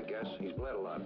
guess. He's bled a lot.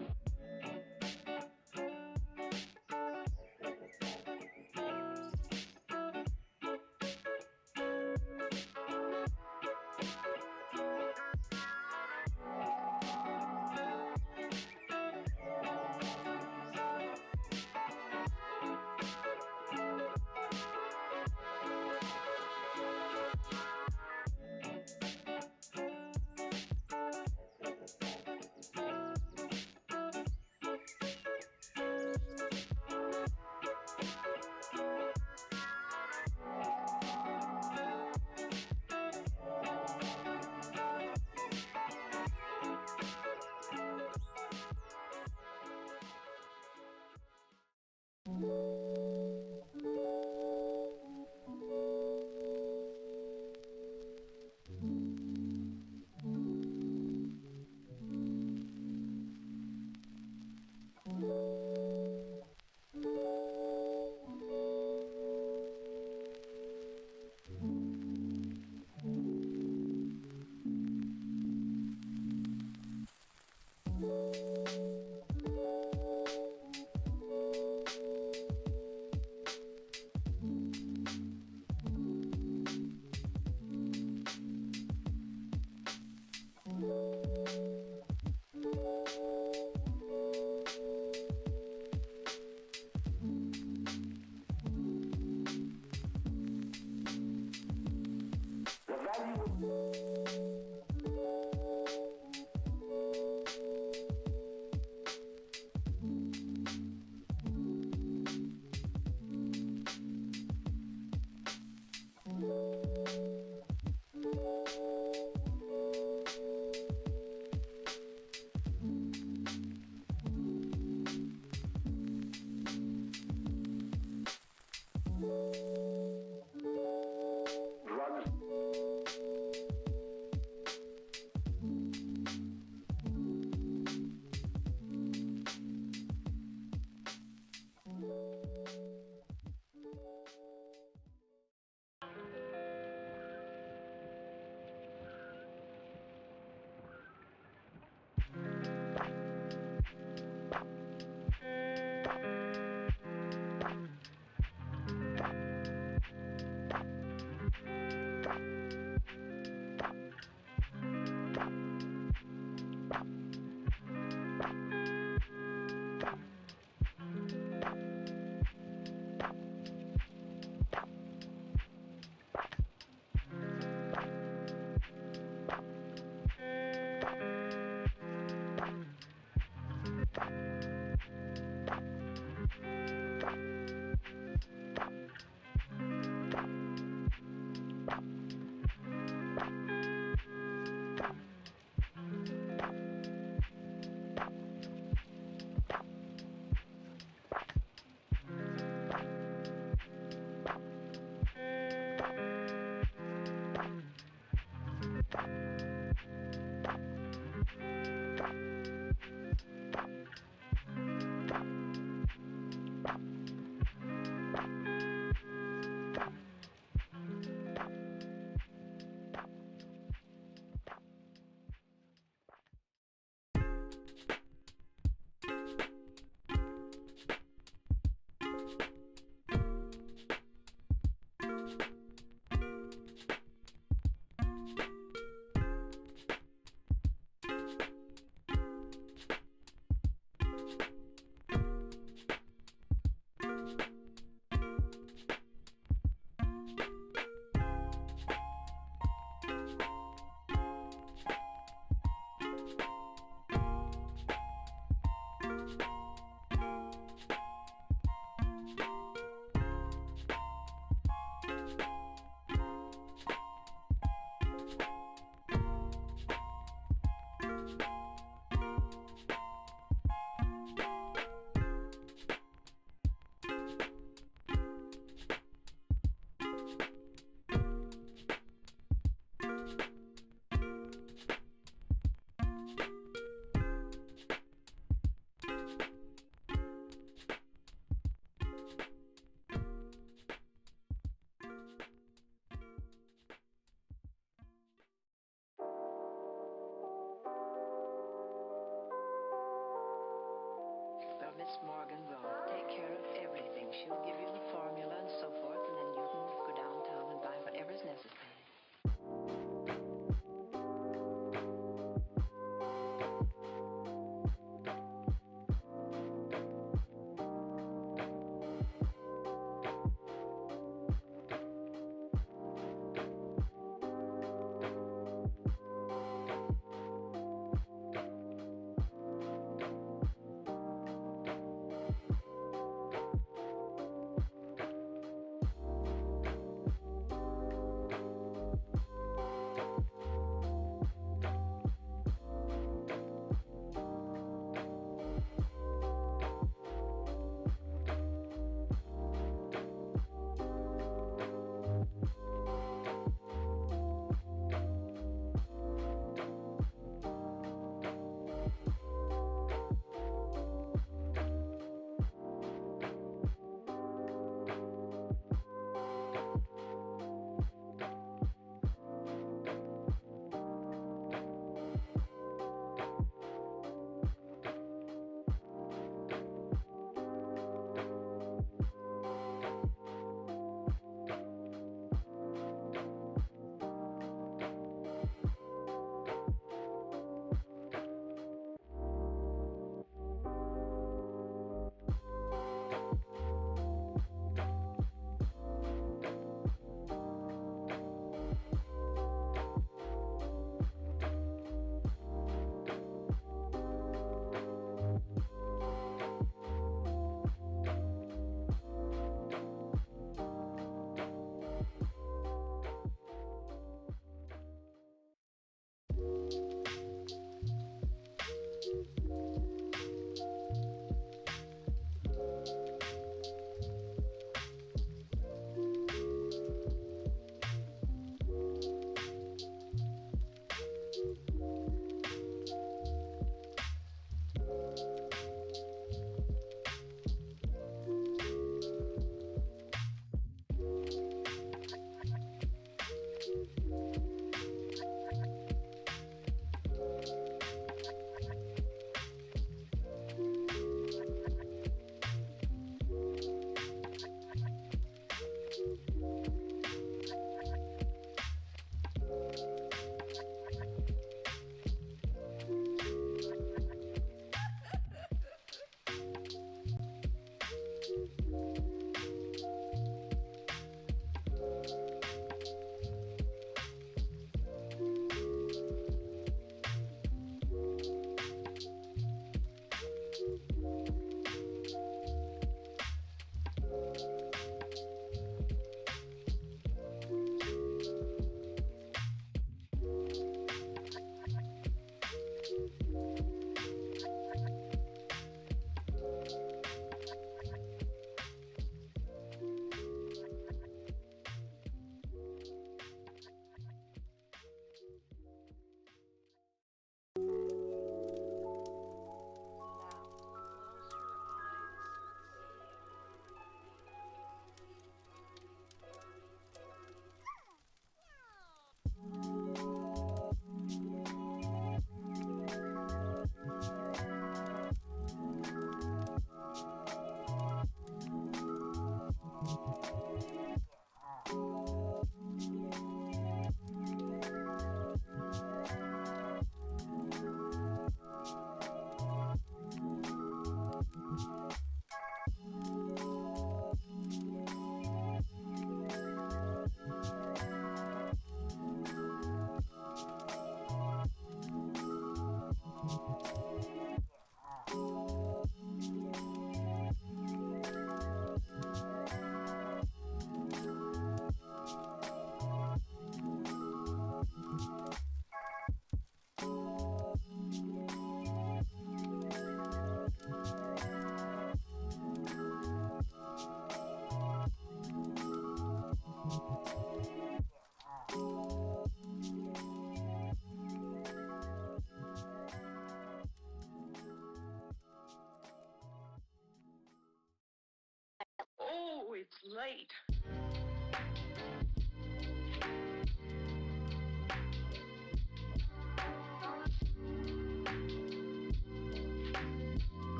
late.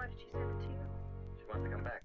Why did she send it to you? She wants to come back.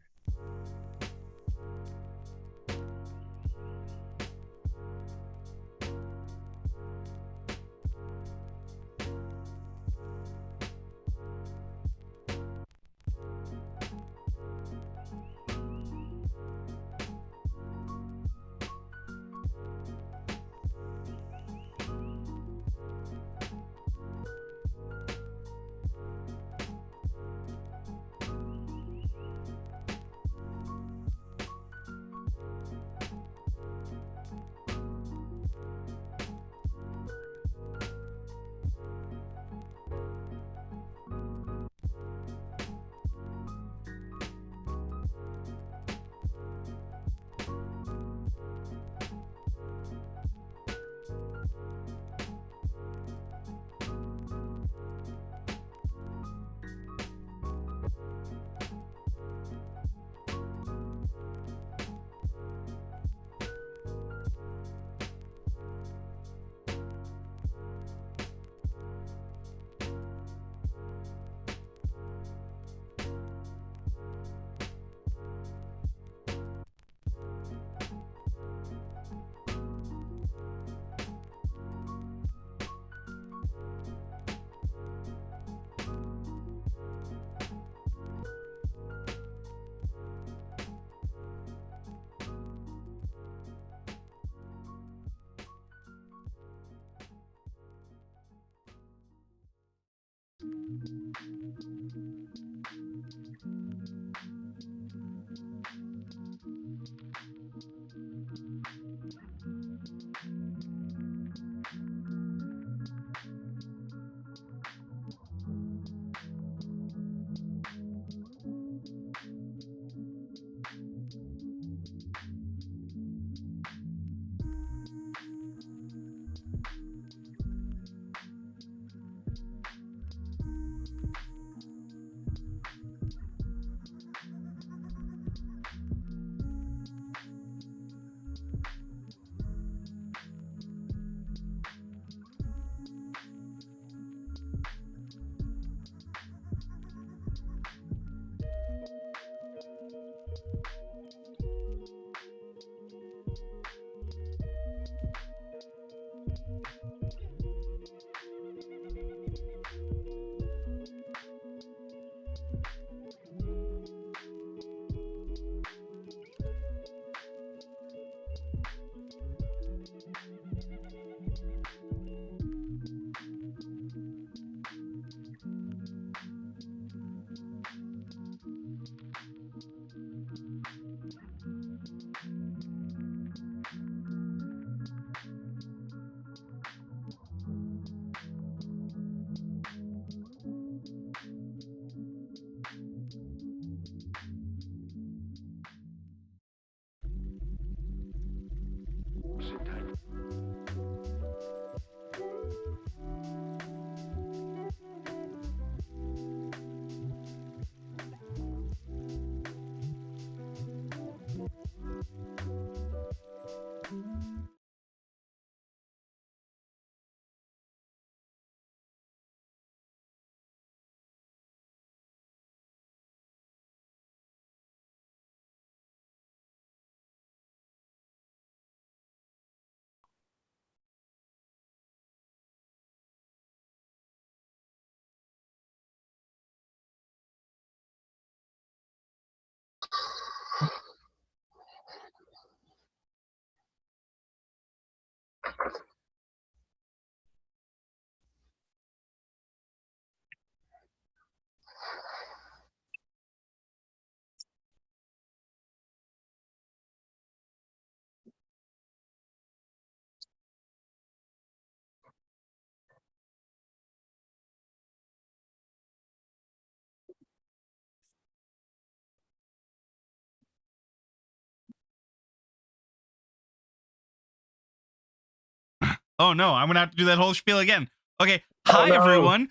Oh no, I'm gonna have to do that whole spiel again. Okay, Oh, hi no. everyone.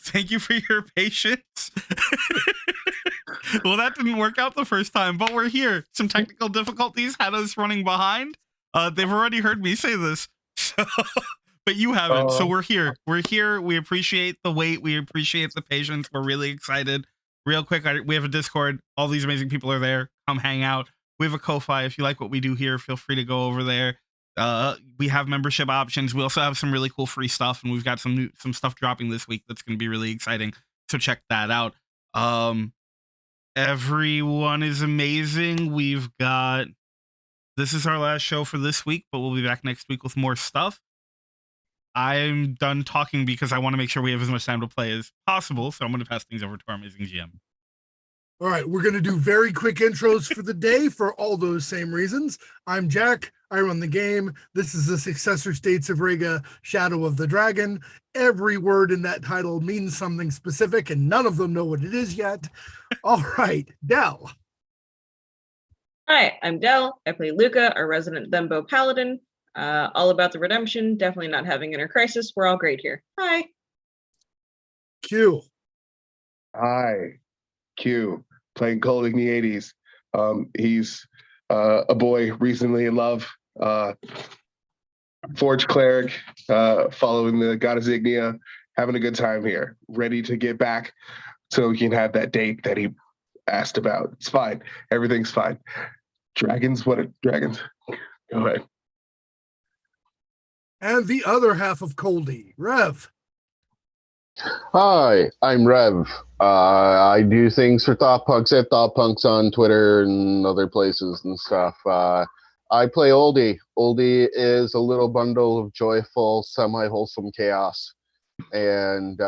Thank you for your patience. Well, that didn't work out the first time, but we're here. Some technical difficulties had us running behind. They've already heard me say this, so, but you haven't. So we're here. We're here. We appreciate the wait. We appreciate the patience. We're really excited. Real quick, we have a Discord. All these amazing people are there. Come hang out. We have a Ko-Fi. If you like what we do here, feel free to go over there. We have membership options. We also have some really cool free stuff, and we've got some stuff dropping this week that's going to be really exciting. So check that out. Everyone is amazing. This is our last show for this week, but we'll be back next week with more stuff. I'm done talking because I want to make sure we have as much time to play as possible. So I'm going to pass things over to our amazing GM. All right, we're going to do very quick intros for the day for all those same reasons. I'm Jack. I run the game. This is the Successor States of Rega, Shadow of the Dragon. Every word in that title means something specific, and none of them know what it is yet. All right, Del. Hi, I'm Del. I play Luka, our resident Thembo Paladin. All about the redemption, definitely not having inner crisis. We're all great here. Hi. Q. Hi, Q. Playing Kole Igniades. He's a boy recently in love. Forge Cleric, following the goddess Ignia, having a good time here. Ready to get back so he can have that date that he asked about. It's fine. Everything's fine. Dragons? Dragons? Go ahead. And the other half of Oldie, Rev. Hi, I'm Rev. I do things for Thought Punks at Thought Punks on Twitter and other places and stuff. I play Oldie. Oldie is a little bundle of joyful, semi-wholesome chaos, and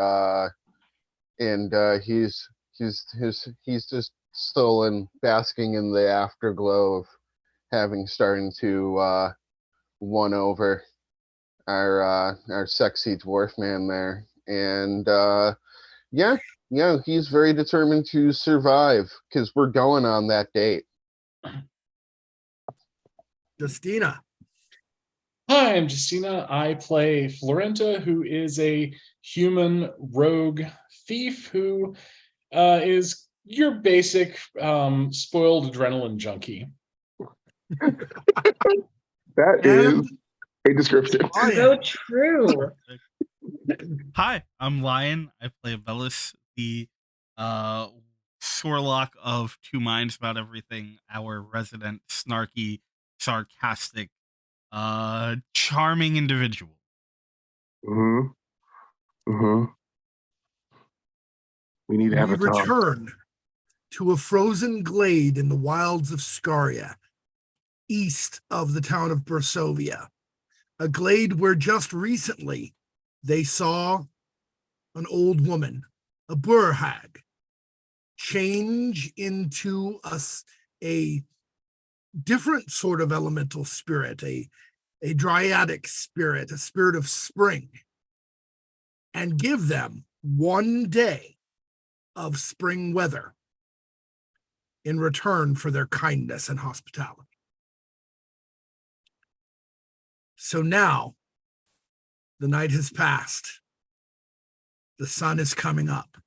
he's just still basking in the afterglow of having starting to won over our sexy dwarf man there. And yeah, he's very determined to survive because we're going on that date. Justina. Hi, I'm Justina. I play Florenta, who is a human rogue thief who is your basic spoiled adrenaline junkie. That is a description. So true. Hi, I'm Lion. I play Abellus, the Sor-Lock of Two Minds About Everything, our resident snarky, sarcastic, charming individual. We need to have a talk. Return to a frozen glade in the wilds of Scaria, east of the town of Bursovia, a glade where just recently they saw an old woman, a burhag, change into a different sort of elemental spirit, a dryadic spirit, a spirit of spring, and give them one day of spring weather in return for their kindness and hospitality. So now, the night has passed. The sun is coming up.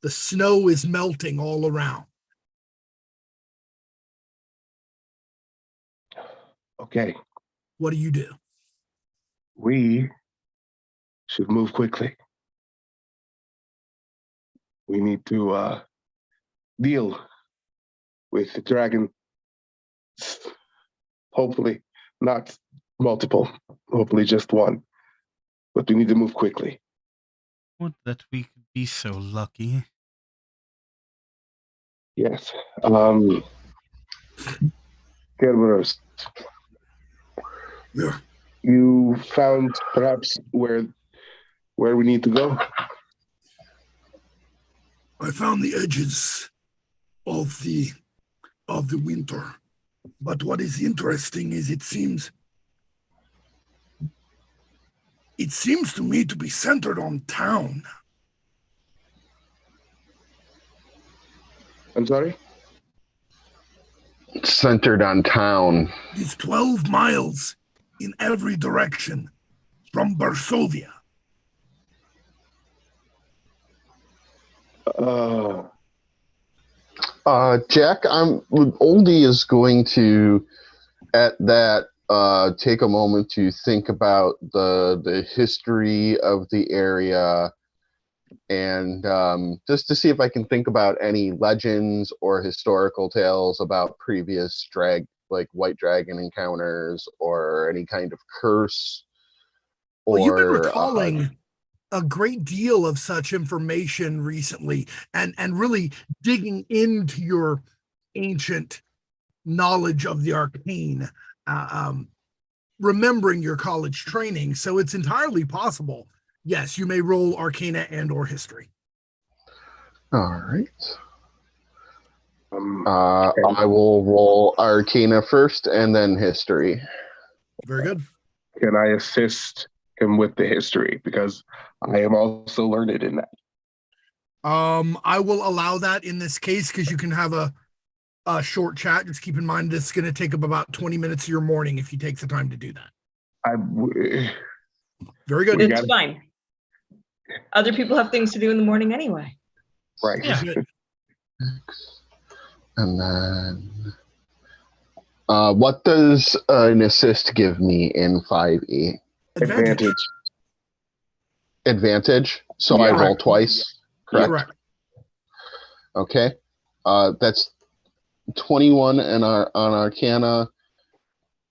The snow is melting all around. Okay. What do? We should move quickly. We need to deal with the dragon. Hopefully not multiple, hopefully just one. But we need to move quickly. Would that we could be so lucky. Yes. Kerberos. Yeah. You found perhaps where we need to go? I found the edges of the winter. But what is interesting is it seems to me to be centered on town. I'm sorry? Centered on town. It's 12 miles in every direction from Varsovia. Jack, Oldie is going to, at that, take a moment to think about the history of the area, and just to see if I can think about any legends or historical tales about previous white dragon encounters, or any kind of curse. Well, you've been or recalling a great deal of such information recently, and really digging into your ancient knowledge of the arcane, remembering your college training. So it's entirely possible. Yes, you may roll Arcana and or History. All right. Okay. I will roll Arcana first and then History. Very good. Can I assist him with the history? Because I am also learned in that. I will allow that in this case because you can have a short chat. Just keep in mind this is going to take up about 20 minutes of your morning if you take the time to do that. Very good. It's fine. Other people have things to do in the morning anyway. Right. Yeah. And then, what does an assist give me in 5e? Advantage. Advantage? So Yeah. I roll twice, correct? Correct. Okay. That's 21 on Arcana,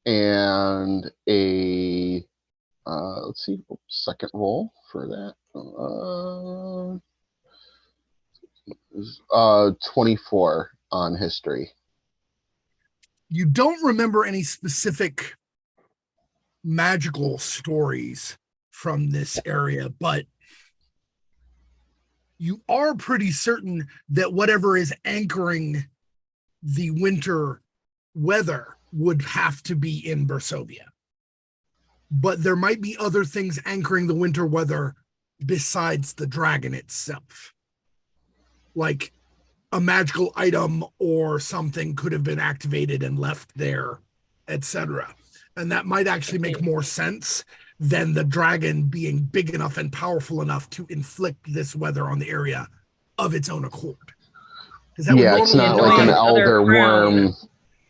and a, let's see, second roll for that. 24 on History. You don't remember any specific magical stories from this area, but you are pretty certain that whatever is anchoring the winter weather would have to be in Varsovia. But there might be other things anchoring the winter weather besides the dragon itself. Like a magical item or something could have been activated and left there, etc. And that might actually make more sense than the dragon being big enough and powerful enough to inflict this weather on the area of its own accord. Yeah, it's not like an elder worm.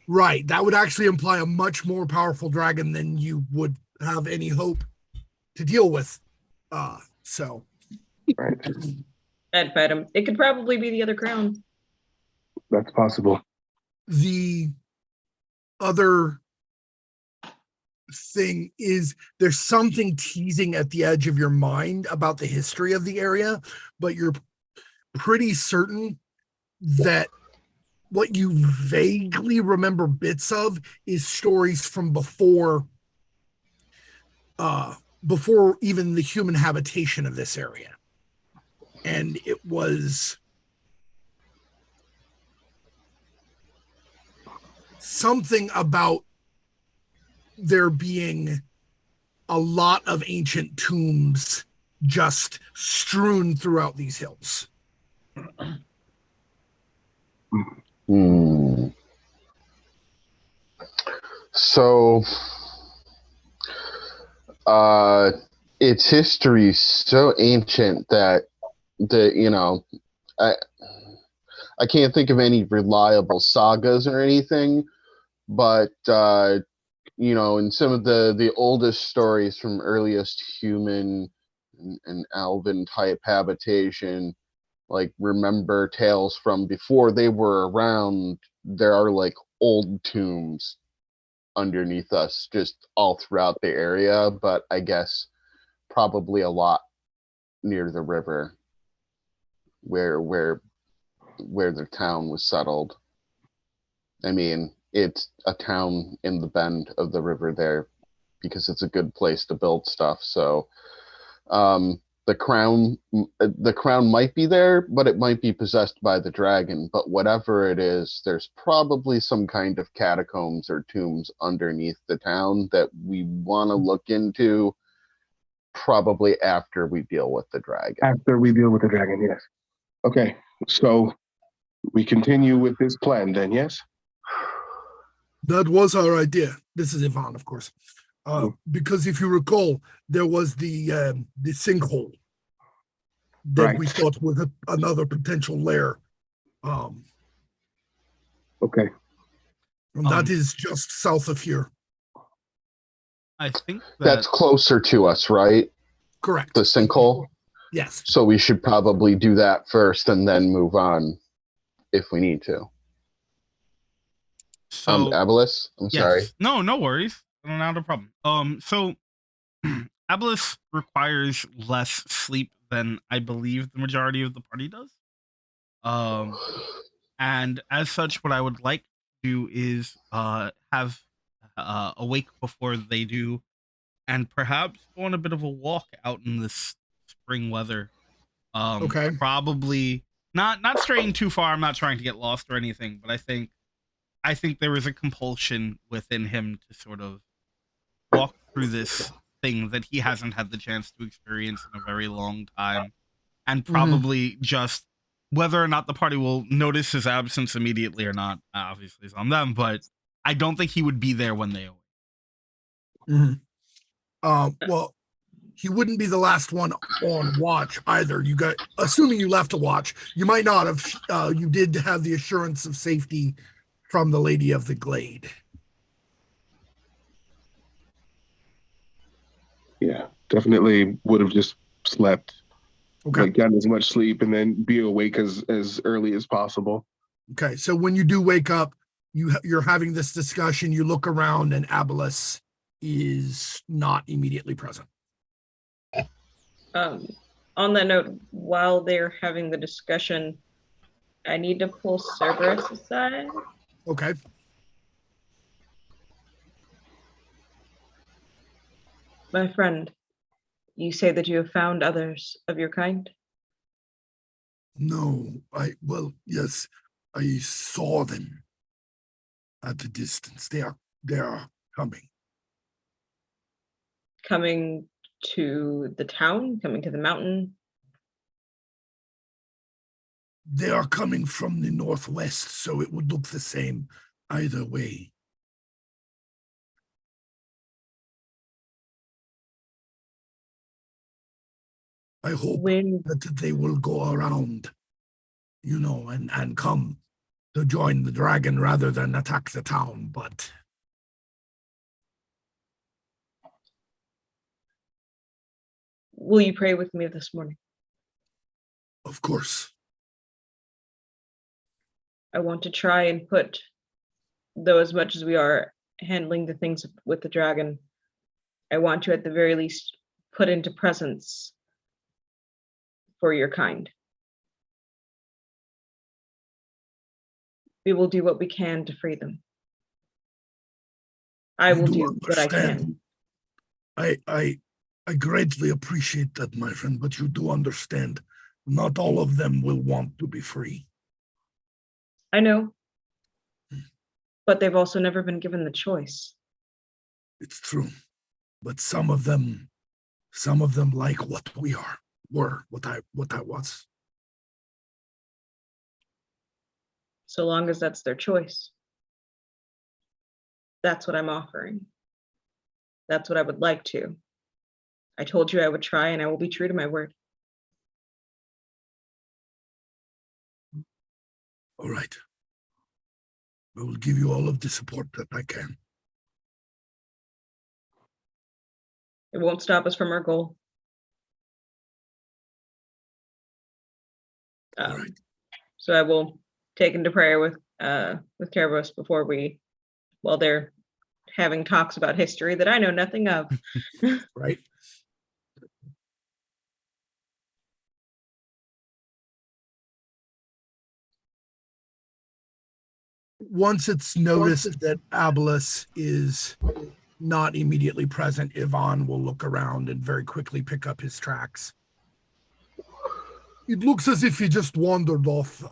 Right. That would actually imply a much more powerful dragon than you would have any hope to deal with. So. Right. I'd bet him. It could probably be the other crown. That's possible. The other thing is there's something teasing at the edge of your mind about the history of the area, but you're pretty certain that what you vaguely remember bits of is stories from before even the human habitation of this area. And it was something about there being a lot of ancient tombs just strewn throughout these hills. So, its history is so ancient that I can't think of any reliable sagas or anything, but in some of the oldest stories from earliest human and elven type habitation, like remember tales from before they were around, there are like old tombs underneath us just all throughout the area, but I guess probably a lot near the river where the town was settled. I mean, it's a town in the bend of the river there because it's a good place to build stuff. So the crown might be there, but it might be possessed by the dragon. But whatever it is, there's probably some kind of catacombs or tombs underneath the town that we want to look into, probably after we deal with the dragon. After we deal with the dragon, yes. Okay, so we continue with this plan then, yes? That was our idea. This is Ivan, of course. Because if you recall, there was the sinkhole that we Right. thought was another potential lair. Okay. And that is just south of here. I think That's closer to us, right? Correct. The sinkhole? Yes. So we should probably do that first and then move on if we need to. so. Abellus, I'm sorry. Yes. No worries. Not a problem. So Abellus requires less sleep than I believe the majority of the party does. And as such, what I would like to do is have awake before they do, and perhaps go on a bit of a walk out in this spring weather. Okay. Probably not straying too far. I'm not trying to get lost or anything, but I think there is a compulsion within him to sort of walk through this thing that he hasn't had the chance to experience in a very long time, and probably just whether or not the party will notice his absence immediately or not, obviously is on them, but I don't think he would be there when they awake. Well, he wouldn't be the last one on watch either. You got, assuming you left a watch, you might not have. You did have the assurance of safety from the Lady of the Glade. Yeah, definitely would have just slept. Okay. Like gotten as much sleep and then be awake as early as possible. Okay. So when you do wake up, you're having this discussion. You look around, and Abellus is not immediately present. On that note, while they're having the discussion, I need to pull Cerberus aside. Okay. My friend, you say that you have found others of your kind? No, yes, I saw them at the distance. They are coming. Coming to the town? Coming to the mountain? They are coming from the northwest, so it would look the same either way. I hope that they will go around, and come to join the dragon rather than attack the town, but will you pray with me this morning? Of course. I want to try and put, though as much as we are handling the things with the dragon, I want to at the very least put into presence for your kind. We will do what we can to free them. I will do what I can. I greatly appreciate that, my friend, but you do understand, not all of them will want to be free. I know, but they've also never been given the choice. It's true, but some of them like what we were, what I was. So long as that's their choice. That's what I'm offering. That's what I would like to. I told you I would try, and I will be true to my word. All right. I will give you all of the support that I can. It won't stop us from our goal. All right. So I will take into prayer with Kerberos while they're having talks about history that I know nothing of. Right. Once it's noticed that Abellus is not immediately present, Yvonne will look around and very quickly pick up his tracks. It looks as if he just wandered off.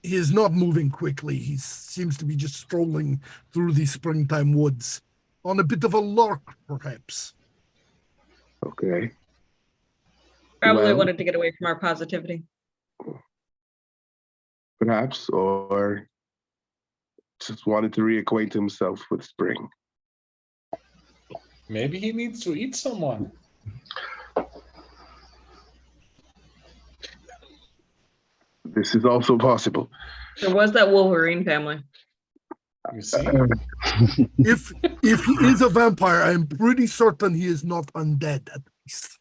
He is not moving quickly. He seems to be just strolling through the springtime woods on a bit of a lark, perhaps. Okay. Probably wanted to get away from our positivity. Perhaps, or just wanted to reacquaint himself with spring. Maybe he needs to eat someone. This is also possible. There was that Wolverine family. You see? If he is a vampire, I'm pretty certain he is not undead at least.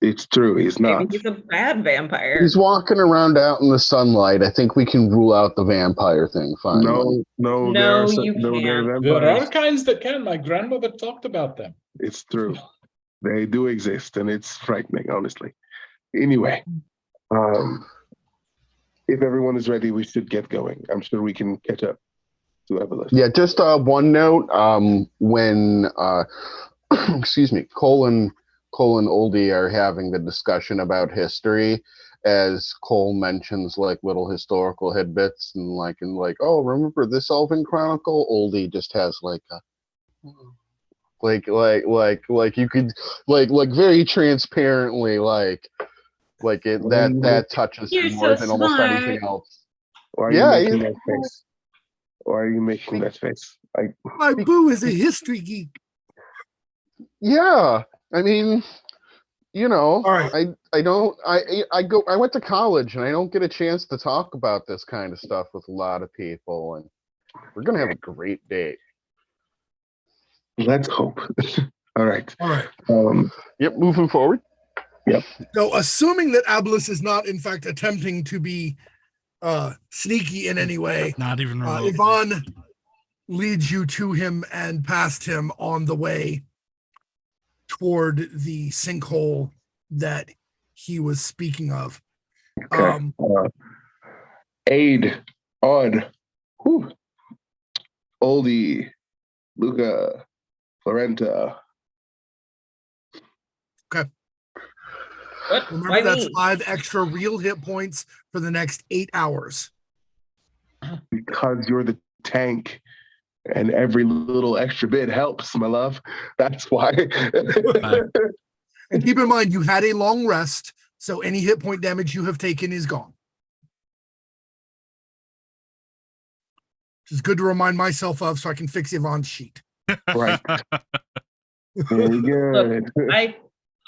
It's true. He's not. Maybe he's a bad vampire. He's walking around out in the sunlight. I think we can rule out the vampire thing finally. No, No, there are you there are can't. There are vampires. kinds that can. My grandmother talked about them. It's true. They do exist, and it's frightening, honestly. Anyway, if everyone is ready, we should get going. I'm sure we can catch up to Abellus. Yeah, just one note. When excuse me, Kole and Oldie are having the discussion about history, as Kole mentions like little historical tidbits and like oh, remember this Elven Chronicle? Oldie just has like a like you could like very transparently like it that touches You're him more so than almost smart. anything else. Why are you Yeah, making yeah. that face? Why are you making that face? My boo is a history geek. Yeah, I mean, you know, All right. I went to college and I don't get a chance to talk about this kind of stuff with a lot of people, and we're gonna have a great day. Let's hope. All right. All right. Yep, moving forward. So, assuming that Abellus is not, in fact, attempting to be sneaky in any way, Not even remotely. Yvonne leads you to him and past him on the way toward the sinkhole that he was speaking of. Okay. Aid on Oldie, Luka, Florenta. What? Remember, Why that's me? 5 extra real hit points for the next 8 hours. Because you're the tank, and every little extra bit helps, my love. That's why. And keep in mind, you had a long rest, so any hit point damage you have taken is gone. Which is good to remind myself of so I can fix Yvonne's sheet. Right. Very good.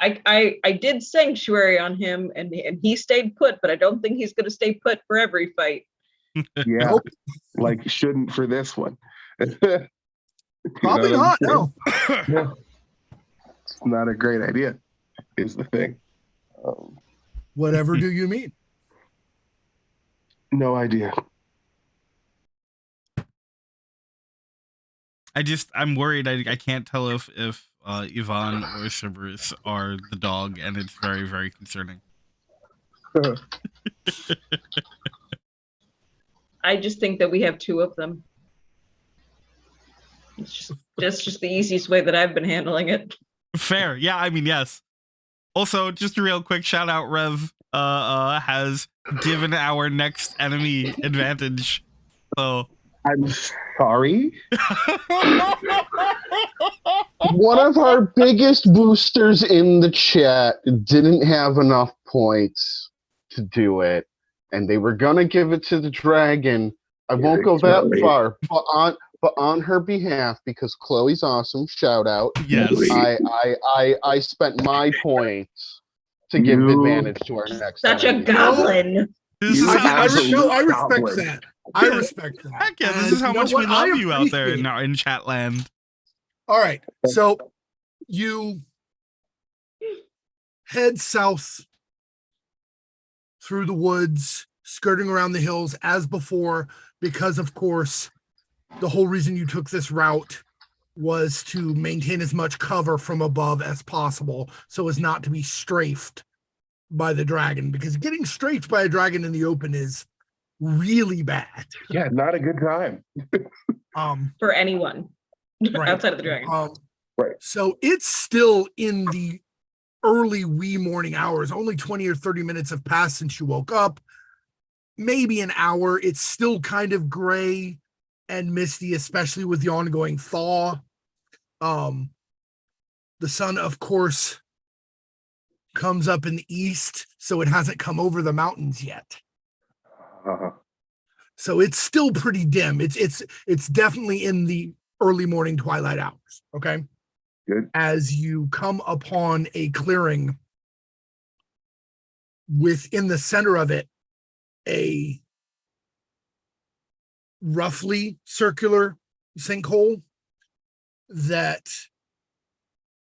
I did sanctuary on him, and he stayed put, but I don't think he's going to stay put for every fight. Yeah. Nope. Like shouldn't for this one. Probably not, no. Yeah. It's not a great idea, is the thing. Whatever do you mean? No idea. I'm worried. I can't tell if Yvonne or Cerberus are the dog, and it's very, very concerning. I just think that we have 2 of them. It's just the easiest way that I've been handling it. Fair. Yeah, I mean, yes. Also, just a real quick shout out, Rev has given our next enemy advantage. So I'm sorry. One of our biggest boosters in the chat didn't have enough points to do it, and they were gonna give it to the dragon. I won't go that far, but on her behalf, because Chloe's awesome, shout out. yes. I spent my points to give advantage to our next Such a enemy. goblin. This is You how have much, to- I respect goblin. that. I respect that. heck yeah, this And is how you know much we what? I love you out there appreciate in chat land. All right. So you head south through the woods, skirting around the hills as before, because of course, the whole reason you took this route was to maintain as much cover from above as possible so as not to be strafed by the dragon, because getting strafed by a dragon in the open is really bad. Yeah, not a good time. For anyone Right. outside of the dragon. Right. So it's still in the early wee morning hours. Only 20 or 30 minutes have passed since you woke up. Maybe an hour. It's still kind of gray and misty, especially with the ongoing thaw. The sun, of course, comes up in the east, so it hasn't come over the mountains yet. Uh-huh. So it's still pretty dim. It's definitely in the early morning twilight hours. Okay. Good. As you come upon a clearing, within the center of it, a roughly circular sinkhole that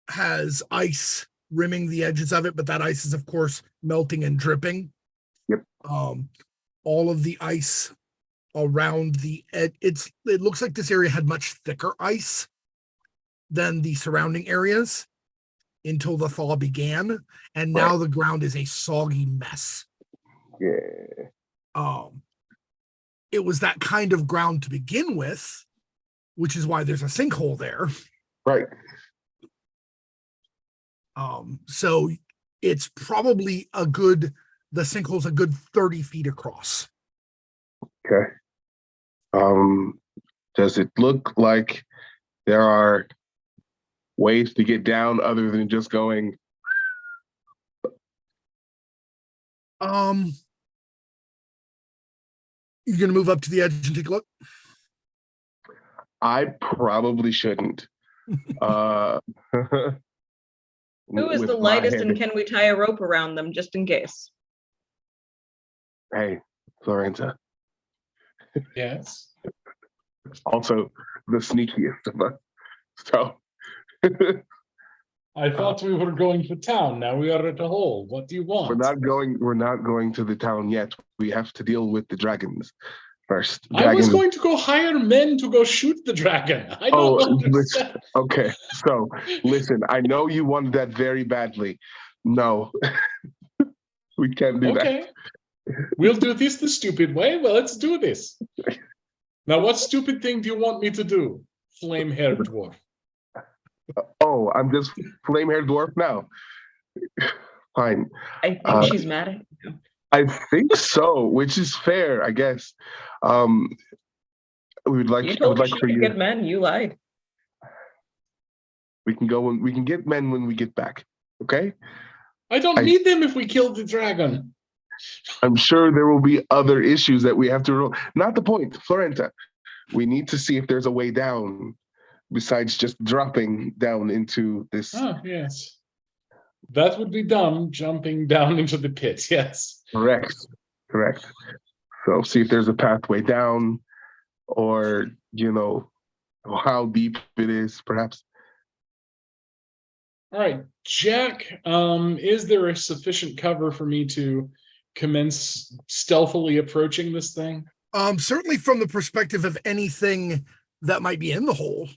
has ice rimming the edges of it, but that ice is of course melting and dripping. Yep. All of the ice around the edge, it looks like this area had much thicker ice than the surrounding areas until the thaw began, and now the ground is a soggy mess. Yeah. It was that kind of ground to begin with, which is why there's a sinkhole there. Right. So it's probably the sinkhole's a good 30 feet across. Okay. Does it look like there are ways to get down other than just going? You're gonna move up to the edge and take a look? I probably shouldn't. Who is with the my lightest, head- and can we tie a rope around them just in case? Hey, Florenta. Yes. Also the sneakiest of us. So I thought we were going to town. Now we are at a hole. What do you want? we're not going to the town yet. We have to deal with the dragons first. I was going to go hire men to go shoot the dragon. I don't understand. Okay, so listen, I know you wanted that very badly. No, we can't do that. Okay. We'll do this the stupid way. Well, let's do this. Now, what stupid thing do you want me to do, flame-haired dwarf? Oh, I'm just flame-haired dwarf now. Fine. I think she's mad at you. I think so, which is fair, I guess. We would like. You I told would her like she for could you. get men. You lied. We can go and we can get men when we get back. Okay. I don't need them if we kill the dragon. I'm sure there will be other issues that we have to roll. Not the point, Florenta. We need to see if there's a way down besides just dropping down into this. Oh, yes. That would be dumb, jumping down into the pit, yes. Correct. So see if there's a pathway down, or how deep it is, perhaps. All right, Jack, is there a sufficient cover for me to commence stealthily approaching this thing? Certainly from the perspective of anything that might be in the hole.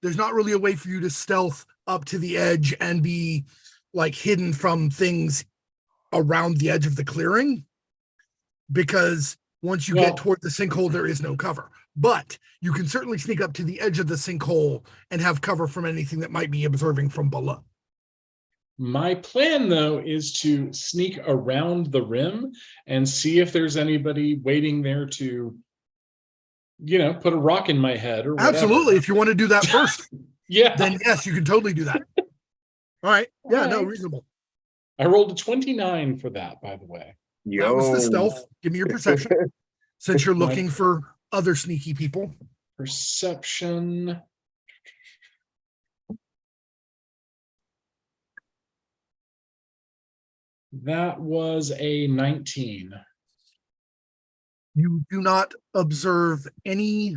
There's not really a way for you to stealth up to the edge and be like hidden from things around the edge of the clearing, because once you get toward the sinkhole, there is no cover. But you can certainly sneak up to the edge of the sinkhole and have cover from anything that might be observing from below. My plan, though, is to sneak around the rim and see if there's anybody waiting there to, put a rock in my head or whatever. Absolutely. If you want to do that first, Yeah. then yes, you can totally do that. All right. Yeah, All no, right. reasonable. I rolled a 29 for that, by the way. That was the stealth. Give me your perception, since you're looking for other sneaky people. Perception. That was a 19. You do not observe anyone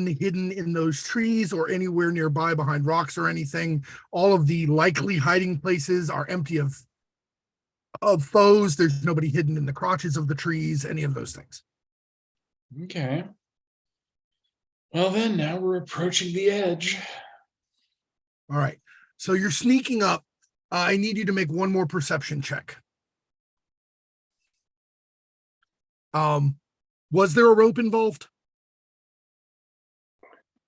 hidden in those trees or anywhere nearby behind rocks or anything. All of the likely hiding places are empty of foes. There's nobody hidden in the crotches of the trees, any of those things. Okay. Well, then now we're approaching the edge. All right. So you're sneaking up. I need you to make one more perception check. Was there a rope involved?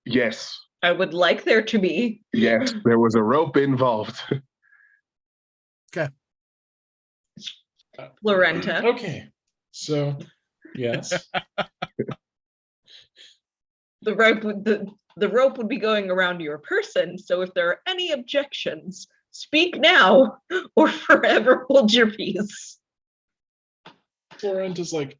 Yes. I would like there to be. Yes, there was a rope involved. Florenta. Okay. So, yes. The rope would be going around your person. So if there are any objections, speak now or forever hold your peace. Florenta's like,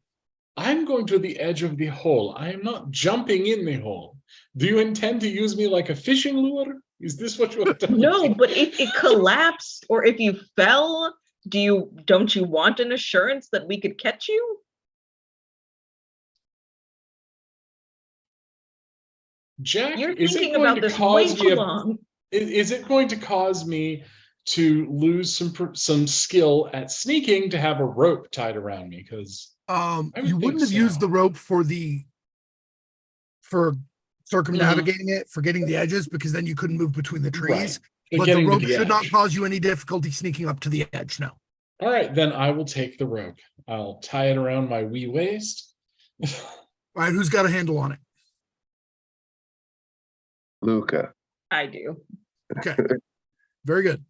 I'm going to the edge of the hole. I am not jumping in the hole. Do you intend to use me like a fishing lure? Is this what you have done? No, but if it collapsed or if you fell, don't you want an assurance that we could catch you? Jack, You're is it thinking going about to this way cause me too long. is it going to cause me to lose some skill at sneaking to have a rope tied around me? Because would You think wouldn't have so. used the rope for circumnavigating it, for getting the edges, because then you couldn't move between the trees. But But the getting to rope the should not edge. cause you any difficulty sneaking up to the edge. No. All right, then I will take the rope. I'll tie it around my wee waist. All right, who's got a handle on it? Luka. I do. Okay. Very good.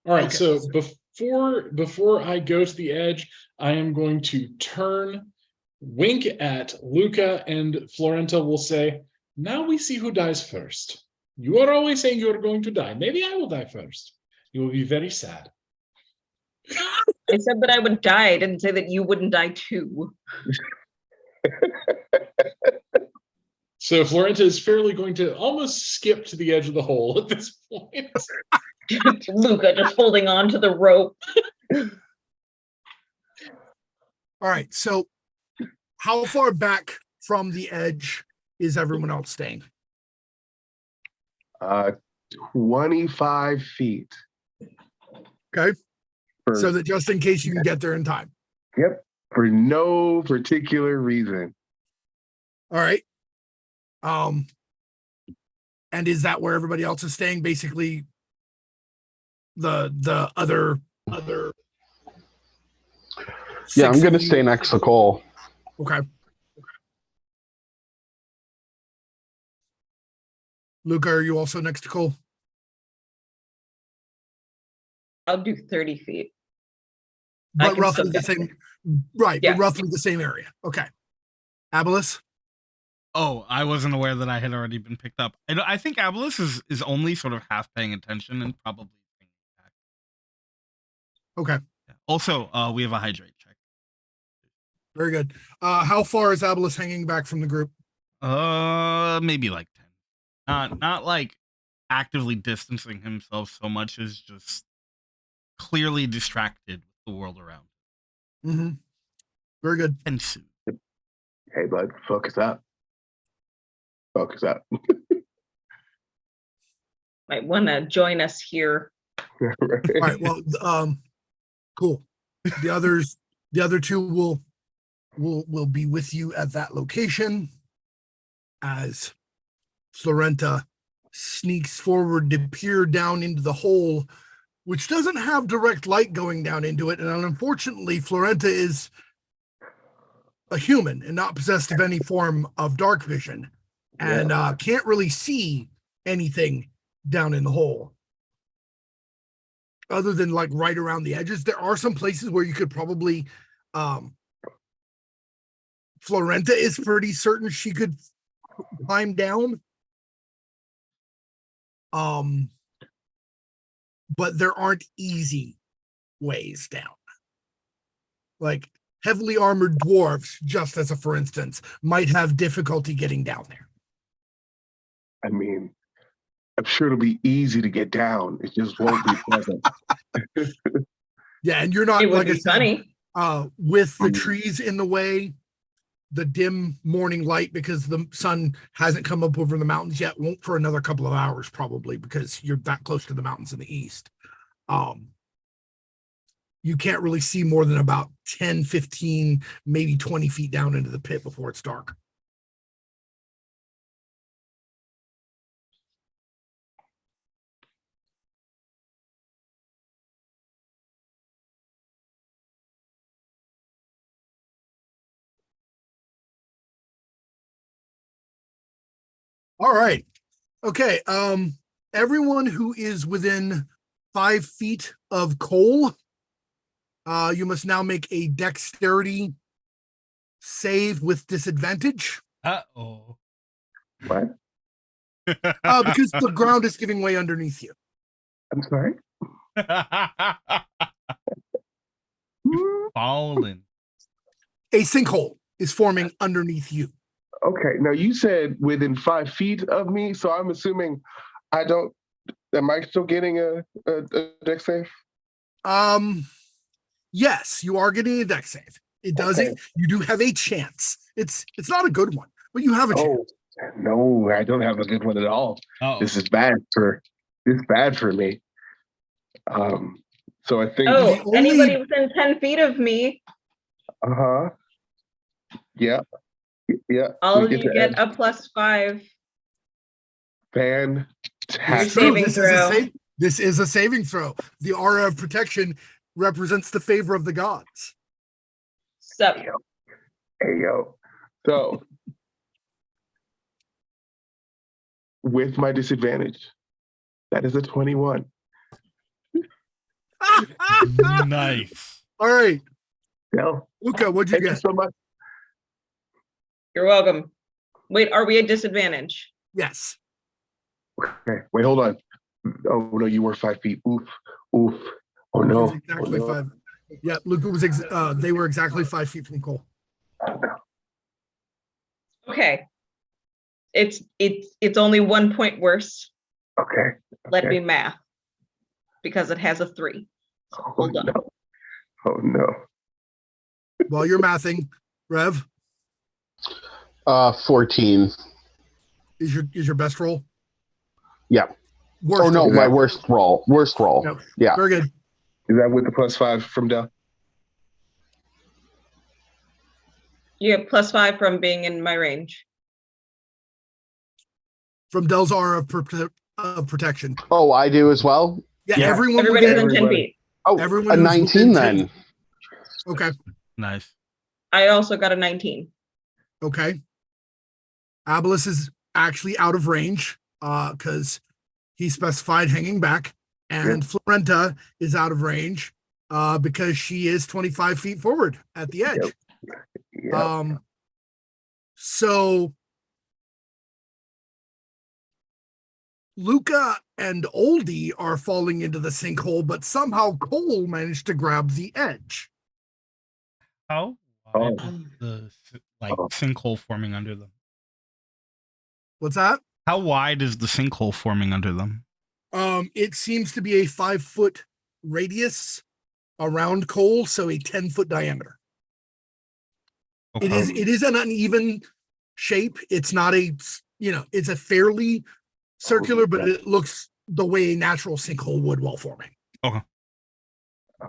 All right, Okay. so before I go to the edge, I am going to turn, wink at Luka, and Florenta will say, "Now we see who dies first. You are always saying you are going to die. Maybe I will die first. You will be very sad." I said that I would die. I didn't say that you wouldn't die too. So Florenta is fairly going to almost skip to the edge of the hole at this point. Luka just holding on to the rope. All right. So how far back from the edge is everyone else staying? 25 feet. Okay. For, So that just in case you can get there in time. yep. For no particular reason. All right. And is that where everybody else is staying? Basically, the other. Yeah, I'm 6 going to of you- stay next to Kole. Okay. Luka, are you also next to Kole? I'll do 30 feet. But can roughly still the get same, right? Yeah. But roughly the same area. Okay. Abellus. Oh, I wasn't aware that I had already been picked up. I think Abellus is only sort of half paying attention and probably. Okay. Also, we have a hydrate check. Very good. How far is Abellus hanging back from the group? Maybe like 10. Not like actively distancing himself so much as just clearly distracted with the world around. Mm-hmm. Very good. And soon. Hey, bud, focus up. Focus up. Might want to join us here. All right. Well, cool. The other two will be with you at that location as Florenta sneaks forward to peer down into the hole, which doesn't have direct light going down into it. And unfortunately, Florenta is a human and not possessed of any form of dark vision and can't really see anything down in the hole other than like right around the edges. There are some places where you could probably Florenta is pretty certain she could climb down. But there aren't easy ways down. Like heavily armored dwarves, just as a for instance, might have difficulty getting down there. I mean, I'm sure it'll be easy to get down. It just won't be pleasant. Yeah, and you're not It would like I be said, funny. with the trees in the way, the dim morning light, because the sun hasn't come up over the mountains yet, won't for another couple of hours probably, because you're that close to the mountains in the east. You can't really see more than about 10, 15, maybe 20 feet down into the pit before it's dark. All right. Okay. Everyone who is within 5 feet of Kole, you must now make a dexterity save with disadvantage. Uh-oh. What? Because the ground is giving way underneath you. I'm sorry? Fallen. A sinkhole is forming underneath you. Okay, now you said within 5 feet of me, so I'm assuming I don't. Am I still getting a dex save? Yes, you are getting a dex save. It doesn't. Okay. You do have a chance. It's not a good one, but you have a chance. Oh no, I don't have a good one at all. Uh-oh. This is bad for me. So I think. Oh, The only- anybody within 10 feet of me, Uh-huh. Yeah. Yeah. all we of you to get add a +5. Fantastic. It's true. saving This throw. this is a saving throw. The aura of protection represents the favor of the gods. So, Hey, yo. So, with my disadvantage, that is a 21. Nice. All right, No, Luka, what'd you thank you get? so much. you're welcome. Wait, are we at disadvantage? Yes. Okay, wait, hold on. Oh, no, you were 5 feet. Oof. Oh, Luka no. was exactly Oh, no. 5. Yeah, Luka was. They were exactly 5 feet from Cole. Oh, no. Okay. It's only 1 point worse. Okay. Let Okay. me math. Because it has a 3. Oh, Hold on. no. Oh, no. While you're mathing, Rev 14. is your best roll. Yeah. Worst Oh no, roll. my worst roll. Worst roll. Yep. Yeah. Very good. Is that with the +5 from Del? You get +5 from being in my range. From Del's aura of protection. Oh, I do as well. Yeah, Yeah. everyone Everybody within. within 10 everybody. feet. Oh, Everyone a who's 19 within then. 10. Okay. Nice. I also got a 19. Okay. Abellus is actually out of range because he specified hanging back, and Florenta is out of range because she is 25 feet forward at the edge. Yeah. So Luka and Oldie are falling into the sinkhole, but somehow Kole managed to grab the edge. How wide is the sinkhole forming under them? What's that? How wide is the sinkhole forming under them? It seems to be a 5-foot radius around Kole, so a 10-foot diameter. Okay. It is an uneven shape. It's not it's a fairly circular, but it looks the way a natural sinkhole would while forming. Oh,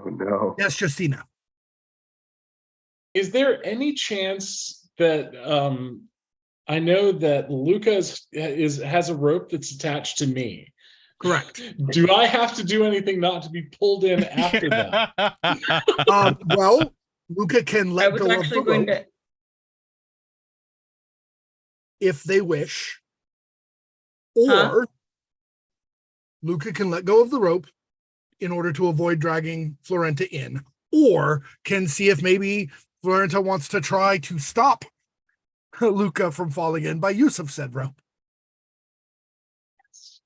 no. Yes, Justina. Is there any chance that I know that Luka has a rope that's attached to me? Correct. Do I have to do anything not to be pulled in after that? Well, Luka can I let was go of the actually going rope to. if they wish, or Huh? Luka can let go of the rope in order to avoid dragging Florenta in, or can see if maybe Florenta wants to try to stop Luka from falling in by use of said rope.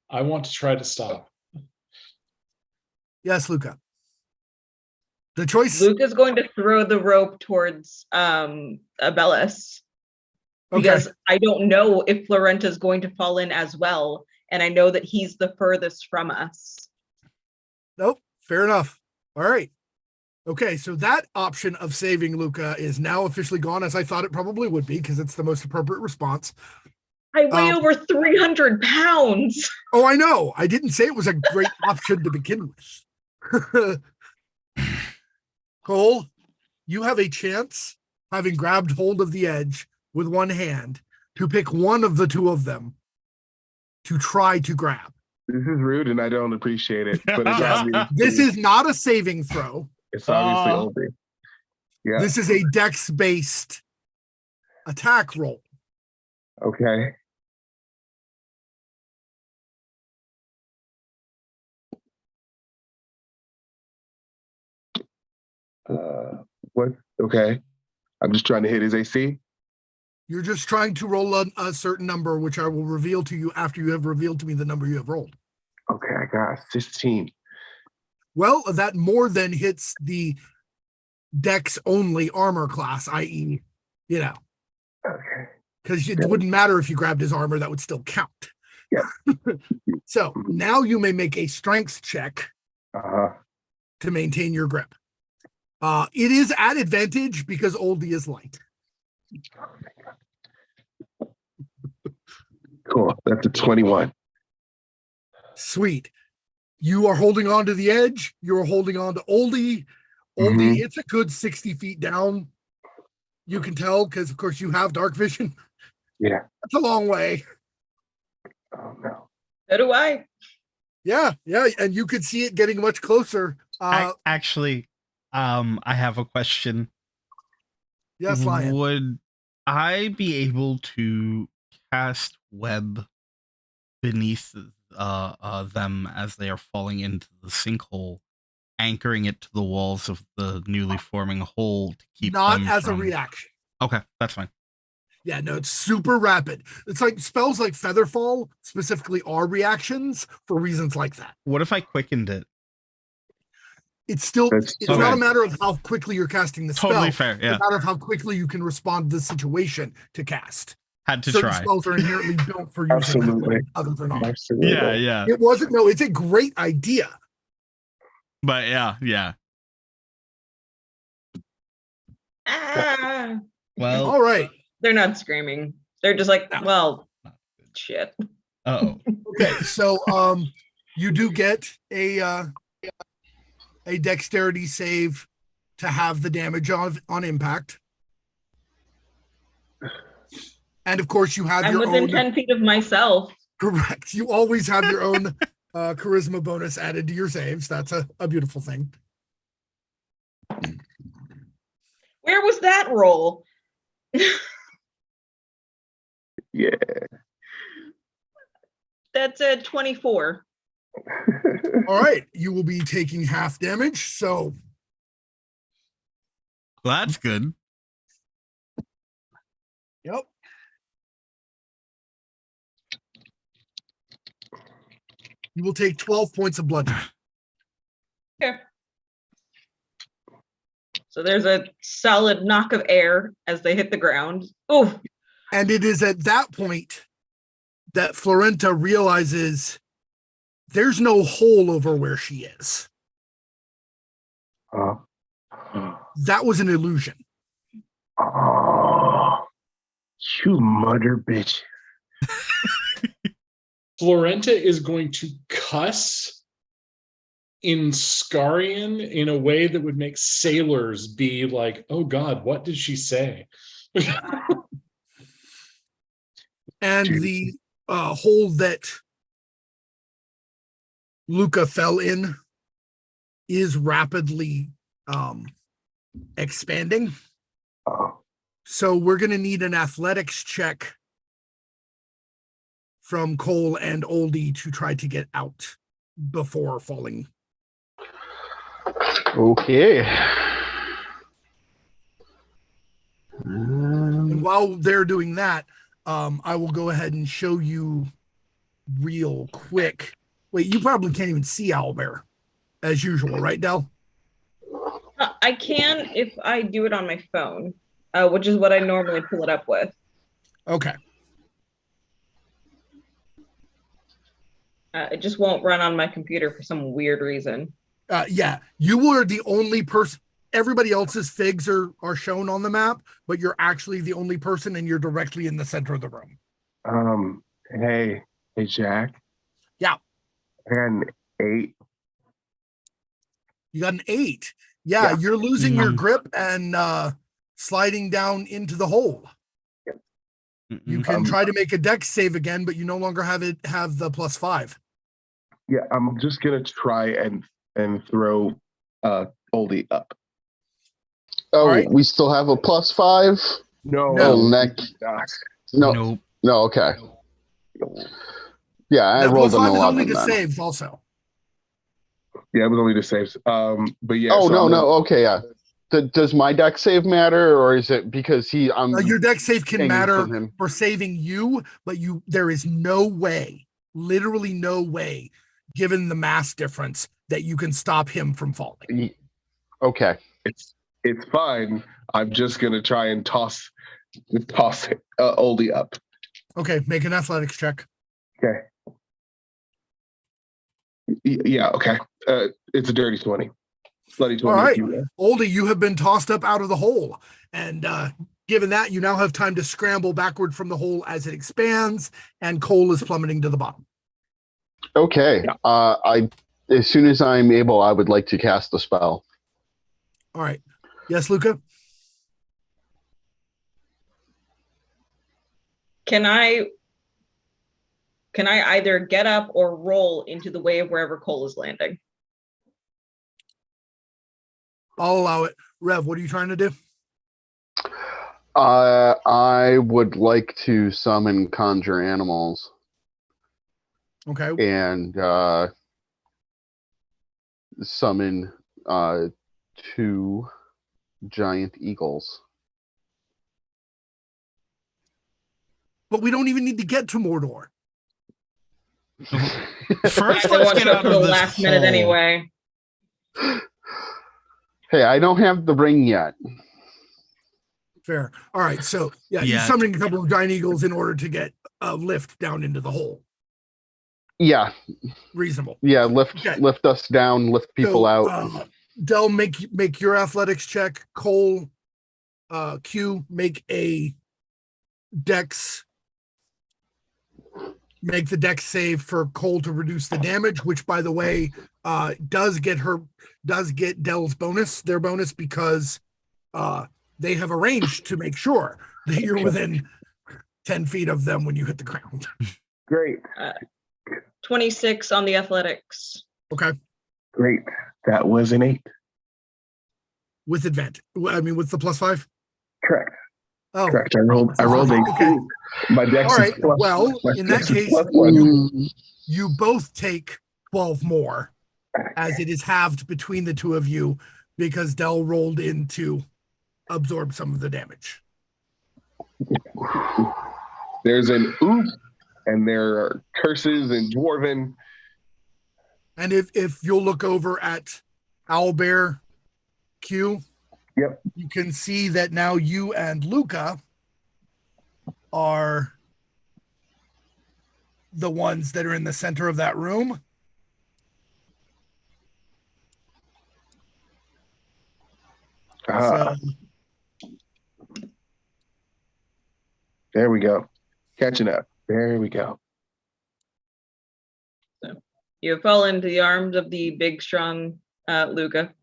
I want to try to stop. Yes, Luka. The choice. Luka's going to throw the rope towards Abellus. Because I don't know if Florenta's going to fall in as well. And I know that he's the furthest from us. Nope. Fair enough. All right. Okay, so that option of saving Luka is now officially gone, as I thought it probably would be, because it's the most appropriate response. I weigh over 300 pounds. Oh, I know. I didn't say it was a great option to begin with. Cole, you have a chance, having grabbed hold of the edge with one hand, to pick one of the two of them to try to grab. This is rude and I don't appreciate it. But it's obviously, This is not a saving throw. it's obviously Oldie. Yeah. This is a dex-based attack roll. Okay. What? Okay. I'm just trying to hit his AC. You're just trying to roll a certain number, which I will reveal to you after you have revealed to me the number you have rolled. Okay, I got 16. Well, that more than hits the dex only armor class, i.e., Okay. because it wouldn't matter if you grabbed his armor, that would still count. Yeah. So now you may make a strength check Uh-huh. to maintain your grip. It is at advantage because Oldie is light. Cool. That's a 21. Sweet. You are holding on to the edge. You're holding on to Oldie. Oldie, it's a good 60 feet down. You can tell because, of course, you have dark vision. Yeah. That's a long way. Oh no. So do I. Yeah, and you could see it getting much closer. Actually, I have a question. Yes, Lion. Would I be able to cast web beneath them as they are falling into the sinkhole, anchoring it to the walls of the newly forming hole to keep Not them as from... a reaction. Okay, that's fine. Yeah, no, it's super rapid. It's like spells like Featherfall specifically are reactions for reasons like that. What if I quickened it? It's still, That's it's okay. not a matter of how quickly you're casting the Totally spell. fair, yeah. It's a matter of how quickly you can respond to the situation to cast. Had to Certain try. spells are inherently built for using that Absolutely. way, others are not. Absolutely. Yeah. It wasn't, no, it's a great idea. But yeah. Ah, Well, All right. they're not screaming. They're just like, well, shit. uh-oh. Okay, so you do get a dexterity save to have the damage on impact. And of course you have I'm your within own 10 feet of myself. correct. You always have your own charisma bonus added to your saves. That's a beautiful thing. Where was that roll? Yeah. That's a 24. All right, you will be taking half damage. So Well, that's good. yep. You will take 12 points of bludgeoning. Okay. So there's a solid knock of air as they hit the ground. Oh, And it is at that point that Florenta realizes there's no hole over where she is. Oh. That was an illusion. Oh. You mother bitch. Florenta is going to cuss in Scarian in a way that would make sailors be like, oh God, what did she say? And the hole that Luka fell in is rapidly expanding. Oh. So we're going to need an athletics check from Kole and Oldie to try to get out before falling. Okay. And while they're doing that, I will go ahead and show you real quick. Wait, you probably can't even see Owlbear as usual, right, Del? I can if I do it on my phone, which is what I normally pull it up with. Okay. It just won't run on my computer for some weird reason. Yeah, you were the only person. Everybody else's figs are shown on the map, but you're actually the only person, and you're directly in the center of the room. Hey, Jack. Yeah. I got an 8. You got an 8. Yeah, Yeah. you're losing your grip and sliding down into the hole. You can try to make a dex save again, but you no longer have the +5. Yeah, I'm just gonna try and throw Oldie up. Oh, right. we still have a +5? No, Oh, neck. No, Nope. no, okay. Yeah, I That rolled an +5 is only 11 to then. saves also. Yeah, it was only the saves. But yeah. Oh, so no, I'm no, gonna- okay, yeah. Does my deck save matter, or is it because I'm Your dex save can hanging matter from him? for saving you, but there is no way, literally no way, given the mass difference, that you can stop him from falling. Okay. It's fine. I'm just gonna try and toss Oldie up. Okay, make an athletics check. Okay. Yeah. Okay. It's a dirty 20. Bloody 20. All right, if you will. Oldie, you have been tossed up out of the hole, and given that, you now have time to scramble backward from the hole as it expands, and Kole is plummeting to the bottom. Okay. I as soon as I'm able, I would like to cast the spell. All right. Yes, Luka? Can I either get up or roll into the way of wherever Kole is landing? I'll allow it. Rev, what are you trying to do? I would like to summon conjure animals Okay. and summon 2 giant eagles. But we don't even need to get to Mordor. First, I don't let's want get to out go of to the this last minute hole. anyway. Hey, I don't have the ring yet. Fair. All right. So, yeah, you're Yeah. summoning a couple of giant eagles in order to get a lift down into the hole. Yeah, Reasonable. yeah. Lift Okay. lift us down. Lift people So, out. Del, make your athletics check. Kole, Q, make a dex. Make the dex save for Kole to reduce the damage, which, by the way, does get Del's bonus, their bonus, because they have arranged to make sure that you're within 10 feet of them when you hit the ground. Great. 26 on the athletics. Okay. Great. That was an 8. With advantage. I mean, with the +5? Correct. Oh, Correct. I rolled a Okay. 2. My dex All is right. plus. Well, my in that dex is case, +1. you both take 12 more, as it is halved between the two of you because Del rolled in to absorb some of the damage. There's an oop, and there are curses in Dwarven. And if you'll look over at Owlbear Q, Yep. you can see that now you and Luka are the ones that are in the center of that room. So There we go. Catching up. There we go. You have fallen into the arms of the big, strong Luka.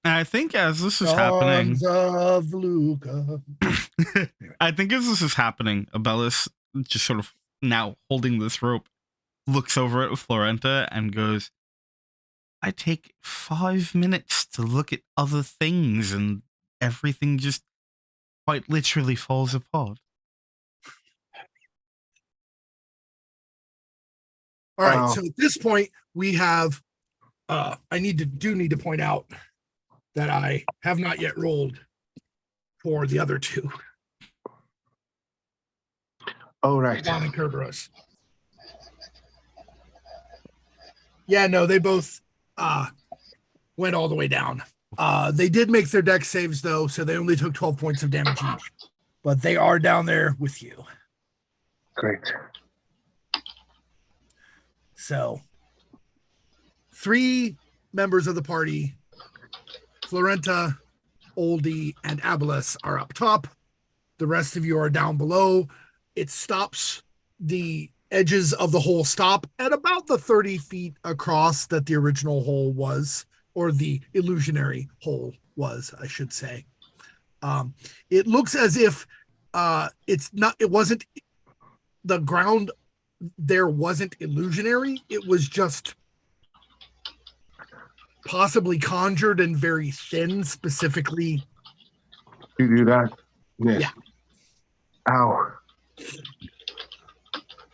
I think as this is happening, Arms of Luka. I think as this is happening, Abellus, just sort of now holding this rope, looks over at Florenta and goes, I take 5 minutes to look at other things and everything just quite literally falls apart. All right. Wow. So at this point, we have. I need to point out that I have not yet rolled for the other two, Oh, right. Juan and Kerberos. Yeah, no, they both went all the way down. They did make their dex saves though, so they only took 12 points of damage each. But they are down there with you. Great. So 3 members of the party, Florenta, Oldie, and Abellus, are up top. The rest of you are down below. It stops, the edges of the hole stop at about the 30 feet across that the original hole was, or the illusionary hole was, I should say. It looks as if it wasn't, the ground there wasn't illusionary. It was just possibly conjured and very thin, specifically. You do that? Yes. Yeah. Ow.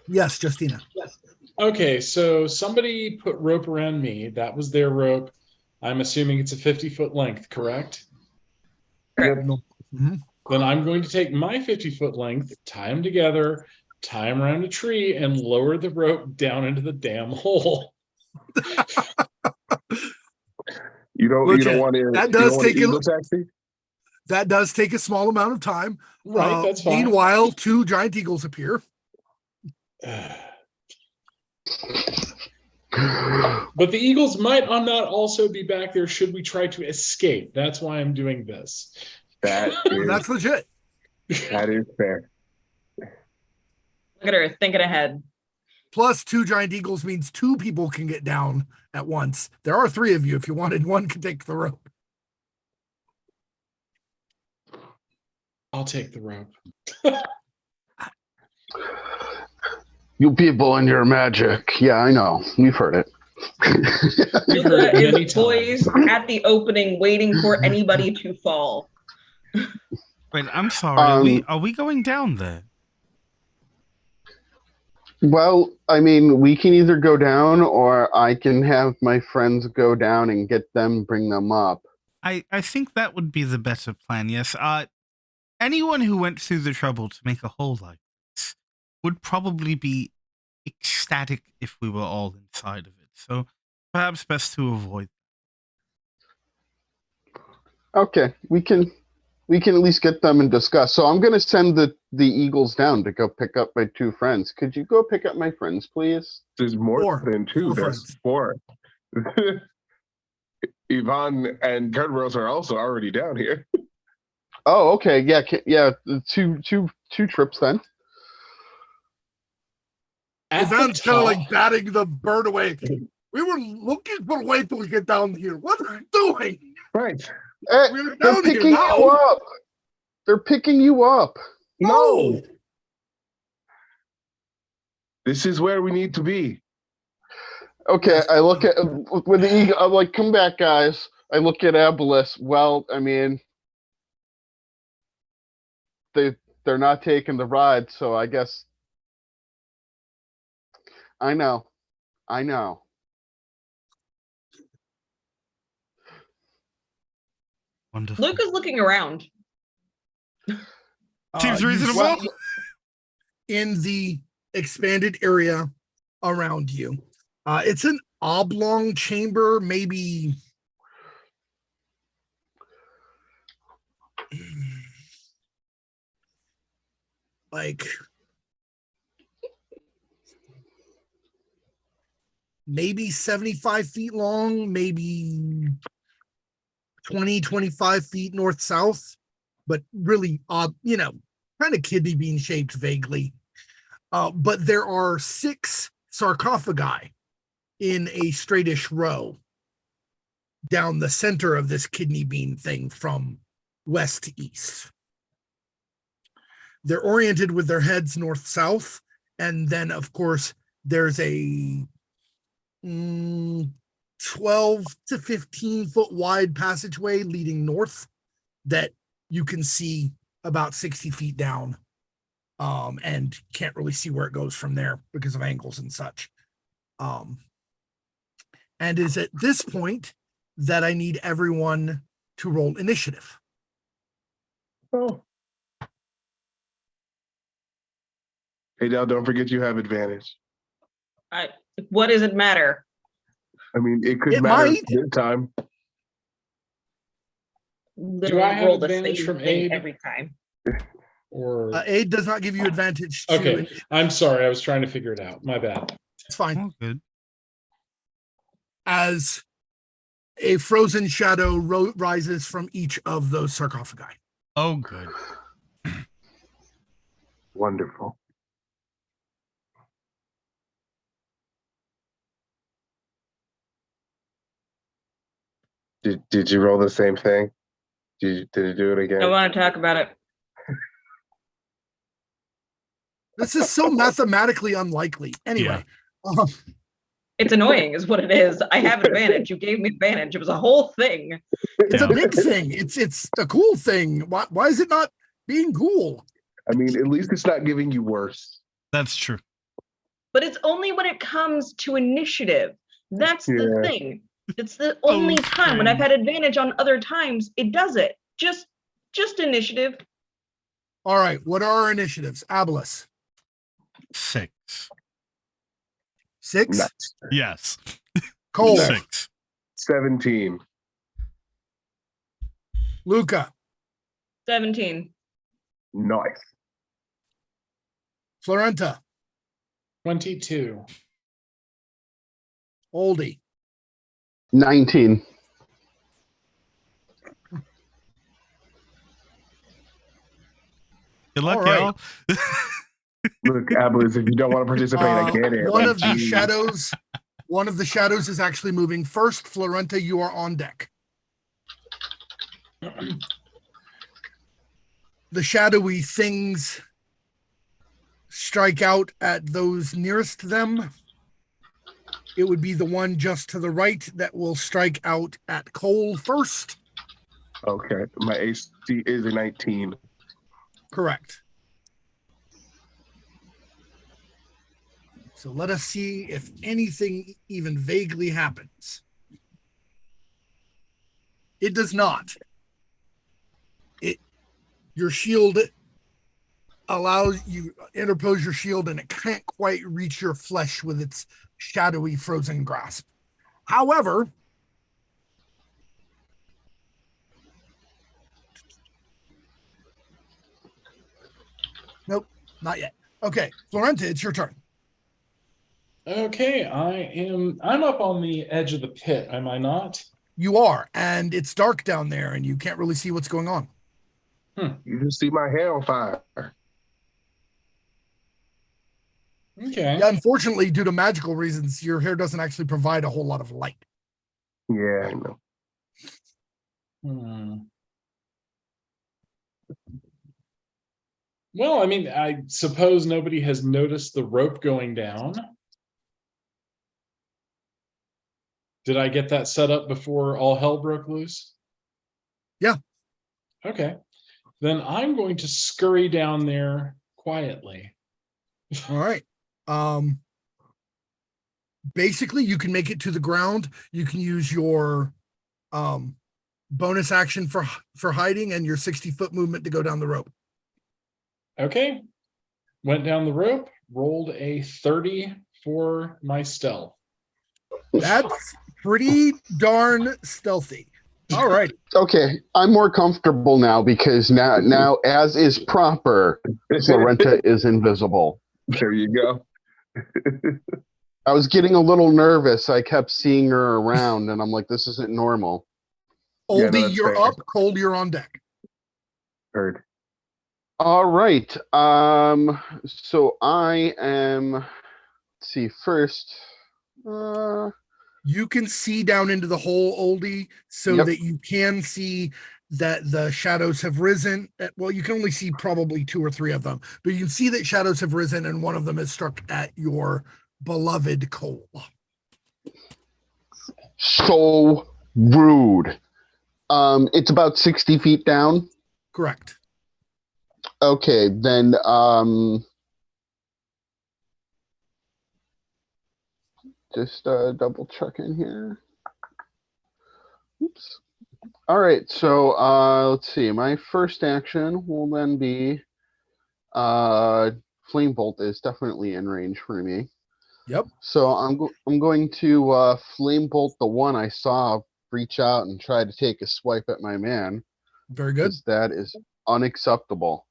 Yes, Justina. Okay, so somebody put rope around me. That was their rope. I'm assuming it's a 50-foot length, correct? Correct. Mhm. Then I'm going to take my 50-foot length, tie them together, tie them around a tree, and lower the rope down into the damn hole. You don't Legit. want to. That does take eagle taxi. That does take a small amount of time. Right, that's fine. Meanwhile, 2 giant eagles appear. But the eagles might not also be back there should we try to escape. That's why I'm doing this. That's legit. That is fair. Look at her thinking ahead. Plus 2 giant eagles means 2 people can get down at once. There are 3 of you. If you wanted, 1 could take the rope. I'll take the rope. You people and your magic. Yeah, I know. We've heard it. We've heard it many Luka is poised at the opening, waiting for anybody to fall. Wait, I'm sorry. Are we going down there? Well, I mean, we can either go down or I can have my friends go down and get them, bring them up. I think that would be the better plan, yes. Anyone who went through the trouble to make a hole like this would probably be ecstatic if we were all inside of it. So perhaps best to avoid. Okay, we can at least get them and discuss. So I'm going to send the eagles down to go pick up my 2 friends. Could you go pick up my friends, please? There's more than 2. There's 4. Yvonne and Kudros are also already down here. Oh, okay. Yeah. Two trips then. Yvonne's kind of like batting the bird away. We were looking for a way to get down here. What are you doing? Right. We're They're down here picking now. you up. They're picking you up. No. This is where we need to be. Okay, I look at with the eagle. I'm like, come back, guys. I look at Abellus. Well, I mean, they're not taking the ride, so I guess. I know. Wonderful. Luka's looking around. Seems You reasonable. see in the expanded area around you. It's an oblong chamber, maybe like maybe 75 feet long, maybe 20, 25 feet north-south, but really odd, kind of kidney bean shaped vaguely. But there are 6 sarcophagi in a straightish row down the center of this kidney bean thing from west to east. They're oriented with their heads north-south, and then, of course, there's a 12 to 15 foot wide passageway leading north that you can see about 60 feet down, and can't really see where it goes from there because of angles and such. And is at this point that I need everyone to roll initiative. Oh. Hey, Dal, don't forget you have advantage. What does it matter? I mean, it could It matter might. this time. Literally I have roll the advantage same from thing aid? every time. Or Aid does not give you advantage to okay, I'm sorry. I was trying to figure it out. My bad. It's fine. Oh, good. As a frozen shadow rises from each of those sarcophagi. Oh, good. Wonderful. Did you roll the same thing? Did you do it again? I want to talk about it. This is so mathematically unlikely. Anyway, It's annoying, is what it is. I have advantage. You gave me advantage. It was a whole thing. it's Yeah. a big thing. It's a cool thing. Why is it not being cool? I mean, at least it's not giving you worse. That's true. But it's only when it comes to initiative. That's the Yeah. thing. It's the only time when I've had advantage on other times. It does it. Just initiative. All right, what are our initiatives? Abellus. 6. 6. Nuts. Yes. Kole, 6. 17. Luka, 17. Nice. Florenta, 22. Oldie, 19. Good luck, All right. y'all. Look, Abellus, if you don't want to participate, I get it. One Like, of the geez. shadows is actually moving. First, Florenta, you are on deck. The shadowy things strike out at those nearest them. It would be the one just to the right that will strike out at Kole first. Okay, my AC is a 19. Correct. So let us see if anything even vaguely happens. It does not. Your shield allows you interpose your shield and it can't quite reach your flesh with its shadowy frozen grasp. However, nope, not yet. Okay, Florenta, it's your turn. Okay, I'm up on the edge of the pit, am I not? You are, and it's dark down there and you can't really see what's going on. You just see my hair on fire. Okay. Yeah, unfortunately, due to magical reasons, your hair doesn't actually provide a whole lot of light. Yeah, I know. Well, I mean, I suppose nobody has noticed the rope going down. Did I get that set up before all hell broke loose? Yeah. Okay. Then I'm going to scurry down there quietly. All right. Basically, you can make it to the ground. You can use your bonus action for hiding and your 60-foot movement to go down the rope. Okay. Went down the rope, rolled a 30 for my stealth. That's pretty darn stealthy. All right. Okay, I'm more comfortable now because now as is proper, Florenta is invisible. There you go. I was getting a little nervous. I kept seeing her around, and I'm like, this isn't normal. Yeah, no, Oldie, that's you're fair. up. Cole, you're on deck. Heard. All right. So I am. Let's see. First. You can see down into the hole, Oldie, so Yep. that you can see that the shadows have risen. Well, you can only see probably 2 or 3 of them, but you can see that shadows have risen and one of them is struck at your beloved Kole. So rude. It's about 60 feet down. Correct. Okay, then just double checking here. Oops. All right, so let's see. My first action will then be Flame Bolt is definitely in range for me. Yep. So I'm going to Flame Bolt the one I saw reach out and try to take a swipe at my man. Very good. 'Cause that is unacceptable.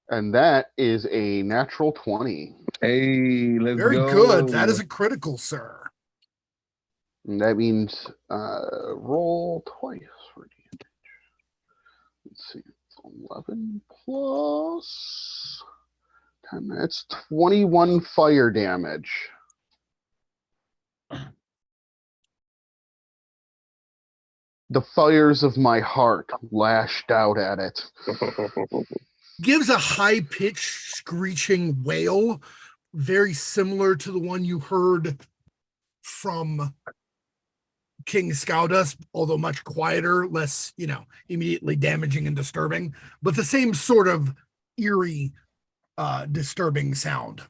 And that is a natural 20. Hey, let's Very go. good. That is a critical, sir. And that means roll twice for damage. Let's see. 11 plus 10. That's 21 fire damage. The fires of my heart lashed out at it. Gives a high-pitched screeching wail, very similar to the one you heard from King Scoudus, although much quieter, less, immediately damaging and disturbing, but the same sort of eerie, disturbing sound.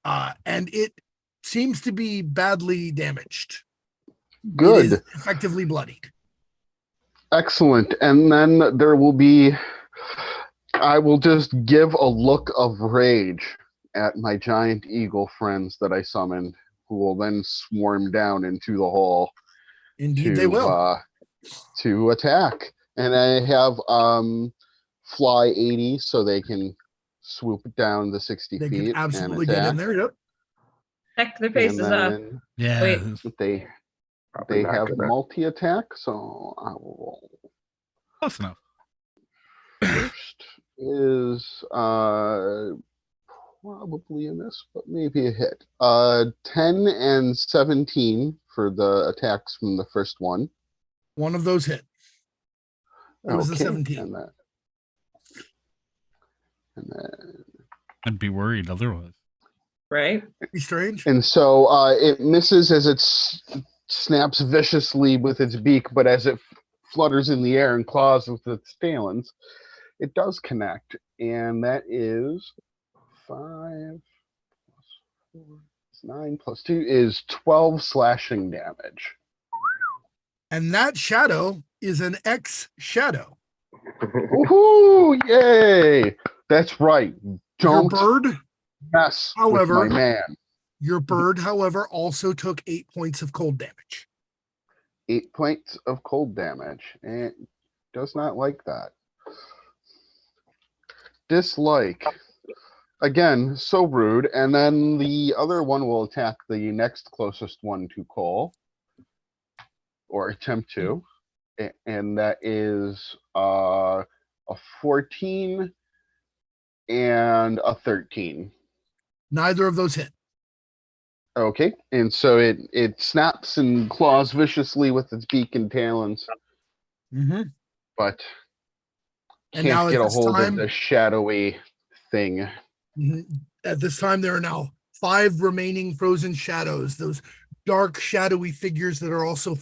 And it seems to be badly damaged. Good. It is effectively bloodied. Excellent. And then there will be, I will just give a look of rage at my giant eagle friends that I summoned who will then swarm down into the hole Indeed, they will. To attack. And I have fly 80 so they can swoop down the 60 They feet can absolutely and get attack. in there. Yep. Heck, their And faces up. then Yeah. Wait. they Probably not have gonna- multi-attack, so I will roll. Close enough. First is probably a miss, but maybe a hit. 10 and 17 for the attacks from the first one. One of those hit. It was the Okay, 17. And then I'd be worried otherwise. Right? Be strange. and so it misses as it snaps viciously with its beak, but as it flutters in the air and claws with its talons, it does connect, and that is 5 plus 4 is 9 plus 2 is 12 slashing damage. And that shadow is an X shadow. Woohoo! Yay! That's right. Don't Your bird, mess however- with my man. your bird, however, also took 8 points of cold damage. 8 points of cold damage. And it does not like that. Dislike. Again, so rude. And then the other one will attack the next closest one to Kole. Or attempt to. And that is a 14 and a 13. Neither of those hit. Okay, and so it snaps and claws viciously with its beak and talons, Mm-hmm. but And now can't at get a this hold time- of the shadowy thing. At this time, there are now 5 remaining frozen shadows, those dark, shadowy figures that are also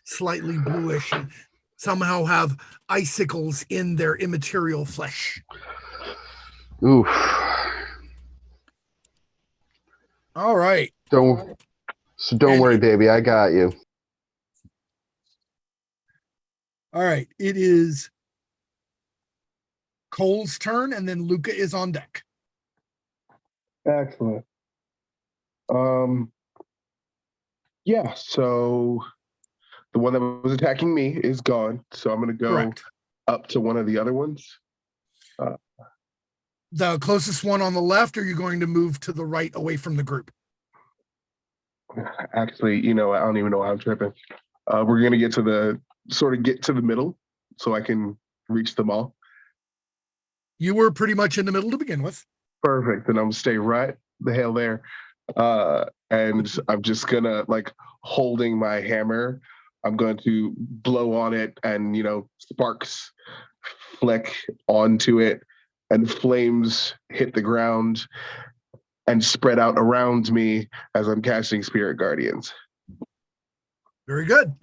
slightly bluish and somehow have icicles in their immaterial flesh. Oof. All right. Don't And worry, it- baby. I got you. All right. It is Cole's turn, and then Luka is on deck. Excellent. Yeah, so the one that was attacking me is gone. So I'm gonna go Correct. up to one of the other ones. The closest one on the left, or are you going to move to the right away from the group? Actually, I don't even know why I'm tripping. We're gonna get to the middle so I can reach them all. You were pretty much in the middle to begin with. Perfect. Then I'm gonna stay right the hell there. And I'm just gonna holding my hammer, I'm going to blow on it and sparks flick onto it and flames hit the ground and spread out around me as I'm casting Spirit Guardians. Very good.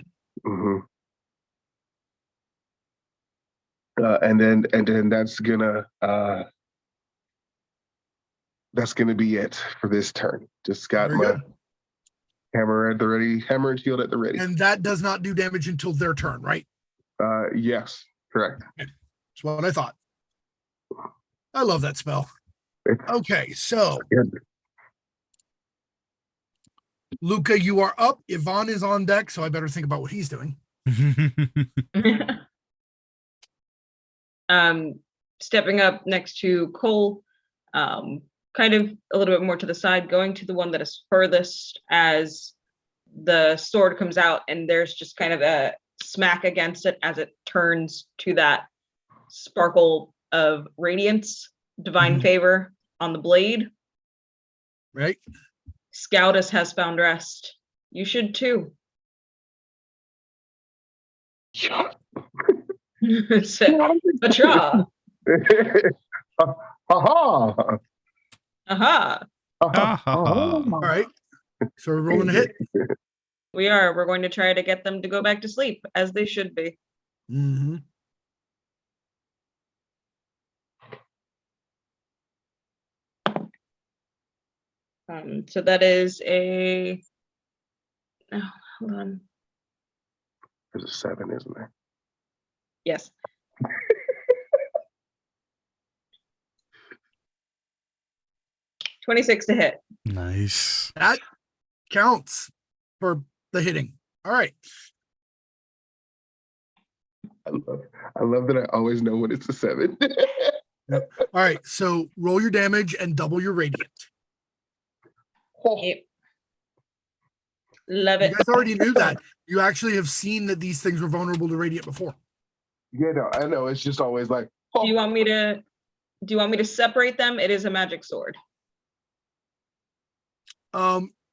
Mhm. And then that's gonna be it for this turn. Just got Very my good. hammer at the ready, hammer and shield at the ready. And that does not do damage until their turn, right? Yes, correct. That's what I thought. I love that spell. It's Okay, so good. Luka, you are up. Yvonne is on deck, so I better think about what he's doing. Stepping up next to Kole, kind of a little bit more to the side, going to the one that is furthest as the sword comes out, and there's just kind of a smack against it as it turns to that sparkle of radiance, divine Mhm. favor on the blade. Right? Scoutess has found rest. You should too. Yeah. So, Patra. Aha! Aha. All right. So we're rolling a hit. We're going to try to get them to go back to sleep, as they should be. Mm-hmm. So that is a. Oh, hold on. There's a 7, isn't there? Yes. $26 to hit. Nice. That counts for the hitting. All right. I love that I always know when it's a 7. All right. So roll your damage and double your radiant. Yep. Love You it. guys already knew that. You actually have seen that these things were vulnerable to radiant before. Yeah, no, I know. It's just always like, Do you want me to separate them? It is a magic sword.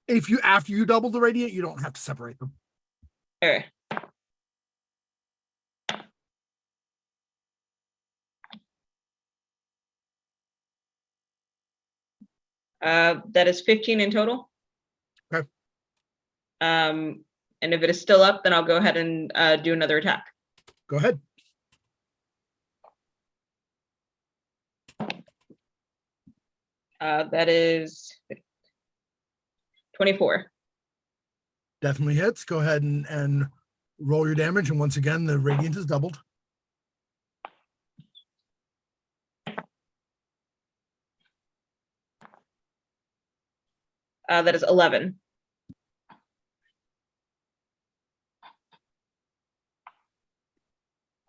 If you after you double the radiant, you don't have to separate them. Okay. That is 15 in total. Okay. And if it is still up, then I'll go ahead and do another attack. Go ahead. That is 24. Definitely hits. Go ahead and roll your damage. And once again, the radiant is doubled. That is 11.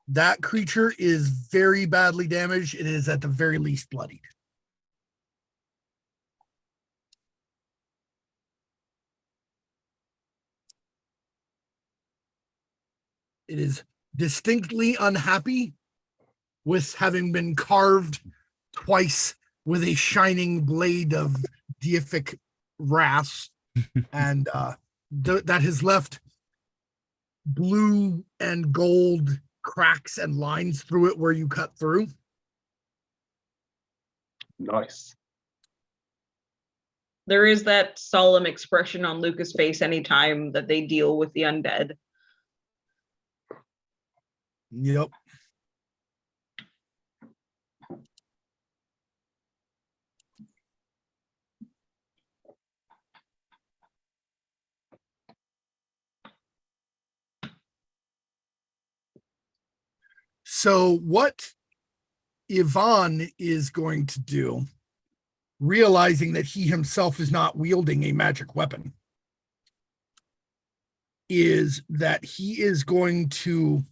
That creature is very badly damaged. It is at the very least bloodied. It is distinctly unhappy with having been carved twice with a shining blade of deific wrath, and that has left blue and gold cracks and lines through it where you cut through. nice. There is that solemn expression on Luka's face anytime that they deal with the undead. Yep. So what Ivan is going to do, realizing that he himself is not wielding a magic weapon, is that he is going to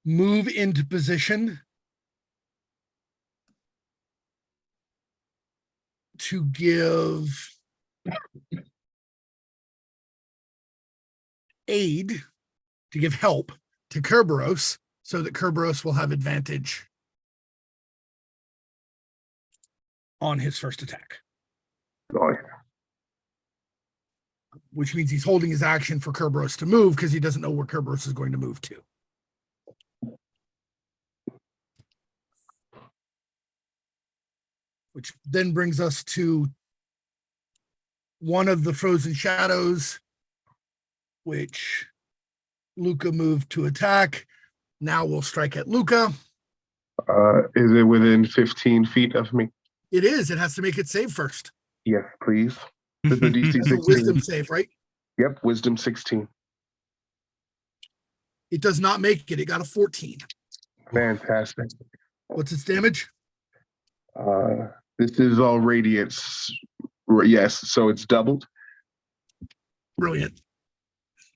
move into position to give aid, to give help to Kerberos, so that Kerberos will have advantage on his first attack, Nice. which means he's holding his action for Kerberos to move because he doesn't know where Kerberos is going to move to. Which then brings us to one of the frozen shadows, which Luka moved to attack. Now we'll strike at Luka. Is it within 15 feet of me? It is. It has to make it save first. Yes, please. With the DC It's a 16. wisdom save, right? Yep, wisdom 16. It does not make it. It got a 14. Fantastic. What's its damage? This is all radiance. Yes, so it's doubled. Brilliant.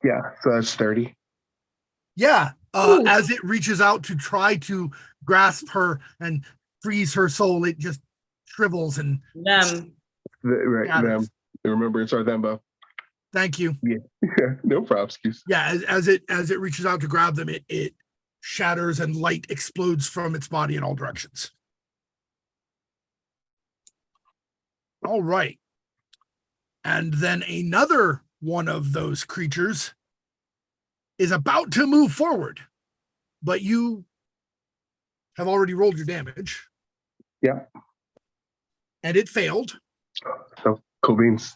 Yeah, so that's 30. Yeah. Ooh. As it reaches out to try to grasp her and freeze her soul, it just shrivels and Them. Right, Shatters. them. Remember, it's our Thembo. thank you. Yeah, no problem. Excuse. Yeah, as it reaches out to grab them, it shatters and light explodes from its body in all directions. All right. And then another one of those creatures is about to move forward, but you have already rolled your damage. Yeah. And it failed. So cool beans.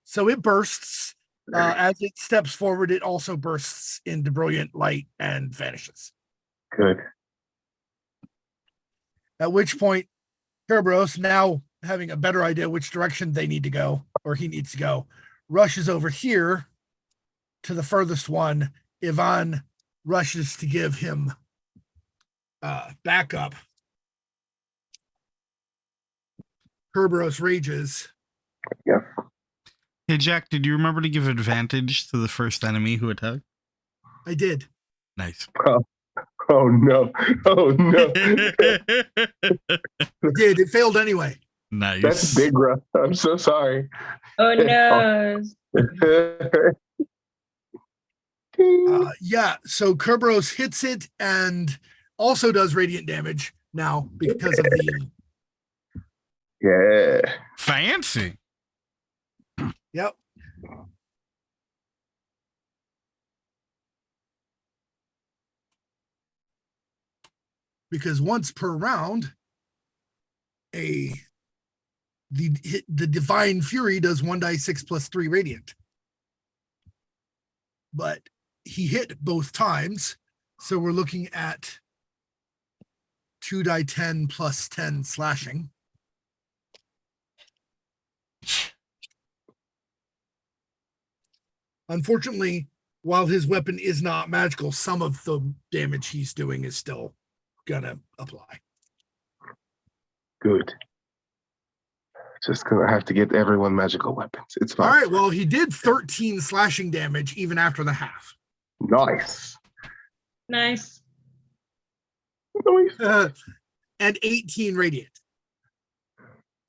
So it bursts. As it steps forward, it also bursts into brilliant light and vanishes. Good. At which point, Kerberos, now having a better idea which direction they need to go, or he needs to go, rushes over here to the furthest one. Ivan rushes to give him backup. Kerberos rages Yeah. Hey, Jack, did you remember to give advantage to the first enemy who attacked? I did. Nice. Oh no. Oh no. I did. It failed anyway. Nice. That's big rough. I'm so sorry. Oh no. Yeah, so Kerberos hits it and also does radiant damage now because of the. Yeah. Fancy. Yep. Because once per round, the Divine Fury does 1d6 plus 3 radiant. But he hit both times, so we're looking at 2d10 plus 10 slashing. Unfortunately, while his weapon is not magical, some of the damage he's doing is still gonna apply. Good. Just gonna have to get everyone magical weapons. It's fine. All right, well, he did 13 slashing damage even after the half. Nice. Nice. Nice. And 18 radiant.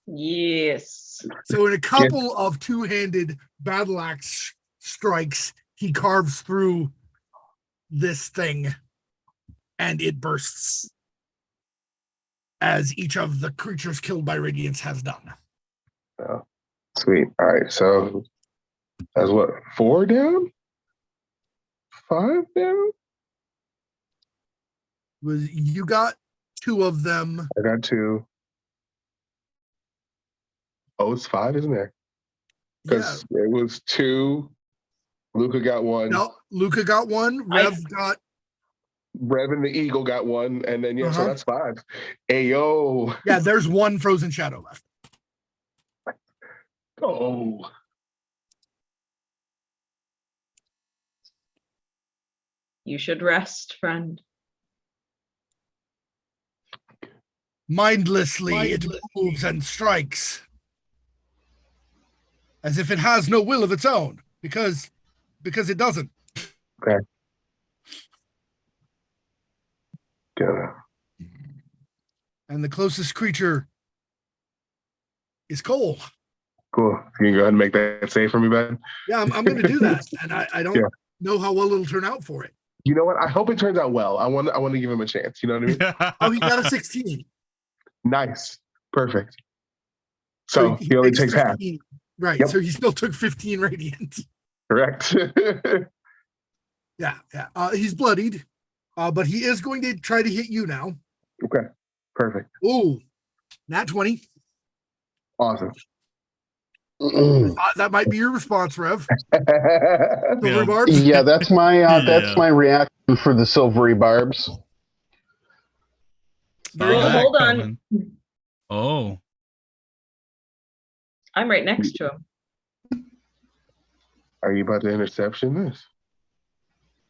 Yes. So in a couple of two-handed battle axe strikes, he carves through this thing and it bursts, as each of the creatures killed by radiance has done. Oh, sweet. All right. So that's what, 4 down? 5 down? You got 2 of them. I got 2. Oh, it's 5, isn't there? Yeah. Because it was 2. Luka got 1. No, Luka got 1. Rev got. Rev and the Eagle got 1. And then, yeah, so Uh-huh. that's 5. Ayo. Yeah, there's 1 frozen shadow left. Oh. You should rest, friend. Mindlessly, it moves and strikes as if it has no will of its own, because it doesn't. Okay. Gonna. And the closest creature is Kole. Cool. You can go ahead and make that save for me, bud. Yeah, I'm going to do that, and I don't Yeah. know how well it'll turn out for it. You know what? I hope it turns out well. I want to give him a chance. You know what I mean? Oh, he got a 16. Nice. Perfect. So he only takes half. 15. Right. Yep. So he still took 15 radiant. Correct. Yeah. He's bloodied, but he is going to try to hit you now. Okay. Perfect. Ooh, nat 20. Awesome. That might be your response, Rev. Yeah. Silvery barbs. Yeah, that's my reaction for the silvery barbs. Saw Well, that hold on. coming. Oh. I'm right next to him. Are you about to interception this?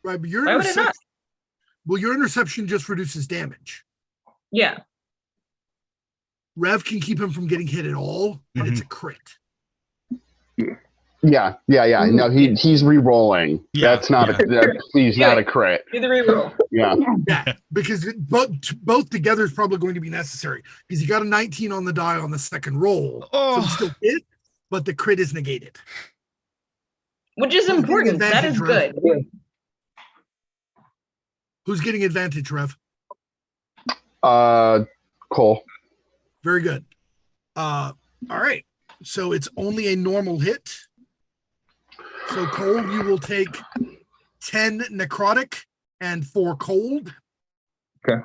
Right, but your Why would I interception. not? Well, your interception just reduces damage. Yeah. Rev can keep him from getting hit at all, and it's a crit. Yeah. No, he's re-rolling. Yeah, That's not please Yeah. not a crit. Do the reroll. Yeah. Yeah, because both together is probably going to be necessary because you got a 19 on the die on the second roll, so he still hit, but the crit is negated. Which is Who's getting important. That is advantage, good. Rev? Who's getting advantage, Rev? Kole. Very good. All right. So it's only a normal hit. So Kole, you will take 10 necrotic and 4 cold. Okay.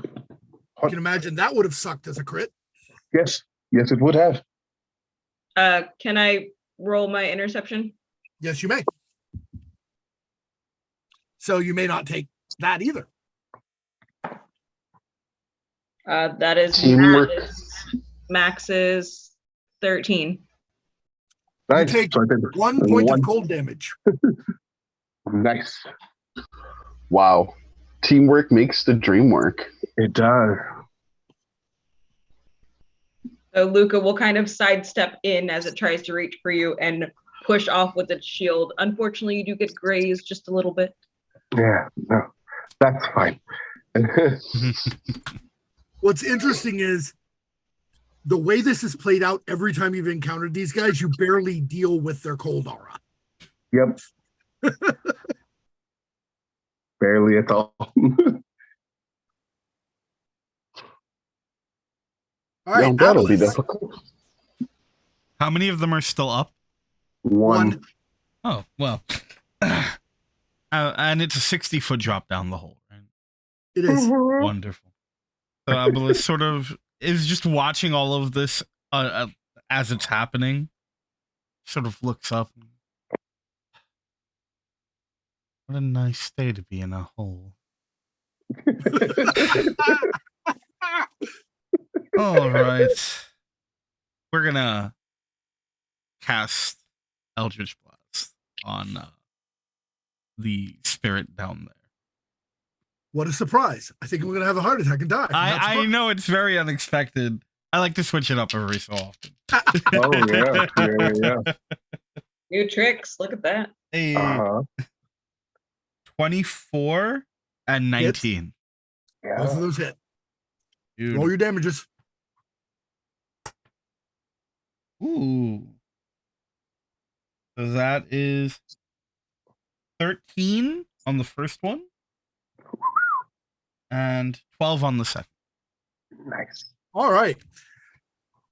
You can imagine that would have sucked as a crit. Yes. Yes, it would have. Can I roll my interception? Yes, you may. So you may not take that either. That is Teamwork. max is 13. Nice. take So I did 1 point of cold damage. Nice. Wow. Teamwork makes the dream work. It does. So Luka will kind of sidestep in as it tries to reach for you and push off with its shield. Unfortunately, you do get grazed just a little bit. Yeah, no, that's fine. What's interesting is the way this is played out every time you've encountered these guys, you barely deal with their cold aura. Yep. Barely at all. All right, That'll be Abellus. difficult. How many of them are still up? One. Oh, well. And it's a 60-foot drop down the hole, right? It is. Wonderful. So Abellus sort of is just watching all of this as it's happening. Sort of looks up. What a nice day to be in a hole. All right. We're going to cast Eldritch Blast on the spirit down there. What a surprise. I think we're going to have a heart attack and die. I know it's very unexpected. I like to switch it up every so often. Oh, yeah. New tricks. Look at that. A Uh-huh. 24 and 19. Both of Yeah. those hit. Dude. Roll your damages. Ooh. So that is 13 on the first one and 12 on the second. Nice. All right.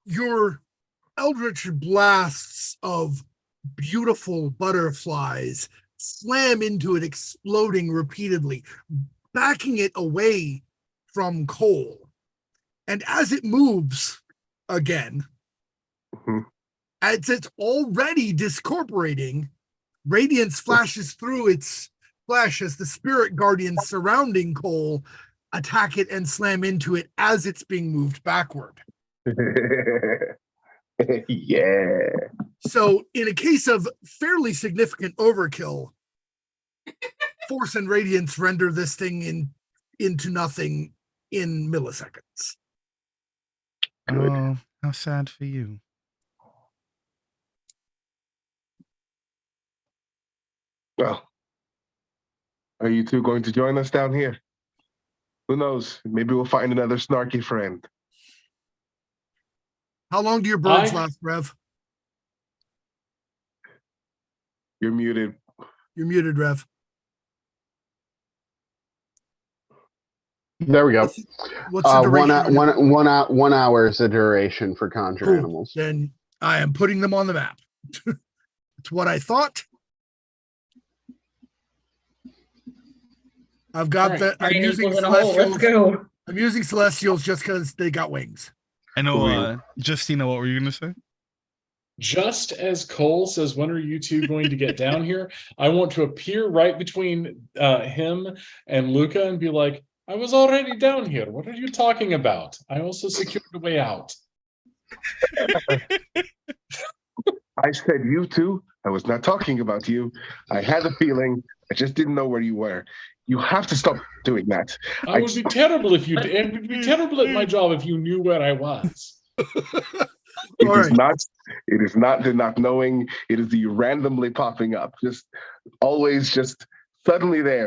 Your eldritch blasts of beautiful butterflies slam into it, exploding repeatedly, backing it away from Kole. And as it moves again, Mhm. as it's already discorporating, radiance flashes through its flesh as the spirit guardians surrounding Kole attack it and slam into it as it's being moved backward. Yeah. So, in a case of fairly significant overkill, force and radiance render this thing into nothing in milliseconds. Good. Oh, how sad for you. Well, are you two going to join us down here? Who knows? Maybe we'll find another snarky friend. How long do your birds I- last, Rev? You're muted. You're muted, Rev. There we go. What's the duration? on your- 1 hour is the duration for conjure Cool. animals. Then I am putting them on the map. It's what I thought. I've got Alright. the. I'm Rain using equals in a hole. Let's celestials. go. I'm using celestials just because they got wings. I know, Real. Justina, what were you going to say? Just as Kole says, when are you two going to get down here? I want to appear right between him and Luka and be like, I was already down here. What are you talking about? I also secured a way out. I said you two. I was not talking about you. I had a feeling. I just didn't know where you were. You have to stop doing that. I would be terrible if you did. It would be terrible at my job if you knew where I was. It All is right. not. It is not the not knowing. It is the randomly popping up. Just always, just suddenly there.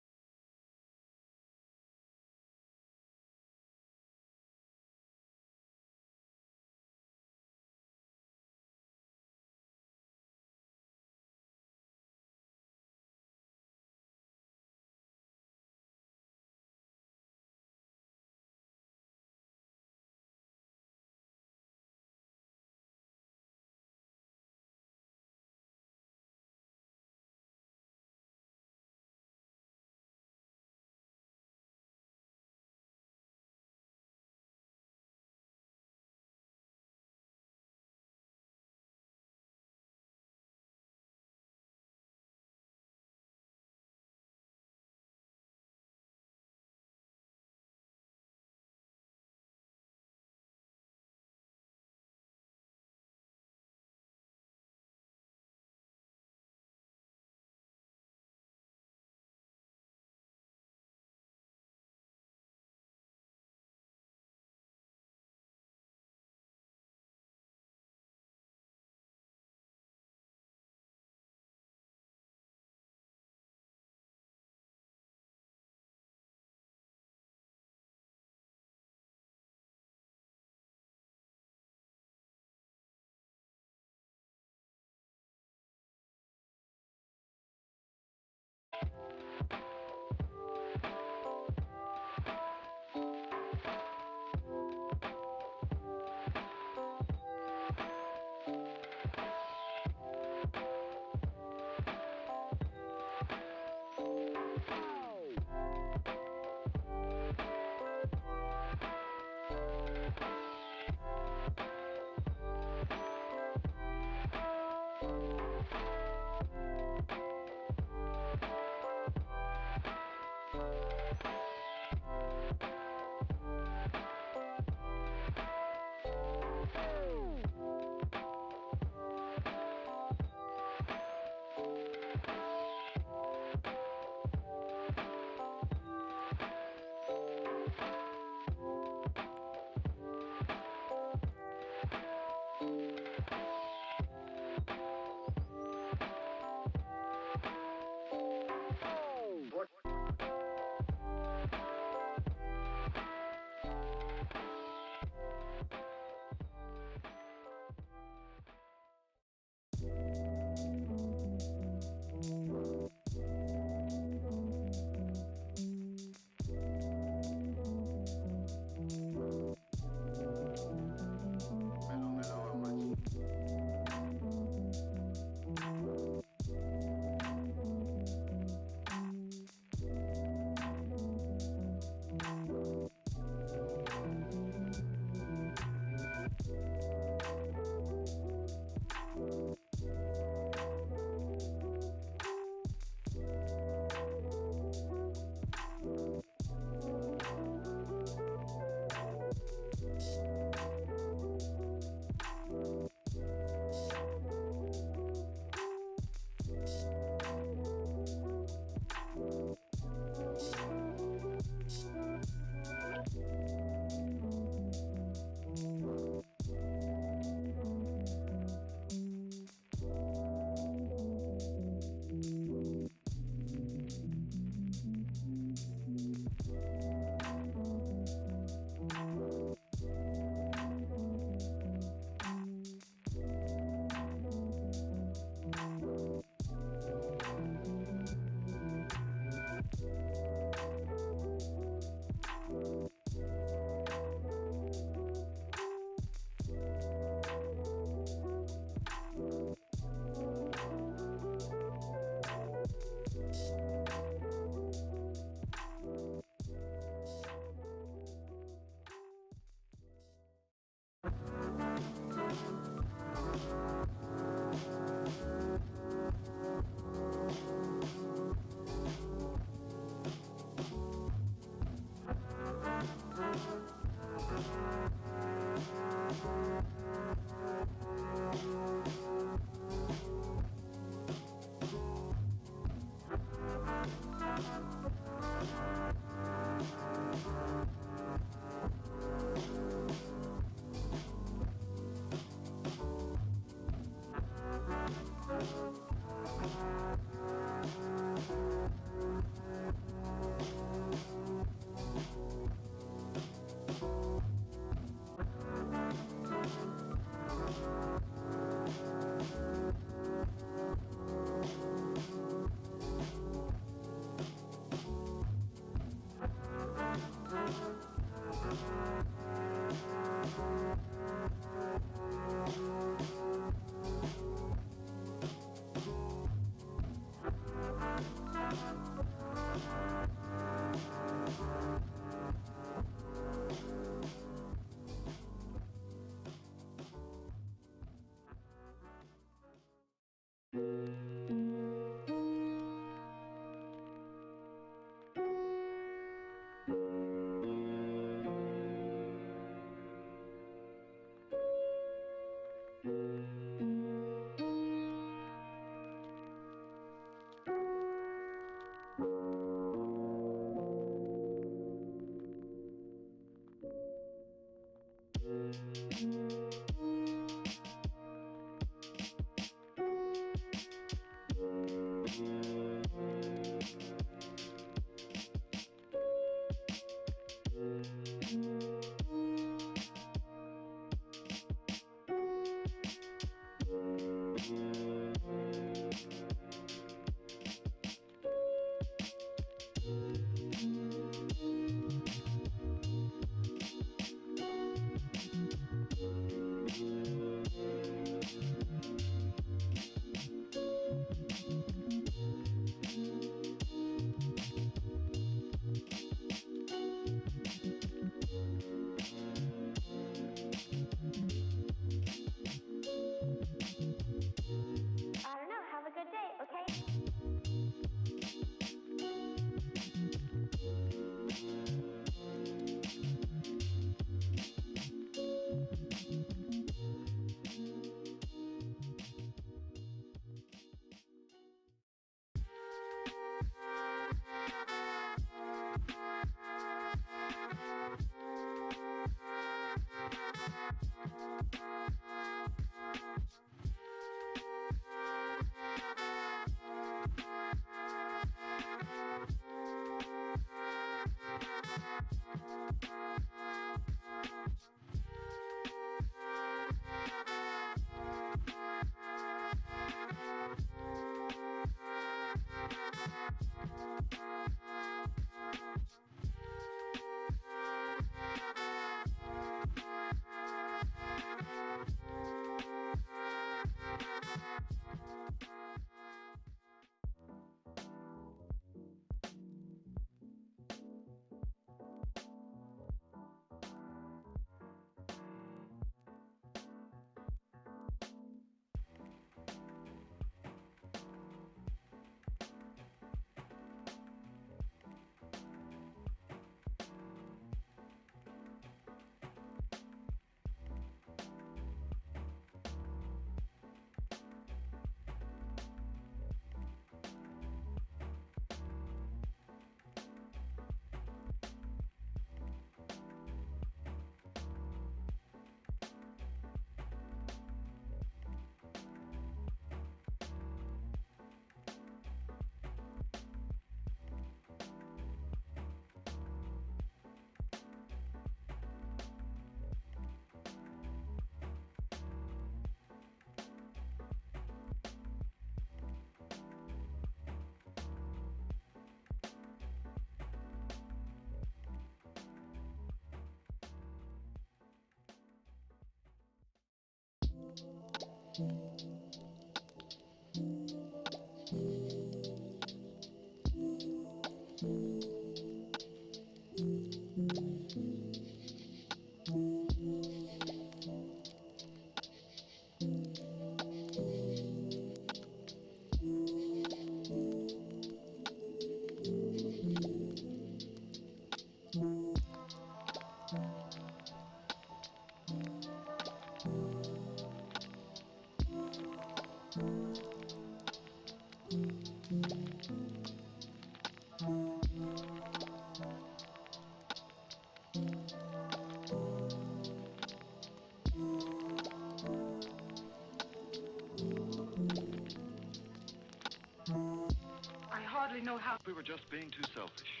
I hardly know how. We were just being too selfish.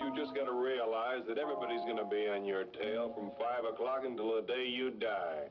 You just got to realize that everybody's going to be on your tail from 5 o'clock until the day you die.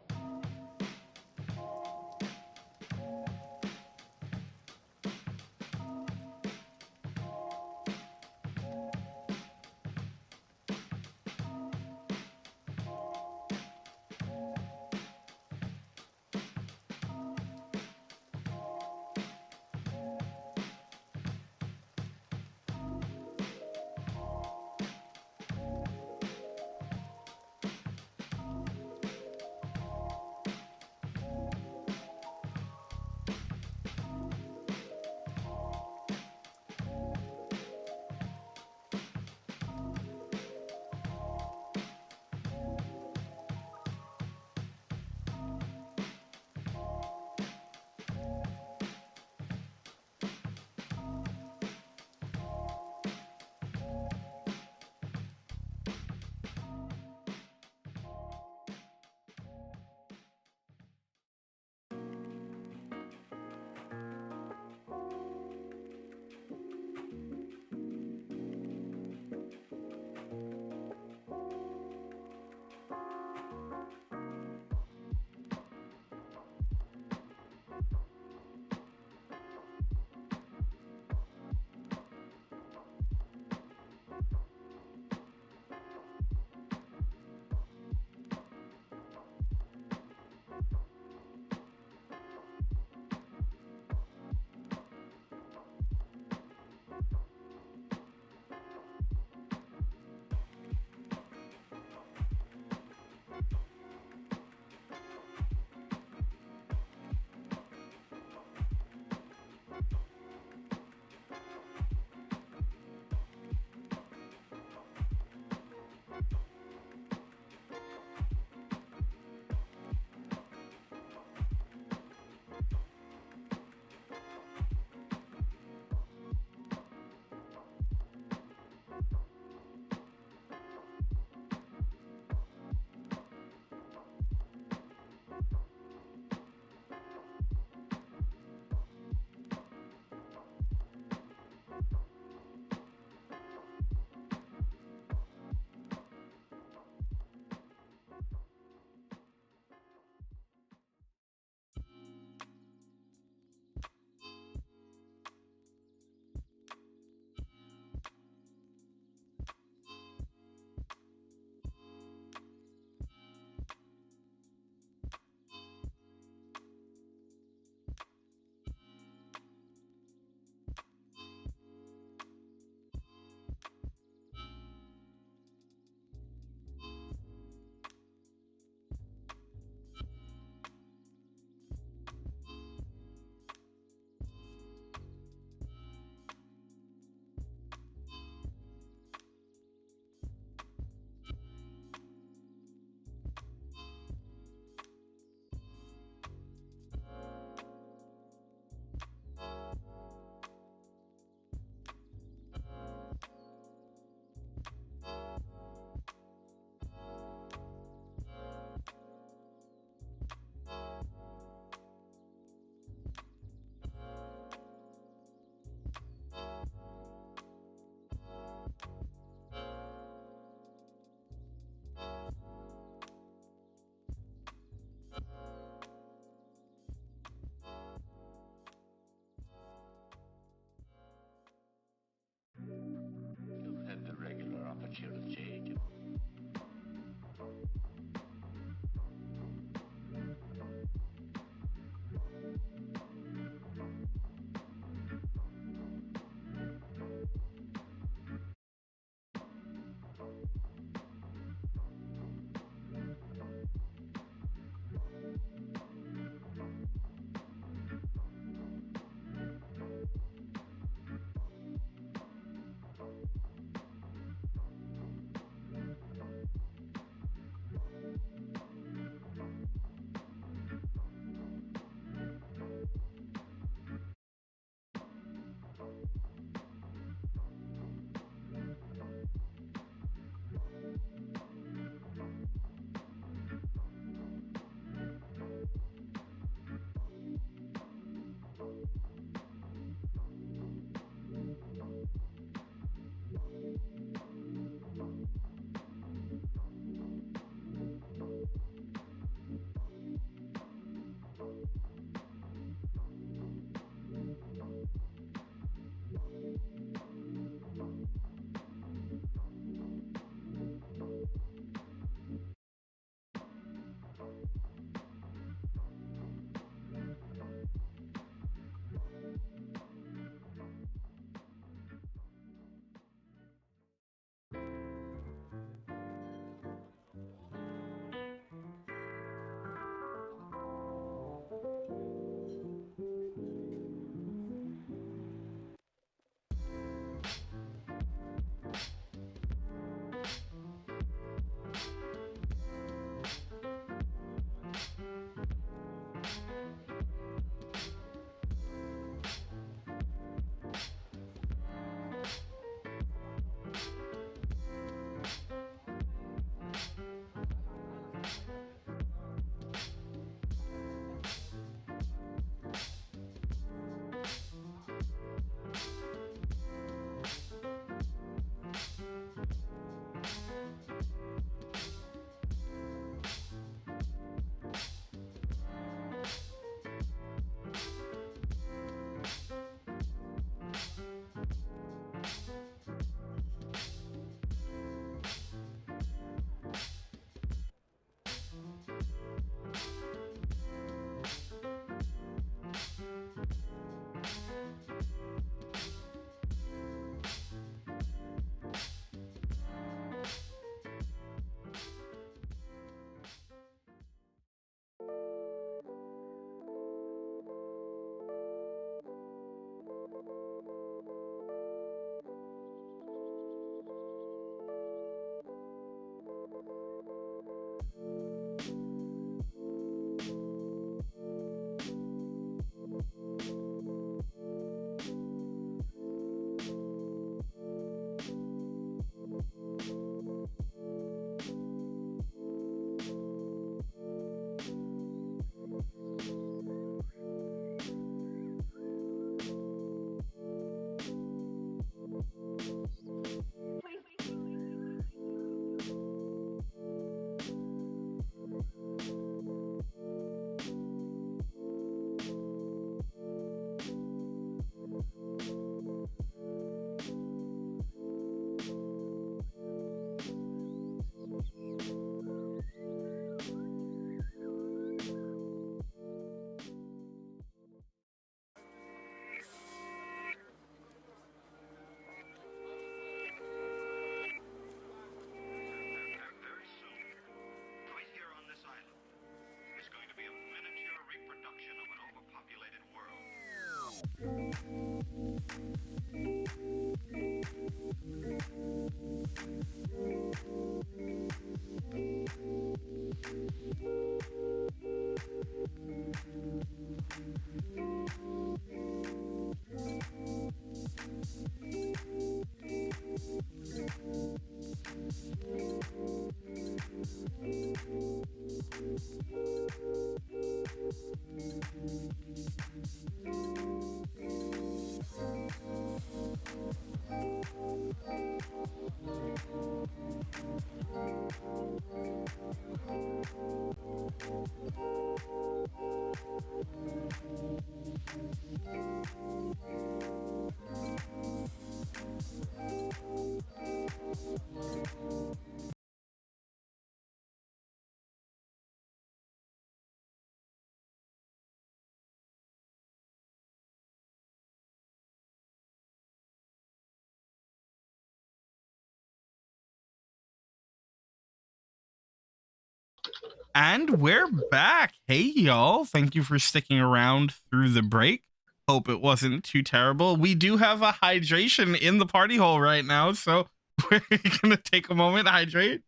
And we're back. Hey, y'all. Thank you for sticking around through the break. Hope it wasn't too terrible. We do have a hydration in the party hole right now, so we're going to take a moment, hydrate.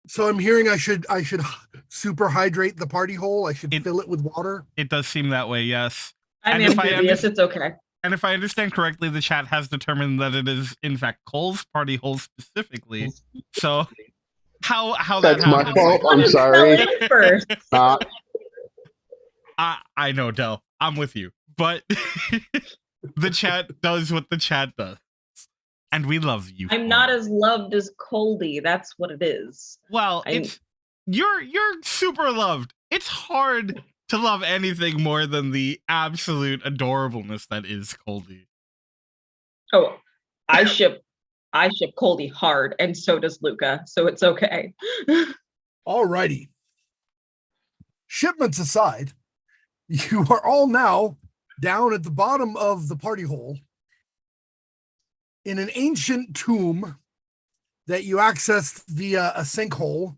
So I'm hearing I should super hydrate the party hole. I should fill it with water. It does seem that way, yes. I'm And if I amphibious, it's okay. And if I understand correctly, the chat has determined that it is, in fact, Cole's party hole specifically. So how that That's my happens, fault. I'm sorry. First. I know, Del. I'm with you. But the chat does what the chat does. And we love you. I'm not as loved as Oldie. That's what it is. Well, you're super loved. It's hard to love anything more than the absolute adorableness that is Oldie. Oh, I ship Oldie hard, and so does Luka, so it's okay. Alrighty. Shipments aside, you are all now down at the bottom of the party hole in an ancient tomb that you accessed via a sinkhole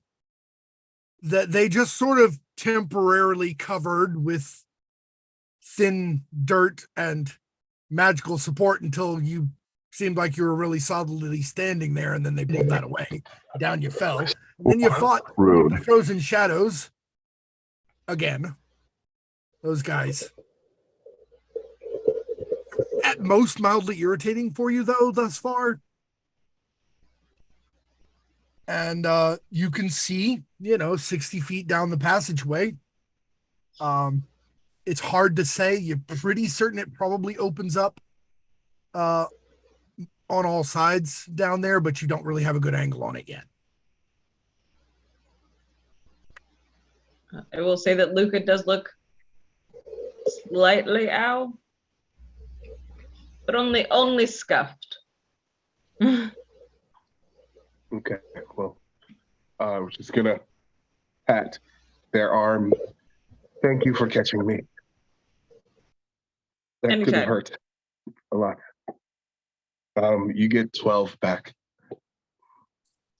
that they just sort of temporarily covered with thin dirt and magical support until you seemed like you were really solidly standing there, and then they pulled that away. Down you fell. And then you fought the frozen shadows again. Those guys. At most mildly irritating for you, though, thus far. And you can see, 60 feet down the passageway. It's hard to say. You're pretty certain it probably opens up on all sides down there, but you don't really have a good angle on it yet. I will say that Luka does look slightly ow, but only scuffed. Okay, well, we're just gonna pat their arm. Thank you for catching me. That Anytime. could have hurt a lot. You get 12 back.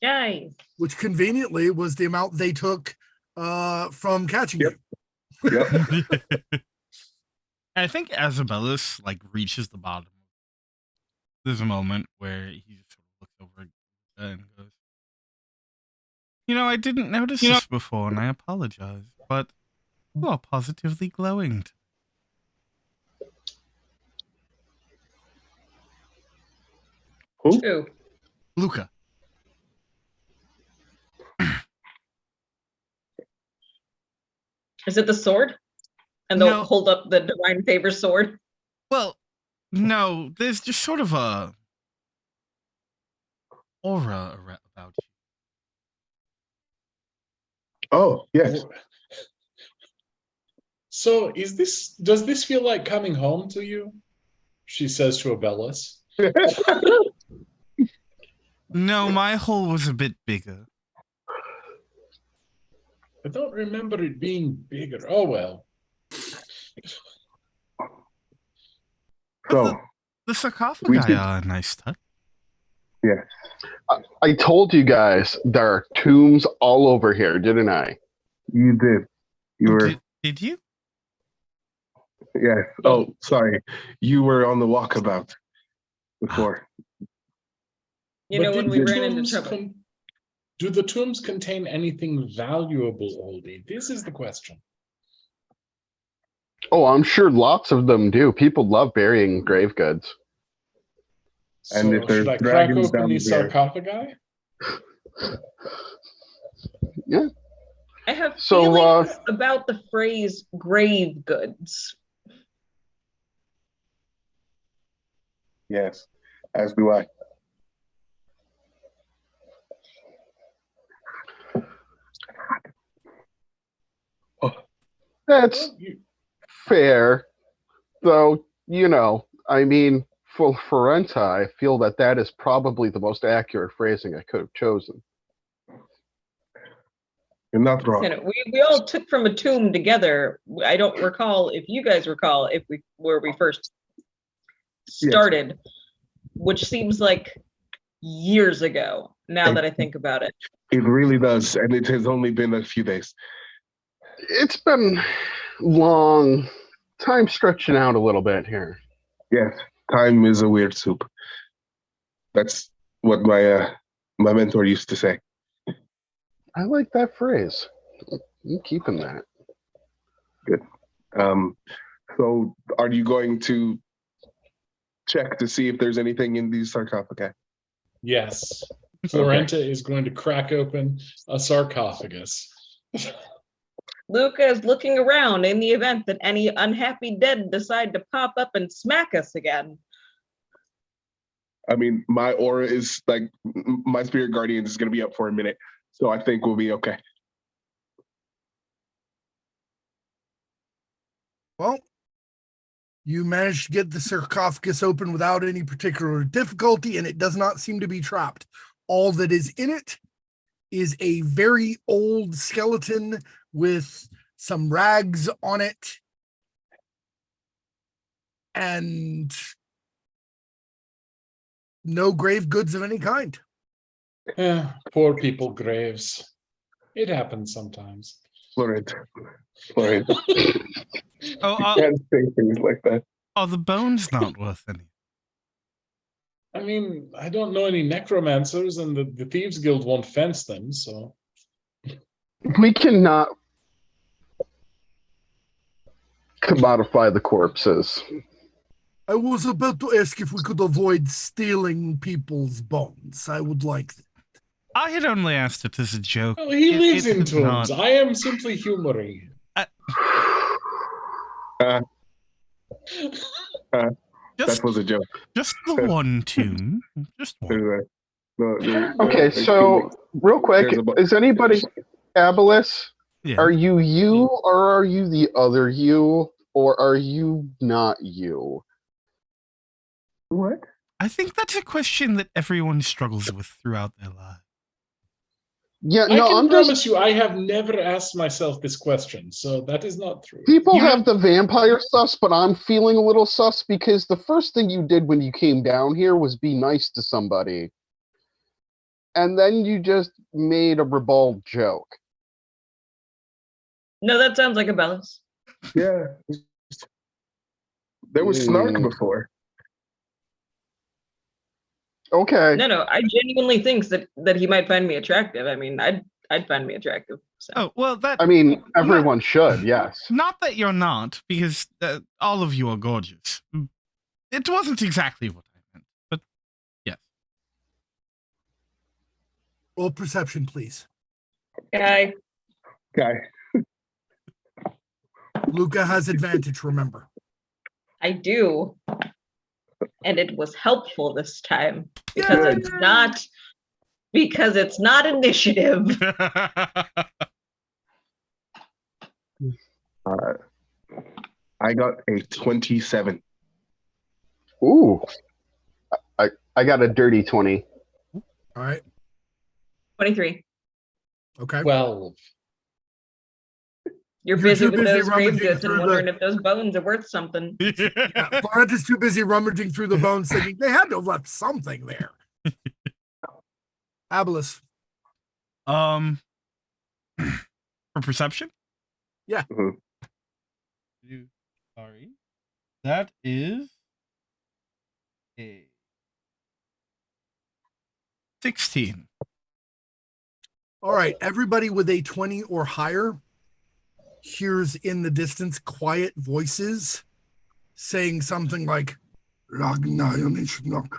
Yay. Which conveniently was the amount they took from catching you. Yep. I think as Abellus reaches the bottom, there's a moment where he just sort of looks over and goes, I didn't notice this before, and I apologize, but you are positively glowing. Who? Luka. Is it the sword? And they'll hold up the Divine Favor sword? Well, no, there's just sort of a aura about you. Oh, yes. So does this feel like coming home to you? She says to Abellus. No, my hole was a bit bigger. I don't remember it being bigger. Oh, well. So, the sarcophagi are a nice touch. Yeah. I told you guys there are tombs all over here, didn't I? You did. You were. Did you? Yes. Oh, sorry. You were on the walkabout before. You know, But when do we the ran into tombs trouble. do the tombs contain anything valuable, Oldie? This is the question. Oh, I'm sure lots of them do. People love burying grave goods. And if So there's should I crack dragons open down these here- sarcophagi? Yeah. I have So, feelings about the phrase grave goods. Yes, as do I. That's Well, fair. Though, I mean, for Florenta, I feel that is probably the most accurate phrasing I could have chosen. You're not wrong. You know, we all took from a tomb together. I don't recall if you guys recall where we first started, which seems like years ago now that I think about it. It really does, and it has only been a few days. It's been long. Time stretching out a little bit here. Yes, time is a weird soup. That's what my mentor used to say. I like that phrase. I'm keeping that. Good. So are you going to check to see if there's anything in these sarcophagi? Yes. Florenta is going to crack open a sarcophagus. Luka is looking around in the event that any unhappy dead decide to pop up and smack us again. I mean, my aura is like, my spirit guardian is going to be up for a minute, so I think we'll be okay. Well, you managed to get the sarcophagus open without any particular difficulty, and it does not seem to be trapped. All that is in it is a very old skeleton with some rags on it and no grave goods of any kind. Poor people graves. It happens sometimes. Florenta. Oh, You can't say things like that. are the bones not worth any? I mean, I don't know any necromancers, and the Thieves Guild won't fence them, so. We cannot commodify the corpses. I was about to ask if we could avoid stealing people's bones. I would like that. I had only asked it as a joke. Well, he lives in did not- tombs. I am simply humoring. Just, That was a joke. just the one tomb. Just one. Okay, so real quick, is anybody Abellus? Yeah. Are you or are you the other you, or are you not you? What? I think that's a question that everyone struggles with throughout their life. Yeah, I no, can I'm promise just. you, I have never asked myself this question, so that is not true. People You know- have the vampire sus, but I'm feeling a little sus because the first thing you did when you came down here was be nice to somebody. And then you just made a ribald joke. No, that sounds like Abellus. Yeah. There was snark before. Okay. No, I genuinely think that he might find me attractive. I mean, I'd find me attractive. So. Oh, well, that. I mean, everyone should, yes. Not that you're not, because all of you are gorgeous. It wasn't exactly what I meant, but yes. Roll perception, please. Guy. Luka has advantage, remember. I do. And it was helpful this time because it's not initiative. I got a 27. Ooh. I got a dirty 20. All right. 23. Okay. 12. You're You're busy too with busy those grave rummaging goods through and the- wondering if those bones are worth something. Yeah, Florenta's too busy rummaging through the bones thinking they had to have left something there. Abellus. For perception? Yeah. Mhm. Sorry. That is a 16. All right, everybody with a 20 or higher hears in the distance quiet voices saying something like "Ragnayonishnok,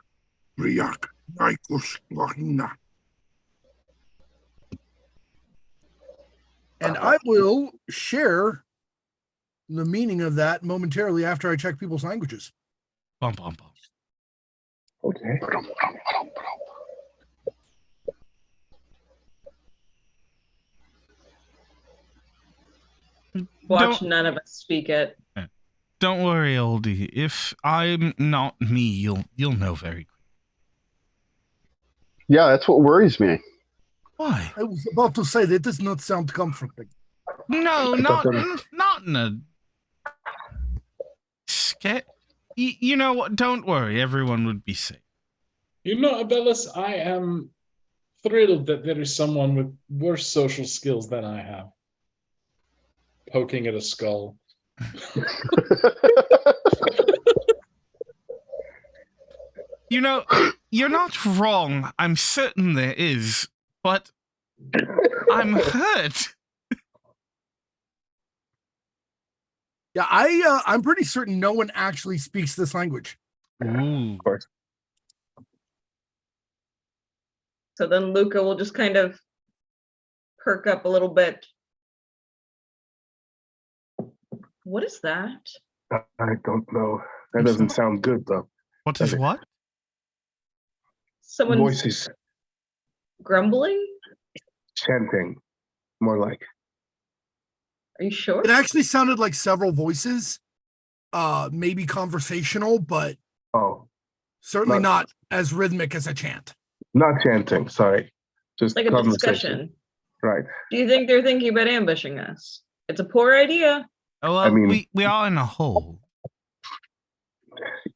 Riak, Naikush, Wahina." And I will share the meaning of that momentarily after I check people's languages. Bum, bum, bum. Okay. Watch Don't- none of us speak it. Don't worry, Oldie. If I'm not me, you'll know very quickly. Yeah, that's what worries me. Why? I was about to say that does not sound comforting. No, not in a scare. You know what? Don't worry. Everyone would be safe. You know, Abellus, I am thrilled that there is someone with worse social skills than I have. Poking at a skull. You know, you're not wrong. I'm certain there is, but I'm hurt. Yeah, I'm pretty certain no one actually speaks this language. Ooh. Of course. So then Luka will just kind of perk up a little bit. What is that? I don't know. That doesn't sound good, though. What is what? Someone's Voices grumbling? chanting, more like. Are you sure? It actually sounded like several voices, maybe conversational, but Oh, certainly Not- not as rhythmic as a chant. not chanting. Sorry, just Like a conversation. discussion. Right. Do you think they're thinking about ambushing us? It's a poor idea. Oh, well, I mean- we are in a hole.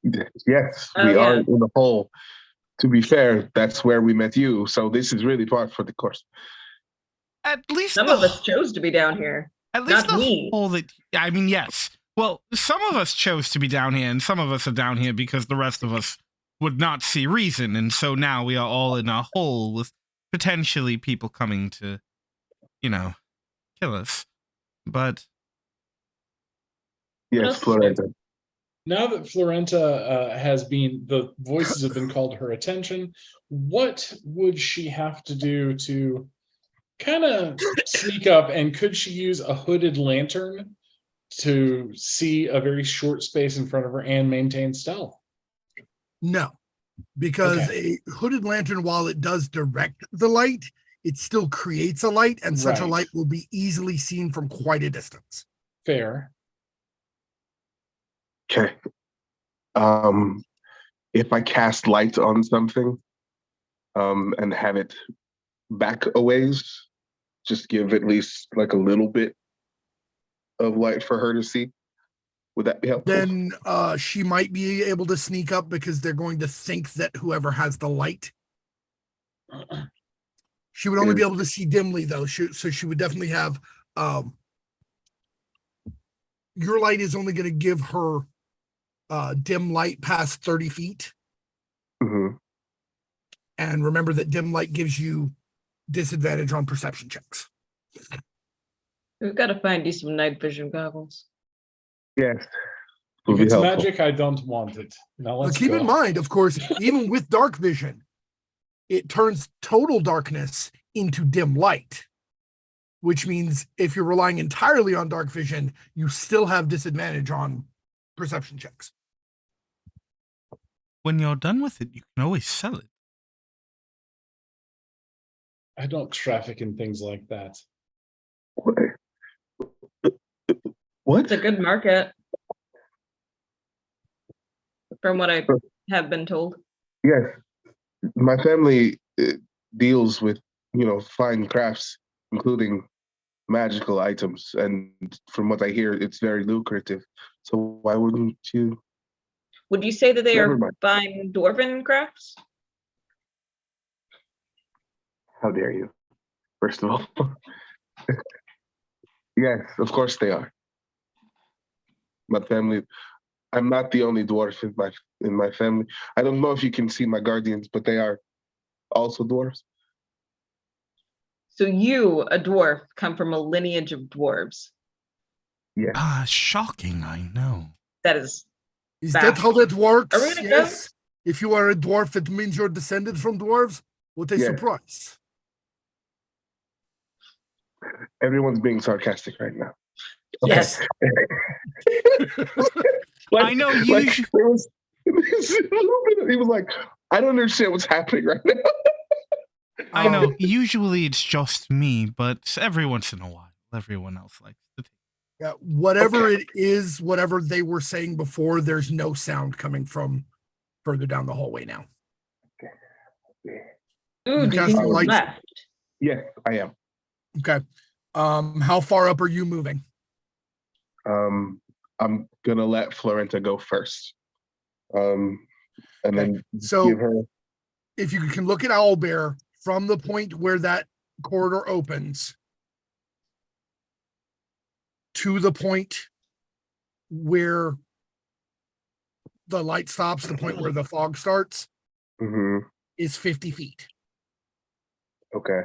Yes, Oh, we are yeah. in the hole. To be fair, that's where we met you. So this is really part for the course. At least Some the of us chose to be down here. At least Not the me. hole that I mean, yes. Well, some of us chose to be down here, and some of us are down here because the rest of us would not see reason, and so now we are all in a hole with potentially people coming to, kill us. But Yes, else is Florenta. Now that Florenta the voices have been called to her attention, what would she have to do to kind of sneak up, and could she use a hooded lantern to see a very short space in front of her and maintain stealth? No, because a hooded lantern, while it does direct the light, it still creates a light, and such a Right. light will be easily seen from quite a distance. Fair. Okay. If I cast light on something, and have it back a ways, just give at least like a little bit of light for her to see. Would that be helpful? Then she might be able to sneak up because they're going to think that whoever has the light. She would only be able to see dimly, though. So she would definitely have. Your light is only going to give her dim light past 30 feet. Mhm. And remember that dim light gives you disadvantage on perception checks. We've got to find you some night vision goggles. Yes. If Would be it's helpful. magic, I don't want it. Now But let's keep go. in mind, of course, even with dark vision, it turns total darkness into dim light, which means if you're relying entirely on dark vision, you still have disadvantage on perception checks. when you're done with it, you can always sell it. I don't traffic in things like that. What? It's a good market. From what I have been told. Yes. My family deals with, fine crafts, including magical items. And from what I hear, it's very lucrative. So why wouldn't you? Would you say that they Never are mind. buying Dwarven crafts? How dare you? First of all. Yes, of course they are. My family. I'm not the only dwarf in my family. I don't know if you can see my guardians, but they are also dwarves. So you, a dwarf, come from a lineage of dwarves. Yeah. Shocking, I know. That is. Is that how that works? Are we gonna Yes. If you are a dwarf, it means you're descended from dwarves. What a Yeah. surprise. Everyone's being sarcastic right now. Yes. Like, I know like, you. there was, he was like, I don't understand what's happening right now. I know. Usually it's just me, but every once in a while, everyone else likes to take. Yeah, whatever it is, whatever they were saying before, there's no sound coming from further down the hallway now. Ooh, You do you cast think the we're lights. left? Yes, I am. Okay. How far up are you moving? I'm gonna let Florenta go first. And then So give her. if you can look at Owlbear from the point where that corridor opens to the point where the light stops, the point where the fog starts, is 50 feet. Okay.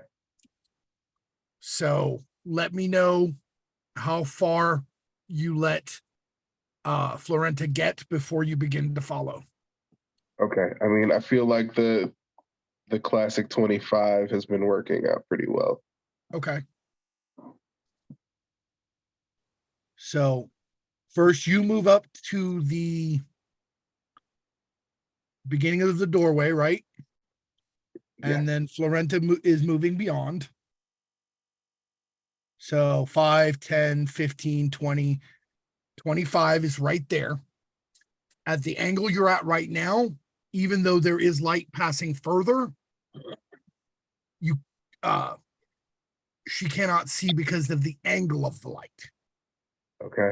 So let me know how far you let Florenta get before you begin to follow. Okay. I mean, I feel like the classic 25 has been working out pretty well. Okay. So first you move up to the beginning of the doorway, right? And then Florenta is moving beyond. So 5, 10, 15, 20, 25 is right there. At the angle you're at right now, even though there is light passing further, she cannot see because of the angle of the light. Okay.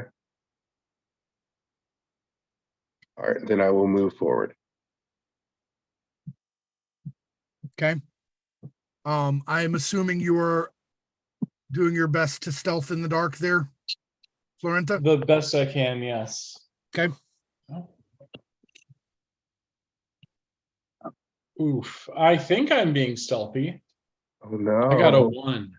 All right, then I will move forward. Okay. I am assuming you are doing your best to stealth in the dark there, Florenta? The best I can, yes. Okay. Oof. I think I'm being stealthy. Oh no. I got a 1.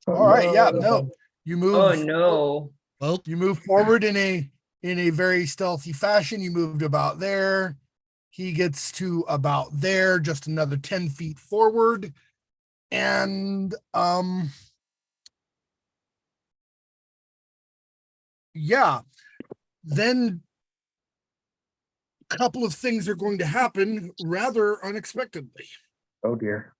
All right, yeah, no. You move. Oh no. Well, you move forward in a very stealthy fashion. You moved about there. He gets to about there, just another 10 feet forward. And yeah. Then a couple of things are going to happen rather unexpectedly. Oh dear.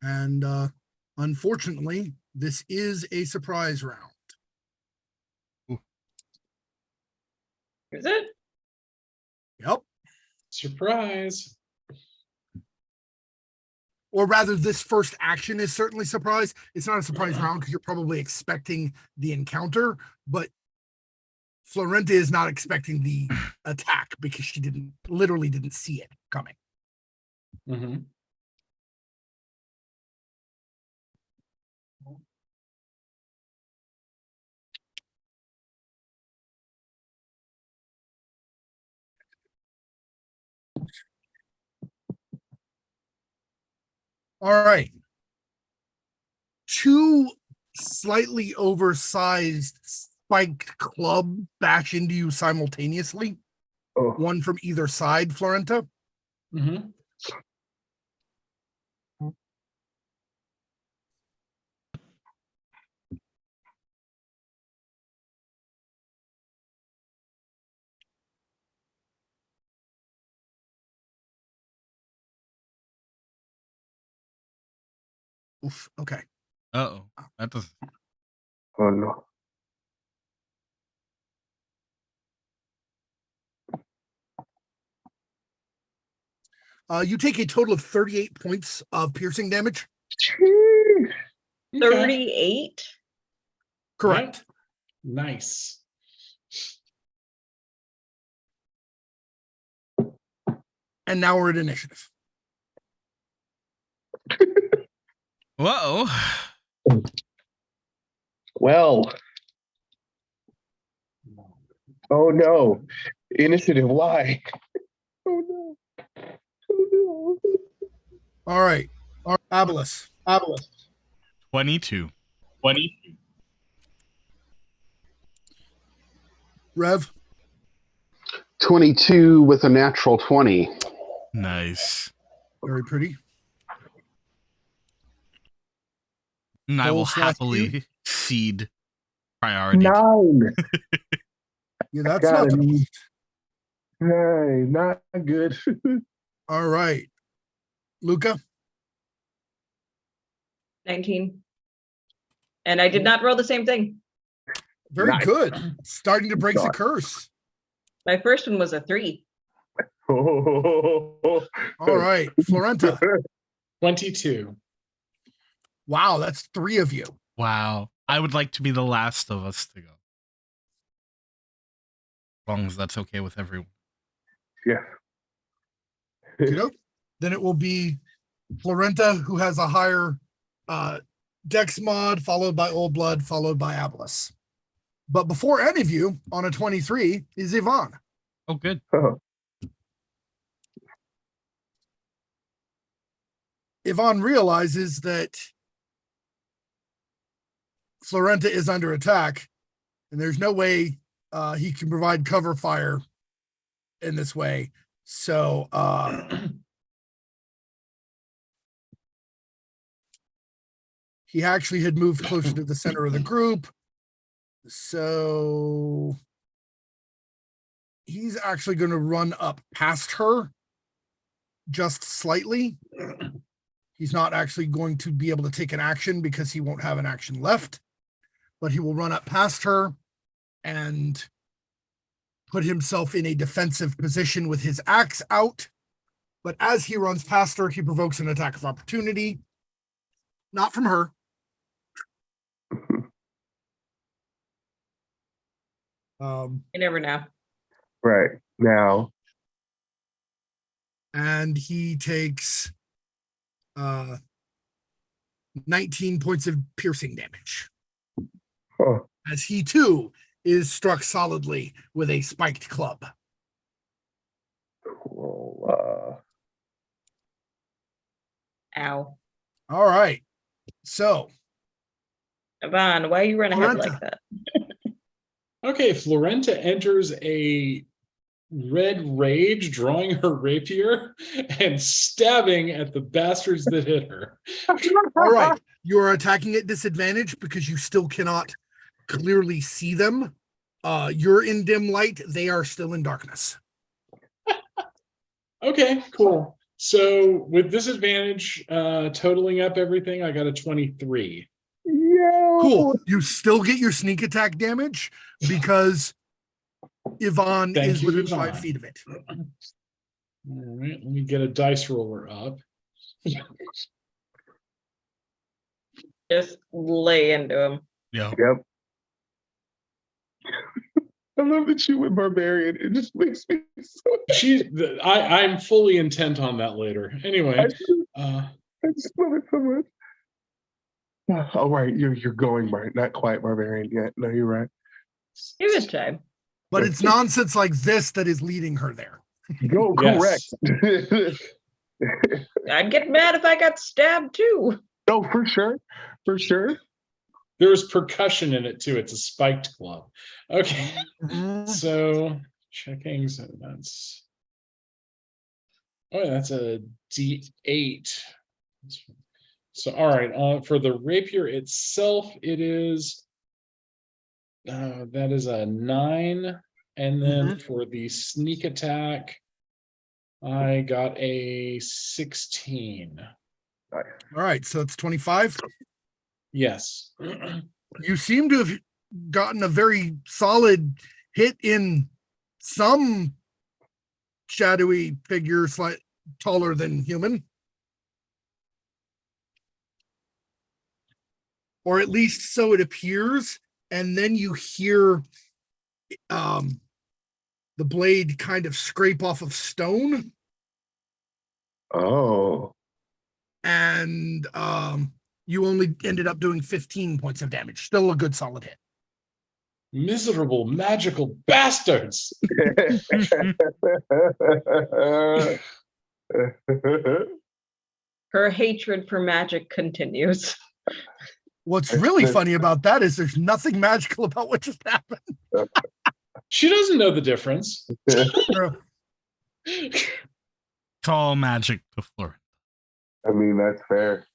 And unfortunately, this is a surprise round. Is it? Yep. Surprise. Or rather, this first action is certainly surprise. It's not a surprise round because you're probably expecting the encounter, but Florenta is not expecting the attack because she literally didn't see it coming. Mm-hmm. All right. 2 slightly oversized spiked club bash into you simultaneously. Oh. One from either side, Florenta. Mm-hmm. Oof. Okay. Uh-oh. That doesn't. Oh no. You take a total of 38 points of piercing damage. Jeez. Okay. 38. Correct. Nice. And now we're at initiative. Whoa. Well. Oh no. Initiative, why? Oh no. Oh no. All right. Abellus. 22. Rev. 22 with a natural 20. Nice. Very pretty. And I Kole will slash happily cede priority. 9. Yeah, that's Got not it. the best. Hey, not good. All right. Luka. 19. And I did not roll the same thing. Very Nice. good. Starting to break the God. curse. My first one was a 3. All right. Florenta. 22. Wow, that's 3 of you. Wow. I would like to be the last of us to go. As long as that's okay with everyone. Yeah. Kiddo. Then it will be Florenta, who has a higher dex mod, followed by Oldblood, followed by Abellus. But before any of you, on a 23, is Yvonne. Oh, good. Yvonne realizes that Florenta is under attack, and there's no way he can provide cover fire in this way. So he actually had moved closer to the center of the group. So he's actually going to run up past her just slightly. He's not actually going to be able to take an action because he won't have an action left, but he will run up past her and put himself in a defensive position with his axe out. But as he runs past her, he provokes an attack of opportunity. Not from her. You never know. Right. Now. And he takes 19 points of piercing damage. Oh. As he too is struck solidly with a spiked club. Well, Ow. All right. So, Yvonne, why you run ahead Florenta. like that? Okay, Florenta enters a red rage, drawing her rapier and stabbing at the bastards that hit her. All right. You are attacking at disadvantage because you still cannot clearly see them. You're in dim light. They are still in darkness. Okay, cool. So with disadvantage, totaling up everything, I got a 23. yeah. Cool. You still get your sneak attack damage because Yvonne Thank is you, within Yvonne. 5 feet of it. All right, let me get a dice roller up. Just lay into him. Yeah. Yep. I love that you went barbarian. It just makes me so. I'm fully intent on that later. Anyway, I just love it so much. Oh, right. You're going right. Not quite barbarian yet. No, you're right. Give it time. But it's nonsense like this that is leading her there. Go Yes. correct. I'd get mad if I got stabbed too. No, for sure. For sure. there's percussion in it too. It's a spiked club. Okay, so checking. So that's that's a D8. So all right, for the rapier itself, it is that is a 9, and then for the sneak attack, I got a 16. All right, so it's 25. Yes. You seem to have gotten a very solid hit in some shadowy figure, slight taller than human. or at least so it appears, and then you hear the blade kind of scrape off of stone, Oh. and you only ended up doing 15 points of damage. Still a good solid hit. Miserable magical bastards. Her hatred for magic continues. What's really funny about that is there's nothing magical about what just happened. She doesn't know the difference. It's all magic to Florenta. I mean, that's fair.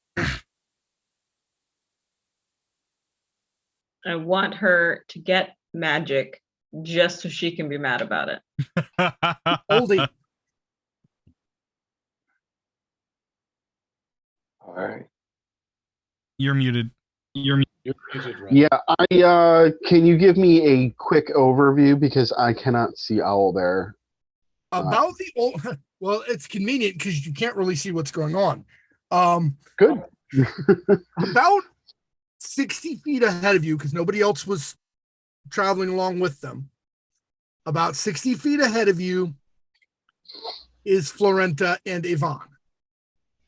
I want her to get magic just so she can be mad about it. Oldie. All right. You're muted. You're muted, right? Yeah, can you give me a quick overview because I cannot see Owlbear. About the old, well, it's convenient because you can't really see what's going on. Good. About 60 feet ahead of you, because nobody else was traveling along with them. About 60 feet ahead of you is Florenta and Yvonne.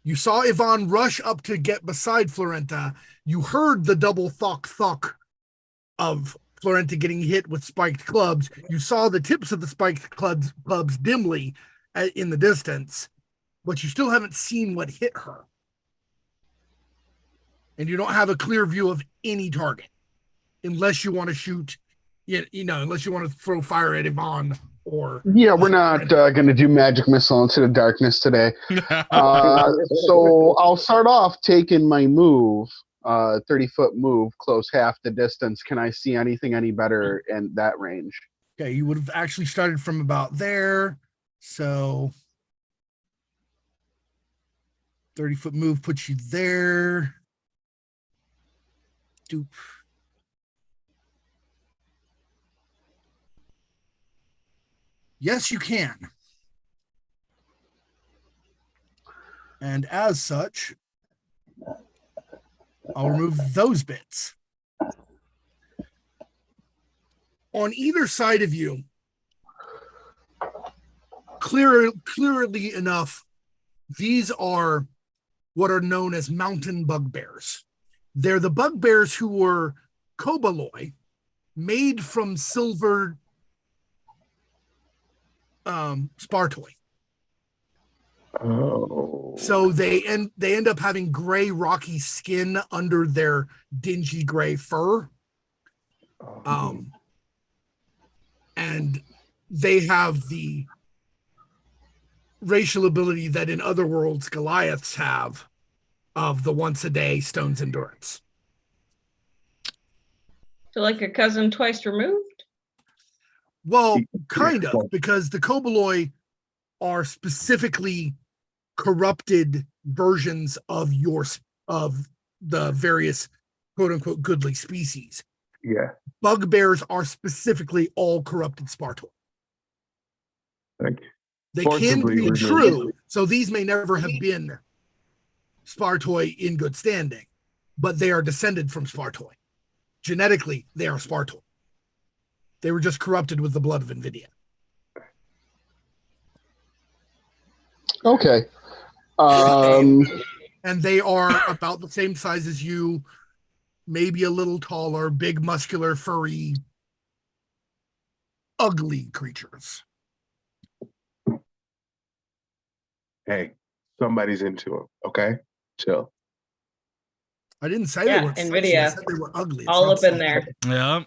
You saw Yvonne rush up to get beside Florenta. You heard the double thunk of Florenta getting hit with spiked clubs. You saw the tips of the spiked clubs dimly in the distance, but you still haven't seen what hit her. And you don't have a clear view of any target, unless you want to shoot, unless you want to throw fire at Yvonne or. Yeah, we're not going to do magic missile into the darkness today. So I'll start off taking my move, 30-foot move, close half the distance. Can I see anything any better in that range? Okay, you would have actually started from about there. So 30-foot move puts you there. Doop. Yes, you can. And as such, I'll remove those bits. On either side of you, clearly enough, these are what are known as mountain bugbears. They're the bugbears who were koboloi, made from silver Spartoi. Oh. So they end up having gray, rocky skin under their dingy gray fur. And they have the racial ability that in other worlds Goliaths have of the once-a-day stone's endurance. So like a cousin twice removed? Well, kind of, because the koboloi are specifically corrupted versions of the various quote-unquote goodly species. Yeah. Bugbears are specifically all corrupted Spartoi. Thank you. They can be true, so these may never have been Spartoi in good standing, but they are descended from Spartoi. Genetically, they are Spartoi. They were just corrupted with the blood of Invidia. Okay. And they are about the same size as you, maybe a little taller, big, muscular, furry, ugly creatures. Hey, somebody's into them. Okay, chill. I didn't say Yeah, they were Invidia. I said they were ugly. It's All not up in sexy. there.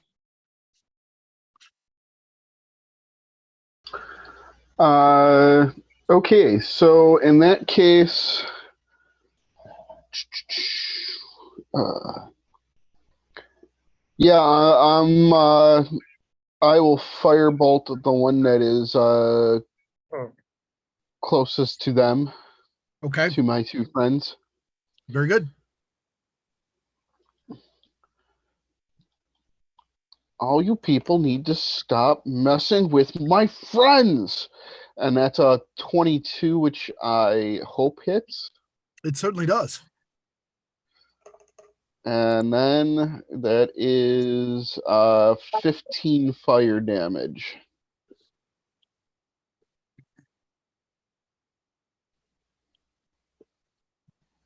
Yeah. Okay, so in that case, I will firebolt the one that is closest to them, Okay, to my two friends. very good. All you people need to stop messing with my friends. And that's a 22, which I hope hits. It certainly does. And then that is 15 fire damage.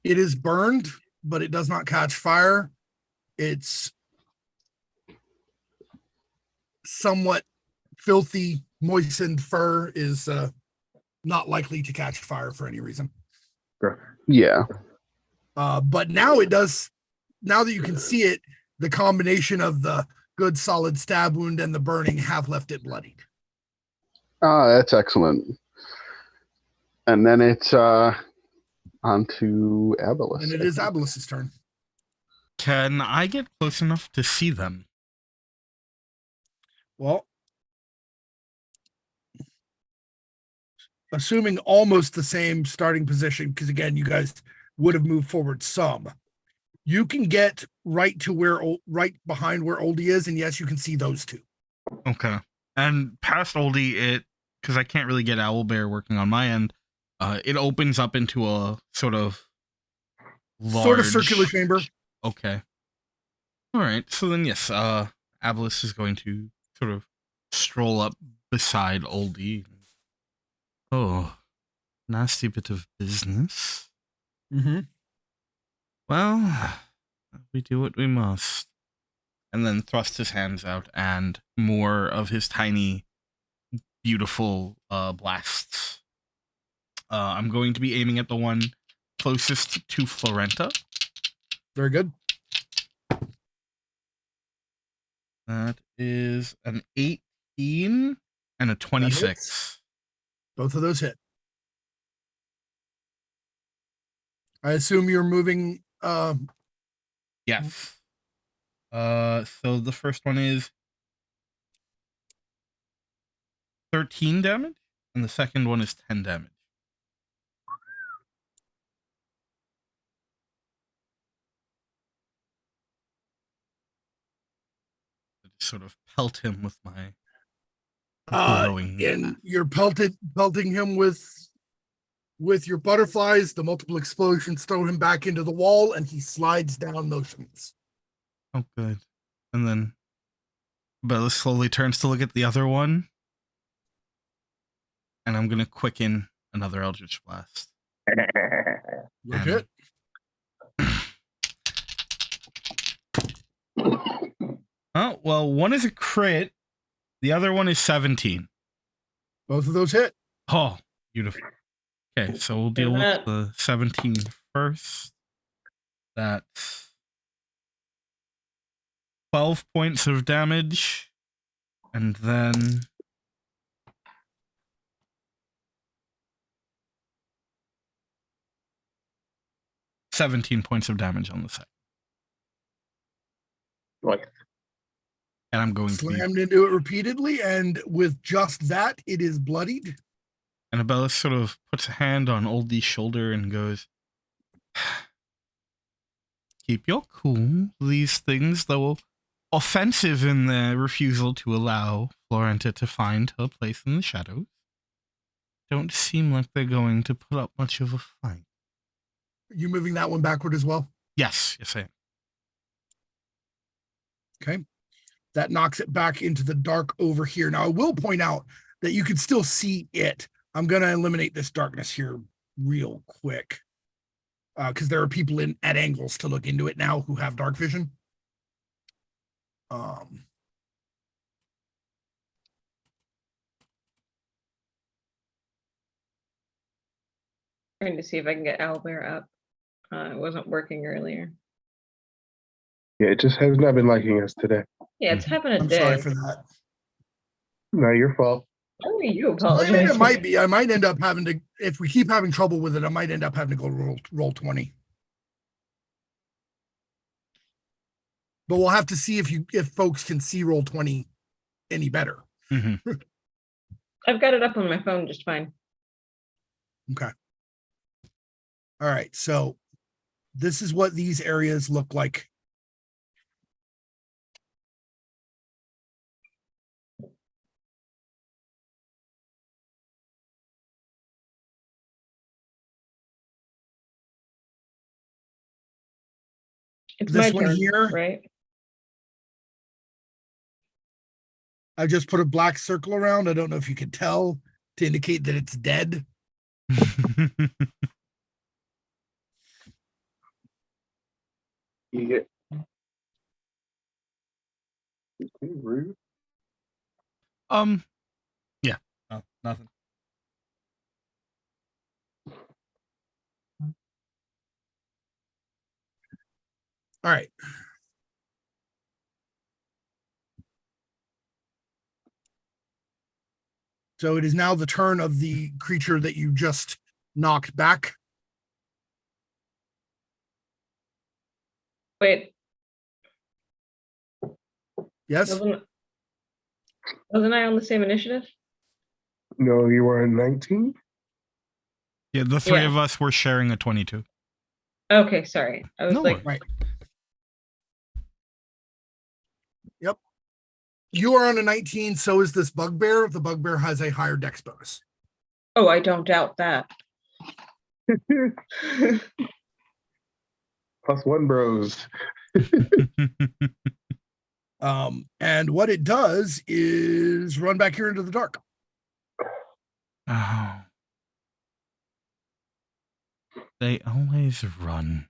It is burned, but it does not catch fire. It's somewhat filthy, moistened fur is not likely to catch fire for any reason. Yeah. But now it does. Now that you can see it, the combination of the good solid stab wound and the burning have left it bloodied. Ah, that's excellent. And then it's on to Abellus. And it is Abellus's turn. Can I get close enough to see them? Well, assuming almost the same starting position, because again, you guys would have moved forward some. You can get right to right behind where Oldie is, and yes, you can see those two. Okay. And past Oldie, because I can't really get Owlbear working on my end, it opens up into a sort of circular chamber. Okay. All right. So then, yes, Abellus is going to sort of stroll up beside Oldie. Oh, nasty bit of business. Mm-hmm. Well, we do what we must. And then thrust his hands out, and more of his tiny, beautiful blasts. I'm going to be aiming at the one closest to Florenta. Very good. That is an 18 and a 26. Both of those hit. I assume you're moving. Yes. So the first one is 13 damage, and the second one is 10 damage. I just sort of pelt him with my glowing. And you're pelting him with your butterflies. The multiple explosions throw him back into the wall, and he slides down motionless. Oh, good. And then Bella slowly turns to look at the other one. And I'm going to quicken another Eldritch Blast. Legit. Oh, well, one is a crit. The other one is 17. Both of those hit. Oh, beautiful. Okay, so we'll deal with the 17 first. That's 12 points of damage. And then 17 points of damage on the second. Like, And I'm going slammed into it repeatedly, and with just that, it is bloodied. And Abellus sort of puts a hand on Oldie's shoulder and goes, keep your cool. These things, though offensive in their refusal to allow Florenta to find her place in the shadows, don't seem like they're going to put up much of a fight. You moving that one backward as well? Yes, I am. Okay. That knocks it back into the dark over here. Now, I will point out that you can still see it. I'm going to eliminate this darkness here real quick because there are people at angles to look into it now who have dark vision. Trying to see if I can get Owlbear up. It wasn't working earlier. yeah, it just has not been liking us today. Yeah, it's happened a I'm day. sorry for that. Not your fault. Only you I apologize. mean, it might be. I might end up having to, if we keep having trouble with it, I might end up having to go roll 20. But we'll have to see if folks can see roll 20 any better. Mm-hmm. I've got it up on my phone just fine. Okay. All right. So this is what these areas look like. It's This my one turn, here? right? I just put a black circle around. I don't know if you can tell to indicate that it's dead. Yeah. Rude. Yeah. No, nothing. All right. So it is now the turn of the creature that you just knocked back. Wait, Yes. wasn't I on the same initiative? No, you were in 19? Yeah, the three Yeah. of us were sharing a 22. Okay, sorry. I was No like, worries. Right. Yep. You are on a 19. So is this bugbear. The bugbear has a higher dex bonus. oh, I don't doubt that. +1 bros. And what it does is run back here into the dark. Oh. They always run.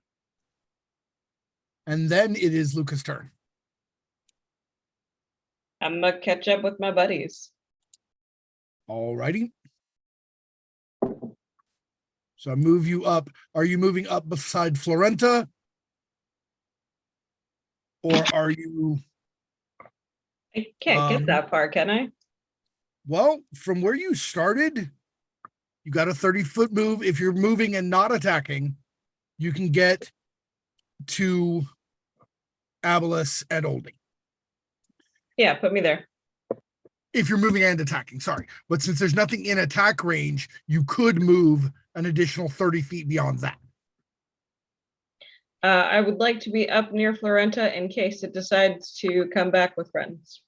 And then it is Luka's turn. I'm gonna catch up with my buddies. All righty. So I move you up. Are you moving up beside Florenta? Or are you, I can't get that far, can I? well, from where you started, you got a 30-foot move. If you're moving and not attacking, you can get to Abellus and Oldie. Yeah, put me there. If you're moving and attacking, sorry. But since there's nothing in attack range, you could move an additional 30 feet beyond that. I would like to be up near Florenta in case it decides to come back with friends.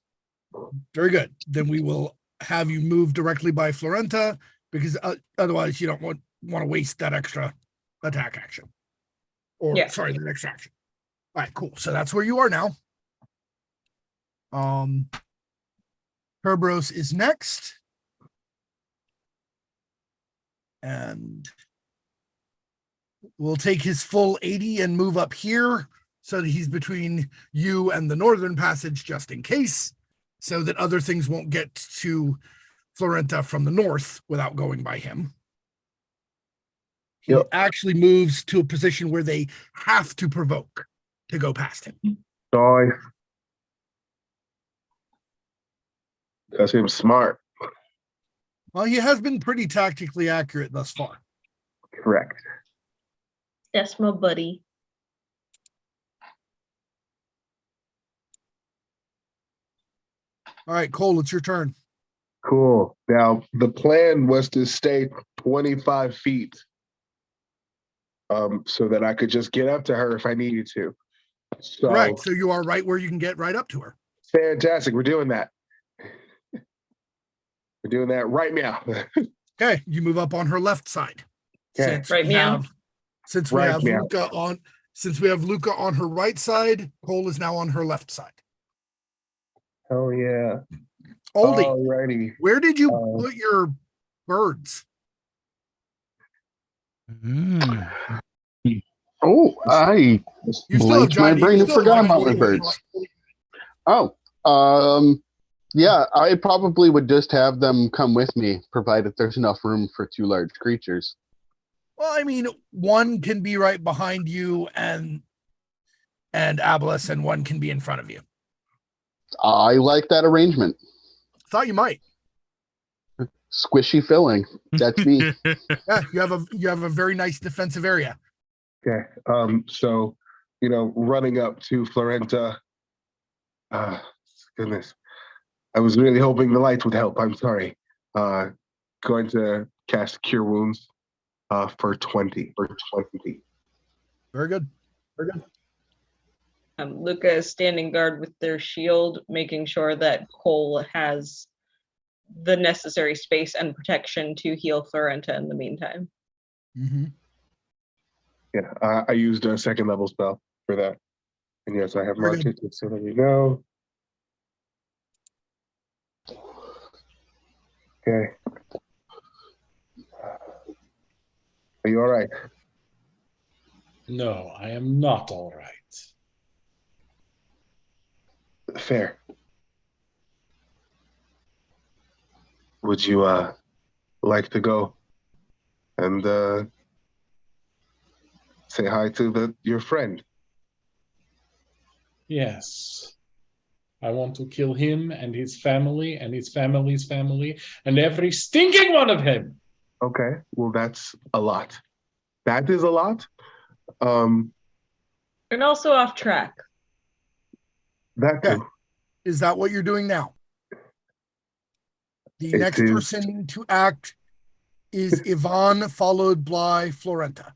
Very good. Then we will have you move directly by Florenta because otherwise you don't want to waste that extra attack action. Or Yeah. sorry, the extra action. All right, cool. So that's where you are now. Kerberos is next. And we'll take his full 80 and move up here so that he's between you and the northern passage just in case, so that other things won't get to Florenta from the north without going by him. He Yep. actually moves to a position where they have to provoke to go past him. Die. That seems smart. Well, he has been pretty tactically accurate thus far. Correct. That's my buddy. All right, Kole, it's your turn. Cool. Now, the plan was to stay 25 feet so that I could just get up to her if I needed to. So, Correct. So you are right where you can get right up to her. fantastic. We're doing that. We're doing that right now. Okay, you move up on her left side. Okay. Since Right we meow? have, since we Right have meow. Luka on, since we have Luka on her right side, Kole is now on her left side. Hell yeah. Oldie, Alrighty. where did you put your birds? Mm. Oh, I You still have blanked my giant. brain you and still have forgot giant about my eagles. birds. Oh, yeah, I probably would just have them come with me, provided there's enough room for 2 large creatures. Well, I mean, one can be right behind you and Abellus, and one can be in front of you. I like that arrangement. Thought you might. Squishy filling. That's me. Yeah, you have a very nice defensive area. Okay. So, running up to Florenta. Goodness. I was really hoping the lights would help. I'm sorry. Going to cast Cure Wounds for 20. Very good. Very good. Luka is standing guard with their shield, making sure that Kole has the necessary space and protection to heal Florenta in the meantime. Mm-hmm. Yeah, I used a 2nd level spell for that. And yes, I have Very marked good. it just so that you know. Okay. Are you all right? No, I am not all right. Fair. Would you like to go and say hi to your friend? Yes. I want to kill him and his family and his family's family and every stinking one of him. Okay. Well, that's a lot. That is a lot. Um, And also off track. that Okay. too. Is that what you're doing now? The It next is. person to act is Yvonne, followed by Florenta.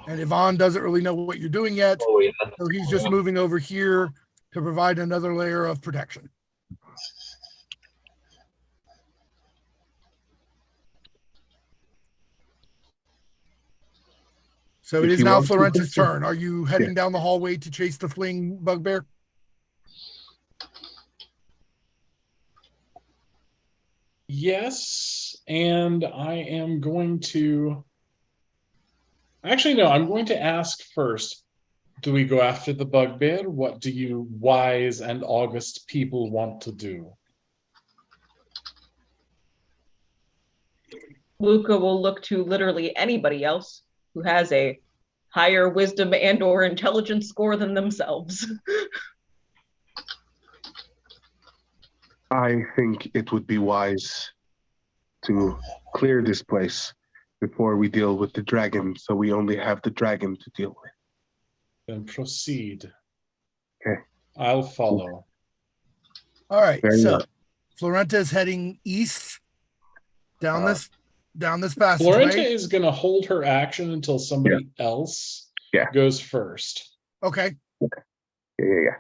And Yvonne doesn't really know what you're doing yet, so he's just moving over here to provide another layer of protection. So it If is you now want to Florenta's listen- turn. Are you heading down the hallway to chase the fleeing bugbear? Yes, and I am going to. Actually, no, I'm going to ask first. Do we go after the bugbear? What do you wise and august people want to do? Luka will look to literally anybody else who has a higher wisdom and or intelligence score than themselves. I think it would be wise to clear this place before we deal with the dragon, so we only have the dragon to deal with. Then proceed. Okay. I'll follow. All right. Very So well. Florenta is heading east down Uh, this Florenta passageway. is going to hold her action until somebody else goes first. Okay. Yeah.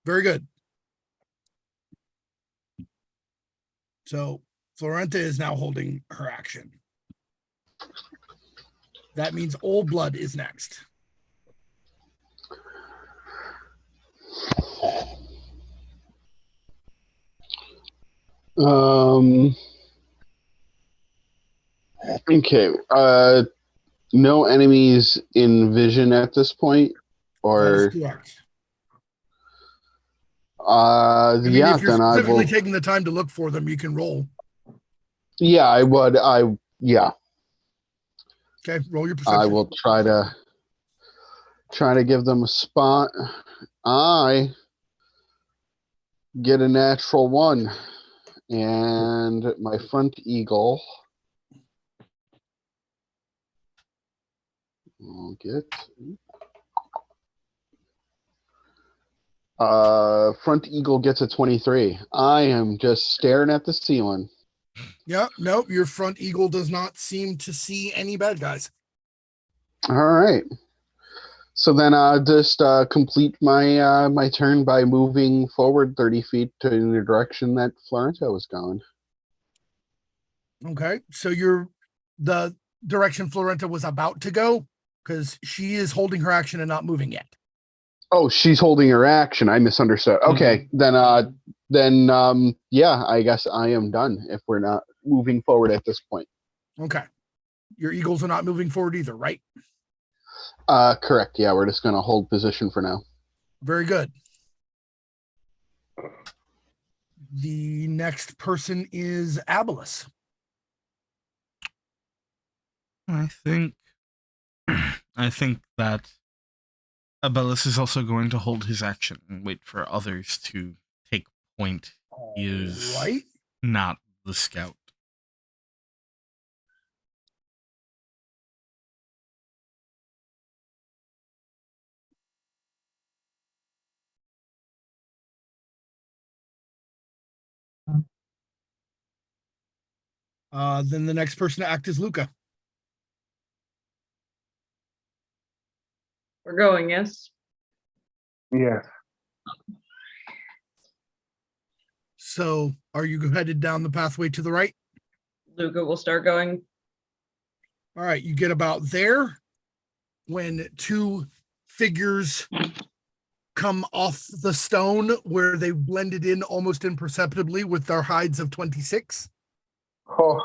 Very good. So Florenta is now holding her action. That means Old Blood is next. Okay. No enemies in vision at this point, That is or correct. yeah. If you're Then I specifically will. taking the time to look for them, you can roll. Yeah, I would. Yeah. Okay, roll your perception. I will try to give them a spot. I get a natural 1, and my front eagle. I'll get front eagle gets a 23. I am just staring at the ceiling. Yeah, nope, your front eagle does not seem to see any bad guys. All right. So then I'll just complete my my turn by moving forward 30 feet to in the direction that Florenta was going. Okay, so you're the direction Florenta was about to go, because she is holding her action and not moving yet. Oh, she's holding her action. I misunderstood. Okay, then yeah, I guess I am done if we're not moving forward at this point. Okay. Your eagles are not moving forward either, right? Correct. Yeah, we're just gonna hold position for now. Very good. The next person is Abellus. I think that Abellus is also going to hold his action and wait for others to take point. He is Right? not the scout. Then the next person to act is Luka. We're going, yes? Yes. So are you headed down the pathway to the right? Luka will start going. All right, you get about there, when two figures come off the stone where they blended in almost imperceptibly with their hides of 26. Oh,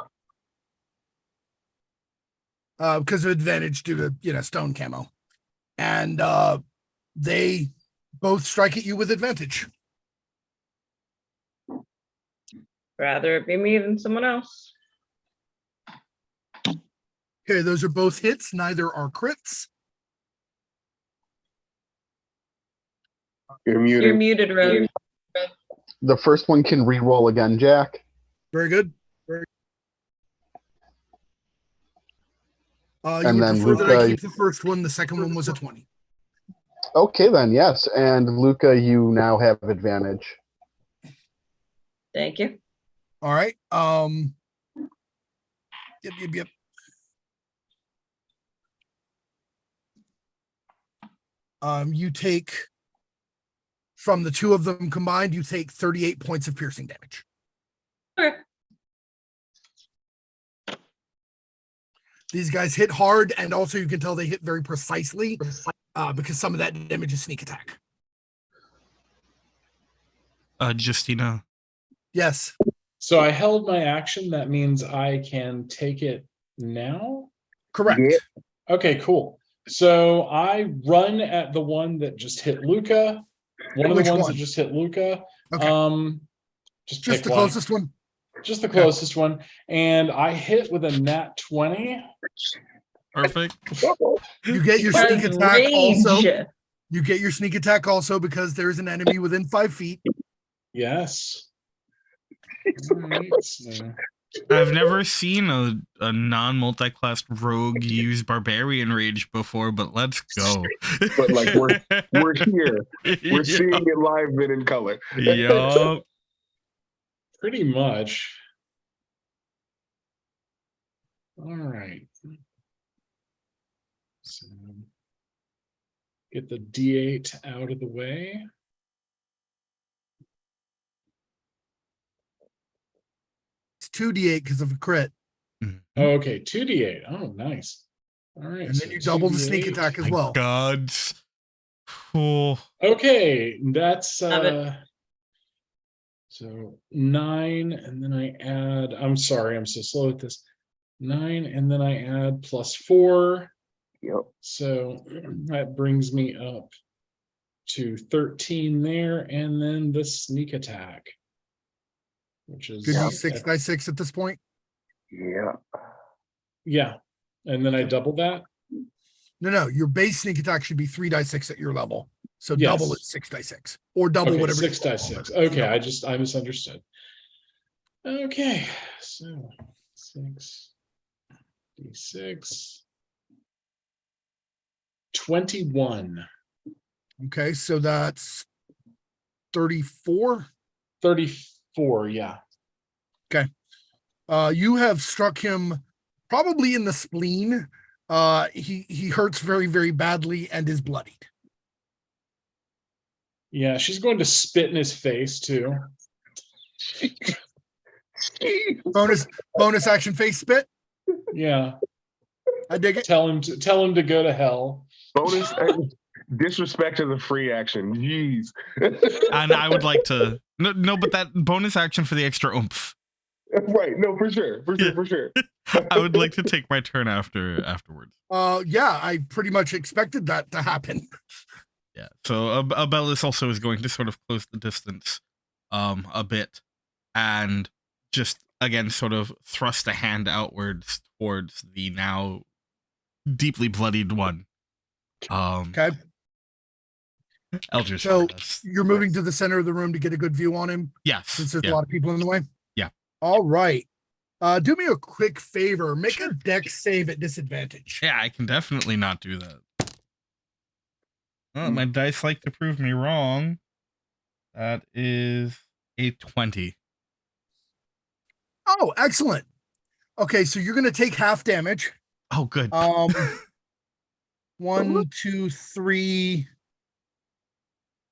Because of advantage due to stone camo. And they both strike at you with advantage. Rather it be me than someone else. Okay, those are both hits. Neither are crits. you're muted. You're muted, Rogue. The first one can re-roll again, Jack. Very good. You And would then prefer that I Luka- keep the first one. The second one was a 20. Okay, then, yes. And Luka, you now have advantage. Thank you. All right. Yep. You take, from the two of them combined, you take 38 points of piercing damage. Okay. These guys hit hard, and also you can tell they hit very precisely because some of that damage is sneak attack. Justina. Yes. So I held my action. That means I can take it now. Correct. Yeah. Okay, cool. So I run at the one that just hit Luka. One of Which the ones one? that just hit Luka. Okay. Just Just pick the one. closest one. Just the closest one. And I hit with a nat 20. Perfect. You get your Because sneak attack also. rage. You get your sneak attack also because there is an enemy within 5 feet. Yes. All right, so- I've never seen a non-multi-class rogue use barbarian rage before, but let's go. But like we're here. We're seeing it live and in color. Yup. Pretty much. All right. So get the D8 out of the way. It's 2d8 because of a crit. Okay, 2D8. Oh, nice. All right. And then you double the sneak 2D8. attack as My well. gods. Oh, Okay, that's Love it. so 9, and then I add, I'm sorry, I'm so slow at this. 9, and then I add +4. Yep. So that brings me up to 13 there, and then the sneak attack, which is Could be 6 by 6 at this point. Yeah. yeah, and then I double that. No. Your base sneak attack should be 3d6 at your level. So Yes. double is 6d6. Or double Okay, whatever. 6 Okay, I misunderstood. Okay, so 6d6. 21. Okay, so that's 34. 34, yeah. You have struck him probably in the spleen. He hurts very, very badly and is bloodied. Yeah, she's going to spit in his face too. Bonus action face spit. Yeah, I dig it. tell him to go to hell. Bonus disrespect to the free action. Jeez. and I would like to no, but that bonus action for the extra oomph. Right. No, for sure. For sure. I would like to take my turn afterwards. Yeah, I pretty much expected that to happen. Yeah. So Abellus also is going to sort of close the distance a bit and just again sort of thrust a hand outwards towards the now deeply bloodied one. Okay. Eldritch So Blast. you're moving to the center of the room to get a good view on him Yes. since there's Yeah. a lot of people in the way. Yeah. All right. Do me a quick favor. Make a dex save at disadvantage. Yeah, I can definitely not do that. Well, my dice like to prove me wrong. That is a 20. Oh, excellent. Okay, so you're gonna take half damage. Oh, good. 1, 2, 3.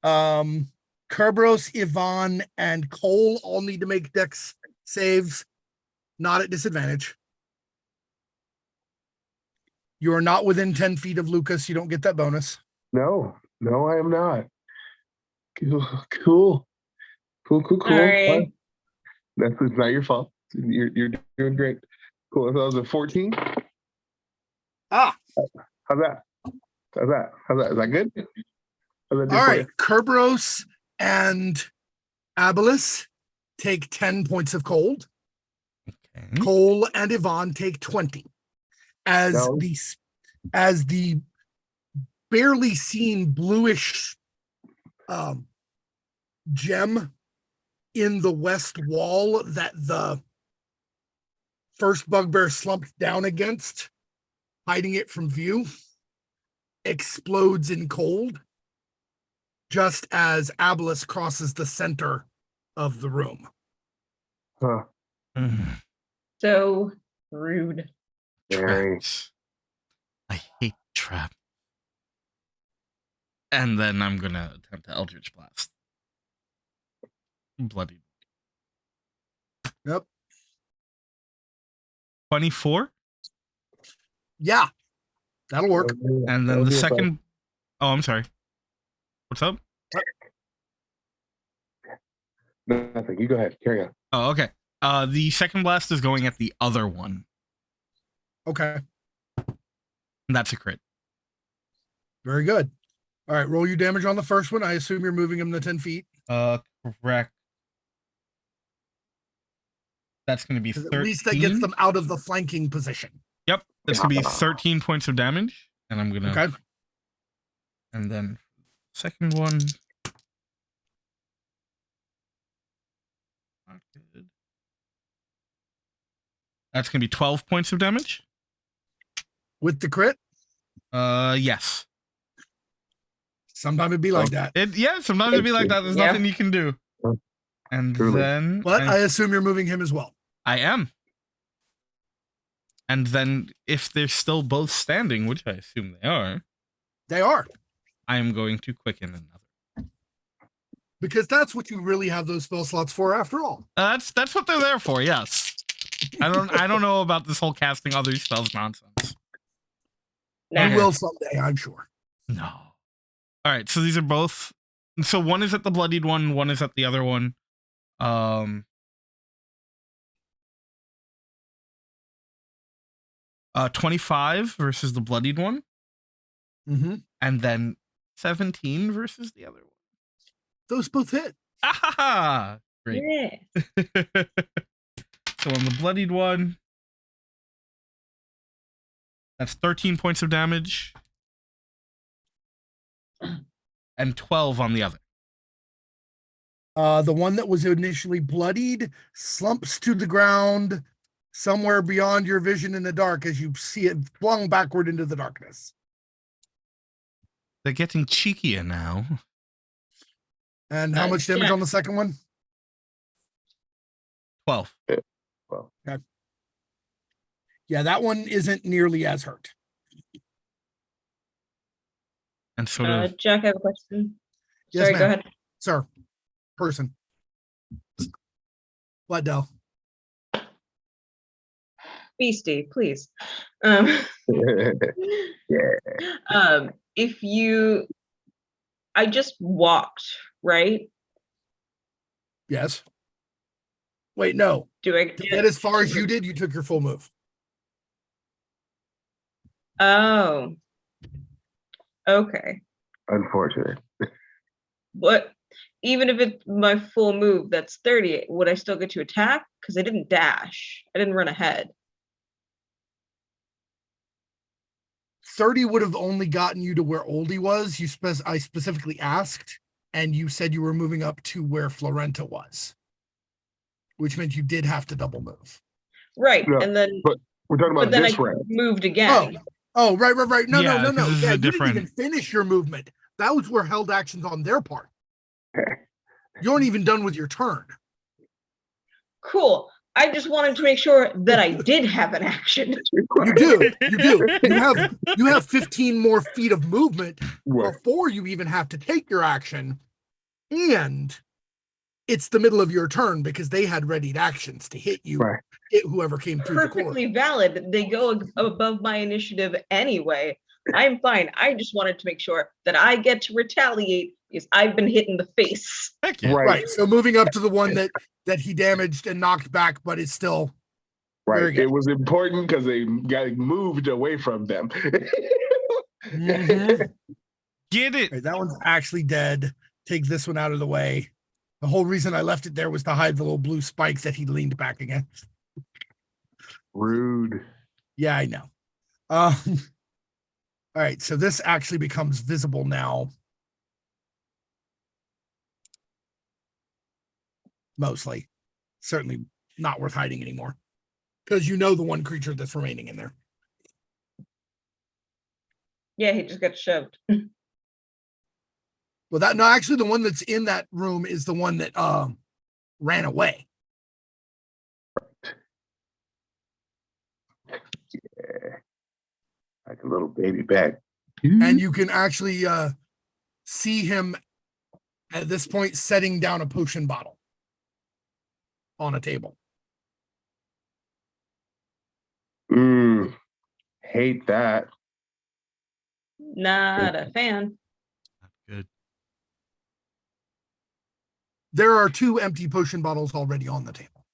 Kerberos, Yvonne, and Kole all need to make dex saves, not at disadvantage. You are not within 10 feet of Lucas. You don't get that bonus. No, I am not. Cool. Sorry. Fine. It's not your fault. You're doing great. Cool. If that was a 14. Ah. How's that? Is that good? All right. Kerberos and Abellus take 10 points of cold. Okay. Kole and Yvonne take 20. As the barely seen bluish gem in the west wall that the first bugbear slumped down against, hiding it from view, explodes in cold just as Abellus crosses the center of the room. Huh. So rude. Very. Traps. I hate trap. And then I'm gonna attempt to Eldritch Blast. Bloody. Yep. 24. Yeah, that'll work. And then the second. Oh, I'm sorry. What's up? Nothing. You go ahead. Carry on. Oh, okay. The second blast is going at the other one. Okay, And that's a crit. very good. All right, roll your damage on the first one. I assume you're moving him to 10 feet. Correct. That's going to be 13. At least that gets them out of the flanking position. Yep. That's going to be 13 points of damage. And I'm going to. Okay. And then second one. Not good. That's going to be 12 points of damage. With the crit? Yes. Sometimes it'd be like that. Sometimes it'd be like that. There's nothing you can do. And Truly. then. But I assume you're moving him as well. I am. And then if they're still both standing, which I assume they are, I am going to quicken another. Because that's what you really have those spell slots for after all. That's what they're there for, yes. I don't know about this whole casting other spells nonsense. Nah. You will someday, I'm sure. No. All right, so these are both. So one is at the bloodied one is at the other one. 25 versus the bloodied one, Mm-hmm. and then 17 versus the other one. Those both hit. Ah, great. Yeah. So on the bloodied one, that's 13 points of damage, and 12 on the other. The one that was initially bloodied slumps to the ground somewhere beyond your vision in the dark as you see it flung backward into the darkness. They're getting cheekier now. And how much damage on the second one? 12. Yeah, that one isn't nearly as hurt. And sort of. Jack, I have a question. Yes, Sorry, ma'am. go ahead. Sir. Person. What, Del? Beastie, please. Yeah. If you, I just walked, right? Yes. Wait, no. Do I To get as far as you did, you took your full move. Oh. Okay. Unfortunate. But even if it's my full move, that's 30. Would I still get to attack? Because I didn't dash. I didn't run ahead. 30 would have only gotten you to where Oldie was. I specifically asked, and you said you were moving up to where Florenta was, which meant you did have to double move. Right. Yeah, And then but we're talking about then this I round. moved again. Oh, right. No. Yeah, 'cause this is a Yeah, you different- didn't even finish your movement. That was where held actions on their part. You aren't even done with your turn. Cool. I just wanted to make sure that I did have an action. You do. You have 15 more feet of movement Right. before you even have to take your action. And it's the middle of your turn because they had readied actions to hit you, Right. hit whoever came through the corridor. Perfectly valid. They go above my initiative anyway. I'm fine. I just wanted to make sure that I get to retaliate because I've been hit in the face. Heck yeah. Right. So moving up to the one that he damaged and knocked back, but is still very Right. good. It was important because they got moved away from them. Mhm. Get it. Right, that one's actually dead. Take this one out of the way. The whole reason I left it there was to hide the little blue spike that he leaned back against. Rude. Yeah, I know. All right, so this actually becomes visible now. Mostly. Certainly not worth hiding anymore. Because you know the one creature that's remaining in there. Yeah, he just got shoved. Well, actually the one that's in that room is the one that ran away. Yeah. Like a little baby bat. And you can actually see him at this point setting down a potion bottle on a table. Hate that. Not a fan. Good. There are 2 empty potion bottles already on the table.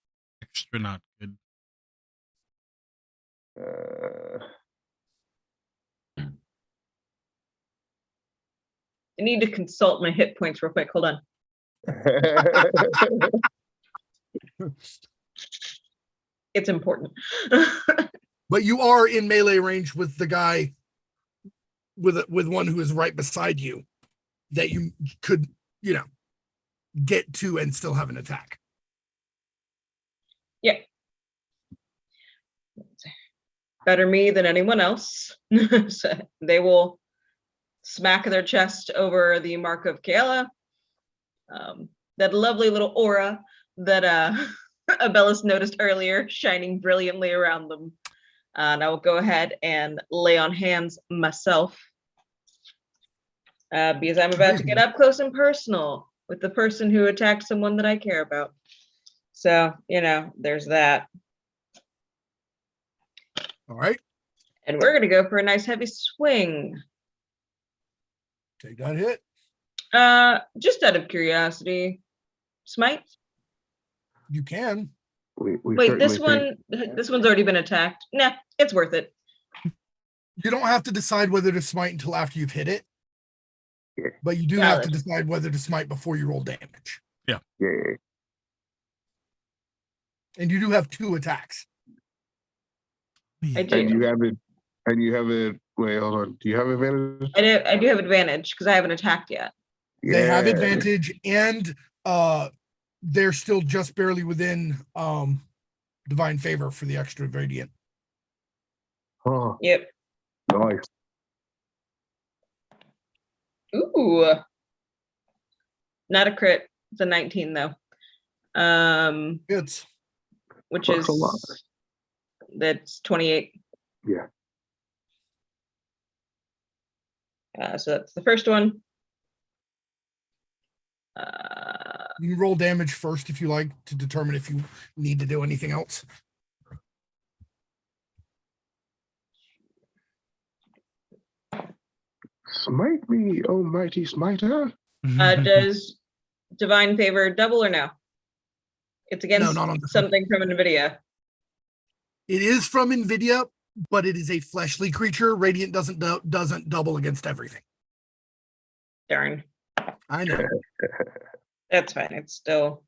Extra not good. I need to consult my hit points real quick. Hold on. It's important. But you are in melee range with the guy with one who is right beside you that you could, get to and still have an attack. Yeah. Better me than anyone else. So they will smack their chest over the mark of Kayla. That lovely little aura that Abellus noticed earlier, shining brilliantly around them. And I will go ahead and lay on hands myself. Because I'm about to get up close and personal with the person who attacked someone that I care about. So, there's that. All right. And we're going to go for a nice heavy swing. Take that hit. Just out of curiosity, smite? You can. Wait, this one's already been attacked. Nah, it's worth it. You don't have to decide whether to smite until after you've hit it. Yeah. But you do Valid. have to decide whether to smite before you roll damage. Yeah. And you do have 2 attacks. I do. And you have it. Wait, hold on. Do you have advantage? I do have advantage because I haven't attacked yet. They have Yeah. advantage, and they're still just barely within divine favor for the extra radiant. Oh, Yep. nice. Ooh. Not a crit. It's a 19 though. It's Which That's a lot. is that's 28. Yeah. So that's the first one. you can roll damage first if you like to determine if you need to do anything else. Smite me, oh mighty smiter. Does divine favor double or no? It's against No, not on this one. something from NVIDIA. It is from NVIDIA, but it is a fleshly creature. Radiant doesn't double against everything. Darn. I know. That's fine. It's still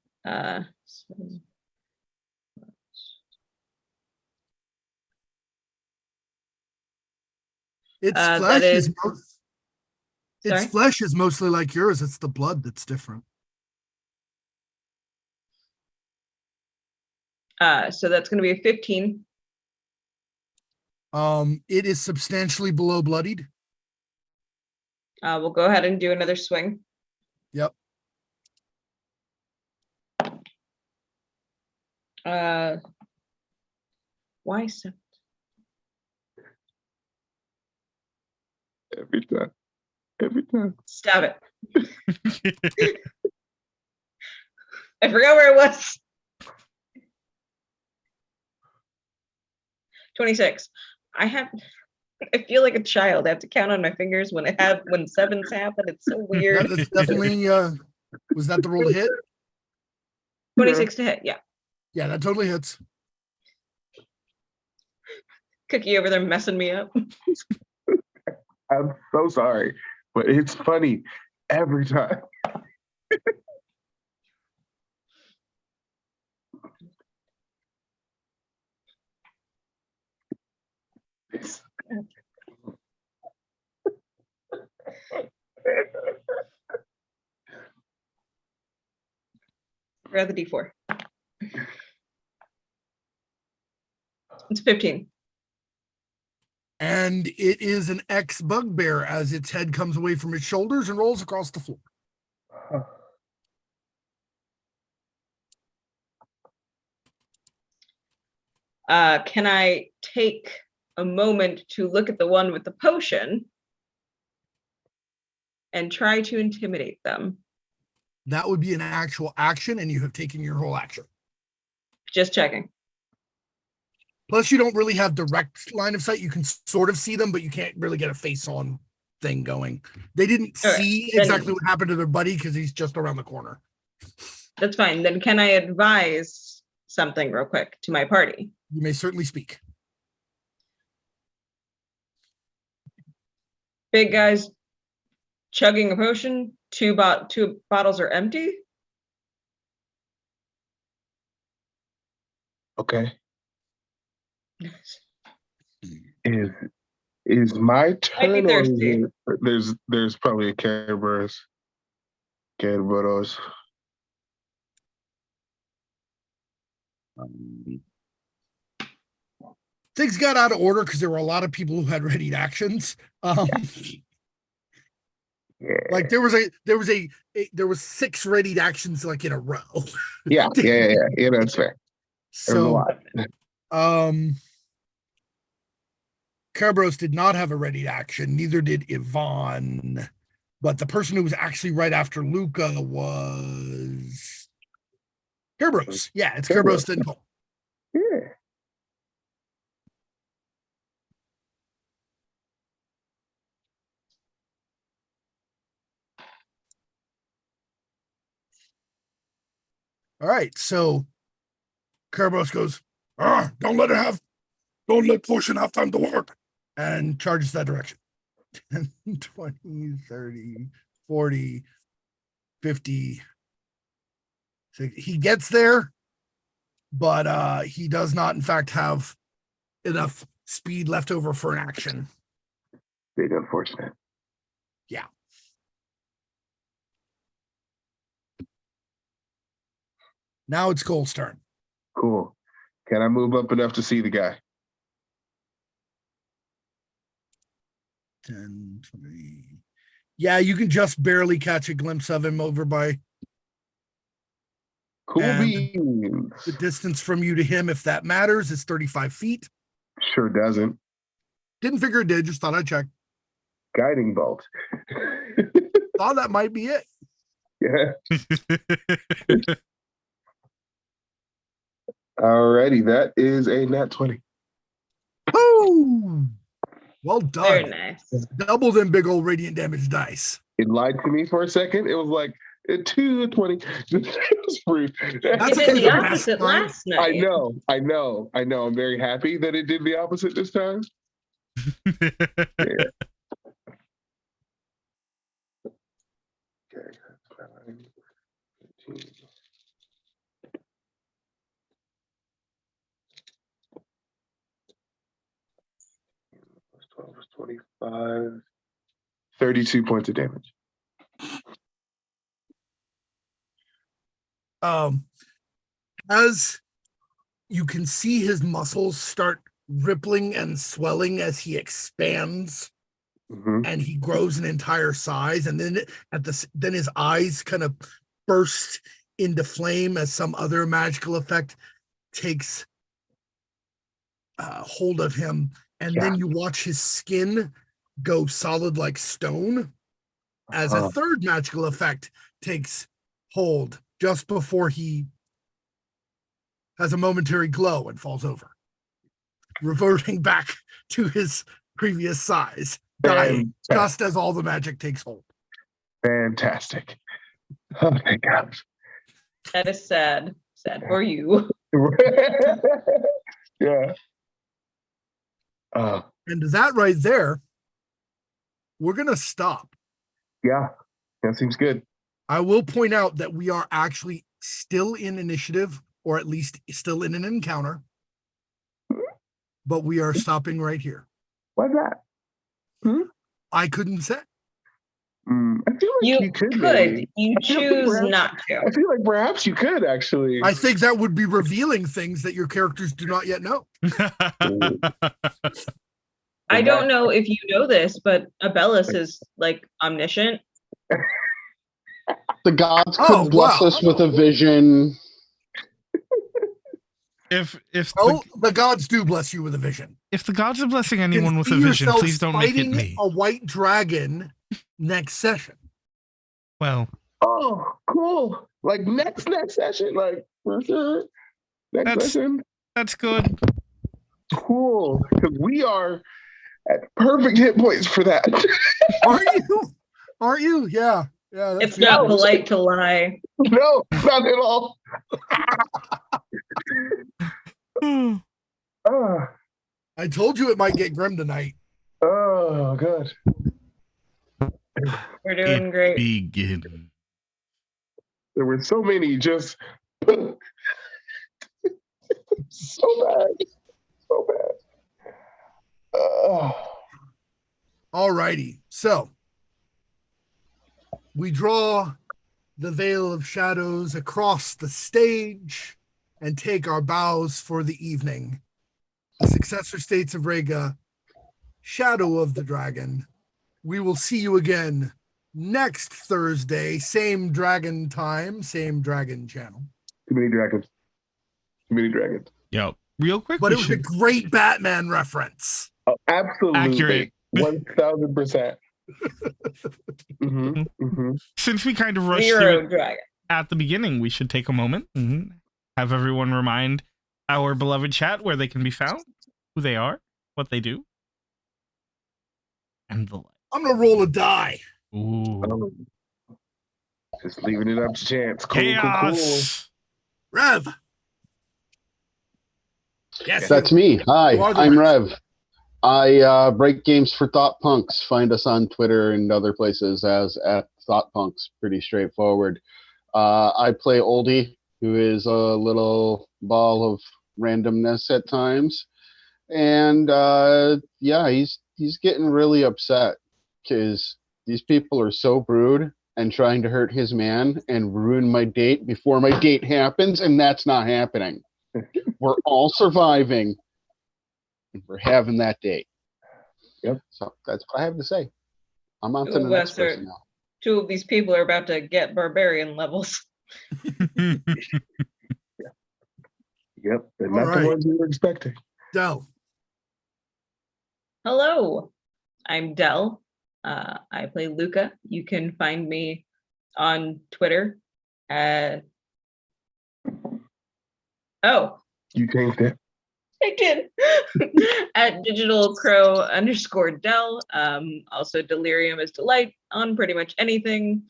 Its that flesh is- its Sorry? flesh is mostly like yours. It's the blood that's different. so that's gonna be a 15. It is substantially below bloodied. We'll go ahead and do another swing. Yep. Why so? Every time. Every time. Stab it. I forgot where it was. 26. I feel like a child. I have to count on my fingers when sevens happen. It's so Yeah, weird. that's definitely was that the roll to hit? 26 to hit, yeah. Yeah, that totally hits. Cookie over there messing me up. I'm so sorry, but it's funny every time. Grab the D4. It's 15. And it is an ex-bugbear as its head comes away from its shoulders and rolls across the floor. Can I take a moment to look at the one with the potion and try to intimidate them? That would be an actual action, and you have taken your whole action. Just checking. Plus, you don't really have direct line of sight. You can sort of see them, but you can't really get a face-on thing going. They didn't All right, see then- exactly what happened to their buddy because he's just around the corner. That's fine. Then can I advise something real quick to my party? You may certainly speak. Big guys chugging a potion. Two bottles are empty. Okay. Is my Might be turn or is thirsty. there's probably a Kerberos. Things got out of order because there were a lot of people who had readied actions. Like there was 6 readied actions like in a row. Yeah, that's fair. There was a lot. Kerberos did not have a readied action, neither did Yvonne. But the person who was actually right after Luka was Kerberos. Yeah, it's Kerberos then Kole. Yeah. All right, so Kerberos goes, don't let potion have time to work, and charges that direction. 10, 20, 30, 40, 50. So he gets there, but he does not, in fact, have enough speed left over for an action. Big unfortunate. Yeah. Now it's Cole's turn. Cool. Can I move up enough to see the guy? 10, 20. Yeah, you can just barely catch a glimpse of him over by Cool And- beans. the distance from you to him, if that matters, is 35 feet. Sure doesn't. Didn't figure it did, just thought I'd check. Guiding bolt. Thought that might be it. Yeah. Alrighty, that is a nat 20. Woo! Well Very done. nice. Double them big old radiant damage dice. It lied to me for a second. It was like a 2 20. It was brief. That's It did okay, the the best opposite part- last night. I know. I'm very happy that it did the opposite this time. Okay, that's 9, 15. Plus 12 is 25. 32 points of damage. As you can see his muscles start rippling and swelling as he expands Mhm. and he grows an entire size, and then then his eyes kind of burst into flame as some other magical effect takes hold of him, and then you watch his skin go solid like stone as a third magical effect takes hold just before he has a momentary glow and falls over, reverting back to his previous size, dying just as all the magic takes hold. Fantastic. Oh my gosh. That is sad. Sad for you. Yeah. And that right there, we're going to stop. Yeah. That seems good. I will point out that we are actually still in initiative, or at least still in an encounter, but we are stopping right here. Why's that? I couldn't say. I feel like you could. Maybe. You choose not to. I feel like perhaps you could actually. I think that would be revealing things that your characters do not yet know. I don't know if you know this, but Abellus is like omniscient. The gods could bless us with a vision. If the gods do bless you with a vision. If the gods are blessing anyone with a vision, please don't make it me. A white dragon next session. Well. Oh, cool. Like next session, like for sure. Next session. That's good. Cool. Because we are at perfect hit points for that. Aren't you? Yeah. Yeah. It's not polite to lie. No, not at all. I told you it might get grim tonight. Oh, good. We're doing great. Begin. There were so many just so bad. So bad. All righty. So we draw the veil of shadows across the stage and take our bows for the evening. The successor states of Rega, Shadow of the Dragon. We will see you again next Thursday, same dragon time, same dragon channel. Too many dragons. Yo, real quick. But it was a great Batman reference. Oh, absolutely. Accurate. 1000%. Since we kind of rushed through it at the beginning, we should take a moment and have everyone remind our beloved chat where they can be found, who they are, what they do, and the like. I'm gonna roll a die. Ooh. Just leaving it up to chance. Cool, Chaos. Cool. Rev. Yes, that's me. Hi, I'm Rev. I break games for Thought Punks. Find us on Twitter and other places as at Thought Punks. Pretty straightforward. I play Oldie, who is a little ball of randomness at times, and yeah, he's getting really upset because these people are so rude and trying to hurt his man and ruin my date before my date happens, and that's not happening. We're all surviving. We're having that date. Yep. So that's what I have to say. I'm on to the next person now. Two of these people are about to get barbarian levels. Yep. And not the ones we were expecting. Del. Hello. I'm Del. I play Luka. You can find me on Twitter at... Oh. You changed it. I did. At digitalcrow_Del. Also Delirium is Delight on pretty much anything.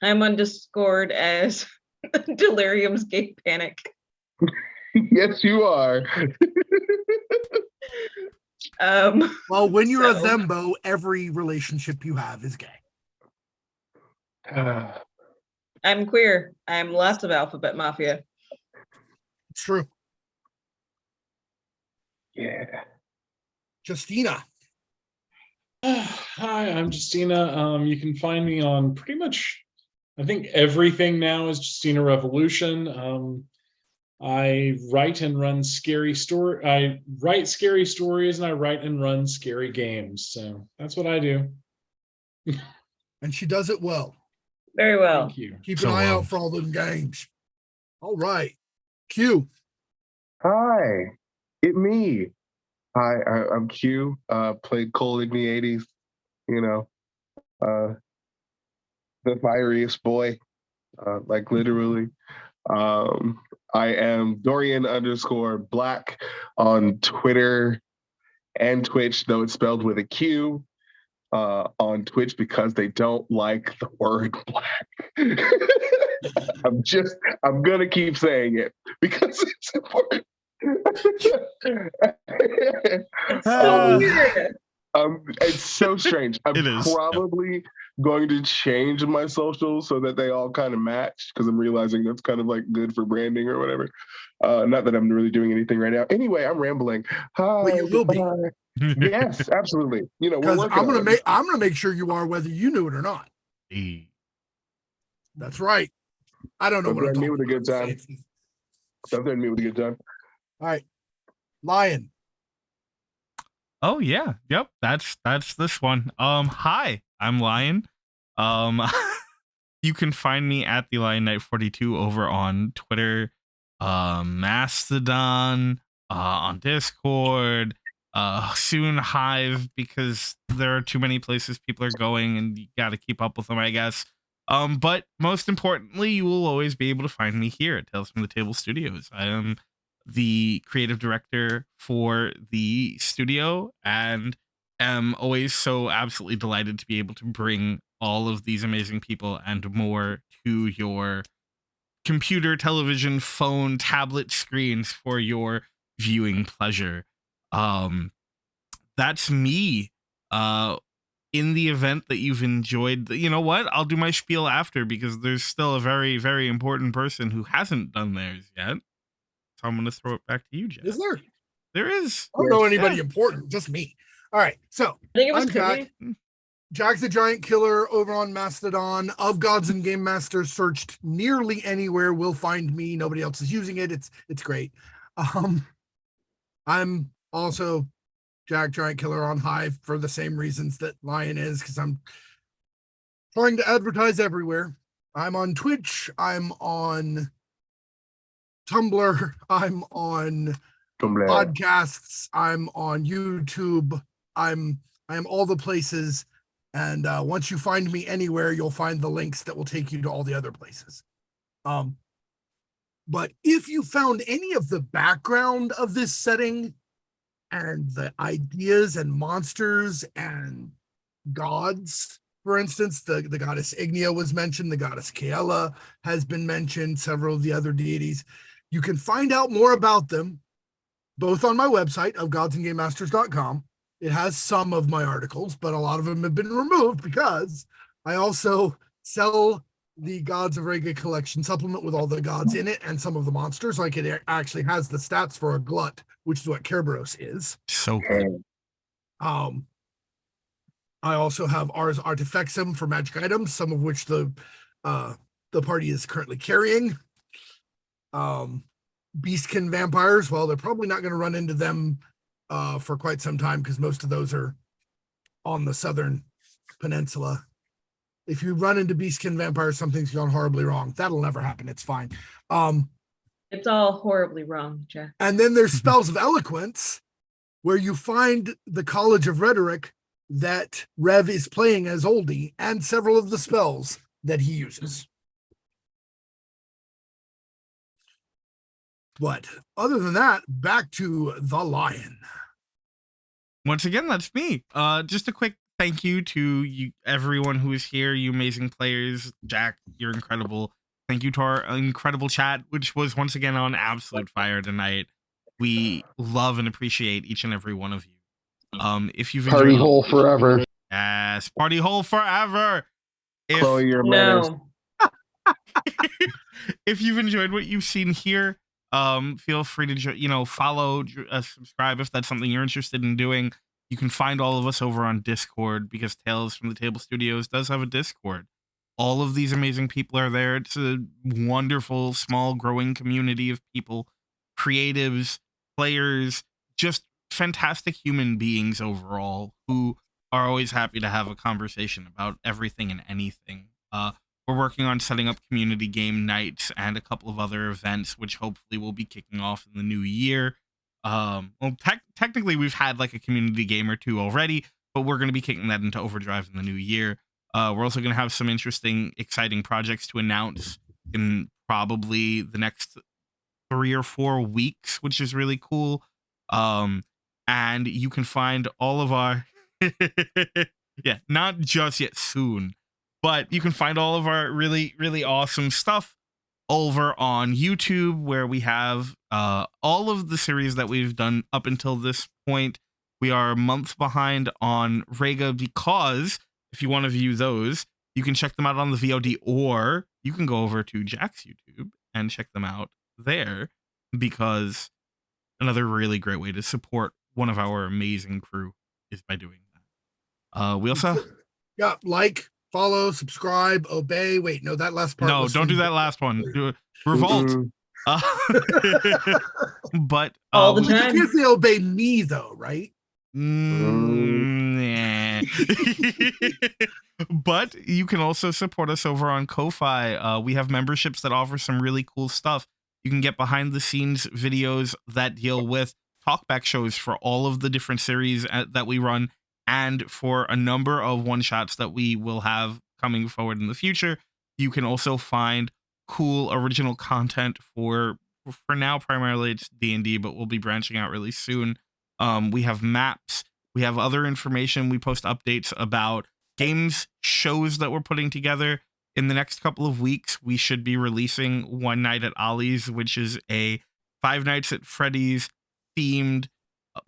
I'm on Discord as Delirium's Gay Panic. Yes, you are. Well, when you're a thembo, every relationship you have is gay. I'm queer. I'm lots of Alphabet Mafia. It's true. Yeah. Justina. Hi, I'm Justina. You can find me on pretty much, I think everything now is Justina Revolution. I write and run scary story. I write scary stories and I write and run scary games. So that's what I do. And she does it well. Very well. Thank you. Keep an eye out for all them games. All right. Q. Hi. It me. Hi, I'm Q. Played Kole Igniades. You know, the fieriest boy like literally. I am Dorian_Black on Twitter and Twitch, though it's spelled with a Q. On Twitch because they don't like the word black. I'm gonna keep saying it because it's important. It's so weird. It's so strange. I'm It is, probably going to change my socials so that they all kind of match because I'm realizing that's kind of like good for branding or whatever. Not that I'm really doing anything right now. Anyway, I'm rambling. Hi. Well, you will be. Yes, absolutely. You know, we're Because working on it. I'm gonna make sure you are whether you knew it or not. That's right. I don't know what I'm Something talking me with a good about. time. Something me with a good time. All right, Lion. Oh yeah, yep. That's this one. Hi, I'm Lion. You can find me at the Lion Knight 42 over on Twitter, Mastodon, on Discord, soon Hive because there are too many places people are going and you got to keep up with them, I guess. But most importantly, you will always be able to find me here at Tales from the Table Studios. I am the creative director for the studio and am always so absolutely delighted to be able to bring all of these amazing people and more to your computer, television, phone, tablet screens for your viewing pleasure. That's me. In the event that you've enjoyed you know what, I'll do my spiel after because there's still a very, very important person who hasn't done theirs yet. So I'm going to throw it back to you, Jack. Is there? There is. I don't know anybody important, just me. All right, so I think it was I'm Jack. Cookie. Jack the Giant Killer over on Mastodon. Of Gods and Game Masters, searched nearly anywhere will find me. Nobody else is using it. It's great. I'm also Jack Giant Killer on Hive for the same reasons that Lion is, because I'm trying to advertise everywhere. I'm on Twitch. I'm on Tumblr. I'm on podcasts. I'm on YouTube. I am all the places. And once you find me anywhere, you'll find the links that will take you to all the other places. But if you found any of the background of this setting and the ideas and monsters and gods, for instance, the goddess Ignia was mentioned, the goddess Kole has been mentioned, several of the other deities. You can find out more about them both on my website of godsandgamemasters.com. It has some of my articles, but a lot of them have been removed because I also sell the Gods of Rega collection supplement with all the gods in it and some of the monsters. Like it actually has the stats for a glut, which is what Kerberos is. So good. I also have Ars Artifexum for magic items, some of which the party is currently carrying. Beastkin vampires, well, they're probably not going to run into them for quite some time because most of those are on the southern peninsula. If you run into beastkin vampires, something's gone horribly wrong. That'll never happen. It's fine. It's all horribly wrong, Jack. And then there's spells of eloquence, where you find the College of Rhetoric that Rev is playing as Oldie and several of the spells that he uses. But other than that, back to the Lion. Once again, that's me. Just a quick thank you to you, everyone who is here, you amazing players. Jack, you're incredible. Thank you to our incredible chat, which was once again on absolute fire tonight. We love and appreciate each and every one of you. If you've enjoyed Party hole forever. yes, party hole forever. Chloe, your manners. No. If you've enjoyed what you've seen here, feel free to follow, subscribe if that's something you're interested in doing. You can find all of us over on Discord because Tales from the Table Studios does have a Discord. All of these amazing people are there. It's a wonderful, small, growing community of people, creatives, players, just fantastic human beings overall who are always happy to have a conversation about everything and anything. We're working on setting up community game nights and a couple of other events, which hopefully will be kicking off in the new year. Technically, we've had like a community game or two already, but we're going to be kicking that into overdrive in the new year. We're also going to have some interesting, exciting projects to announce in probably the next 3 or 4 weeks, which is really cool. And you can find all of our yeah, not just yet, soon, but you can find all of our really, really awesome stuff over on YouTube, where we have all of the series that we've done up until this point. We are a month behind on Rega, because if you want to view those, you can check them out on the VOD, or you can go over to Jack's YouTube and check them out there, because another really great way to support one of our amazing crew is by doing that. We also Yeah, like, follow, subscribe, obey. Wait, no, that last part. no, was don't for do that last one. Do it. Revolt. Mm-mm. But All the But you time. can't say obey me though, right? Nah. But you can also support us over on Ko-Fi. We have memberships that offer some really cool stuff. You can get behind the scenes videos that deal with talkback shows for all of the different series that we run, and for a number of one shots that we will have coming forward in the future. You can also find cool original content for now. Primarily it's D&D, but we'll be branching out really soon. We have maps, we have other information. We post updates about games, shows that we're putting together. In the next couple of weeks, we should be releasing One Night at Ollie's, which is a Five Nights at Freddy's themed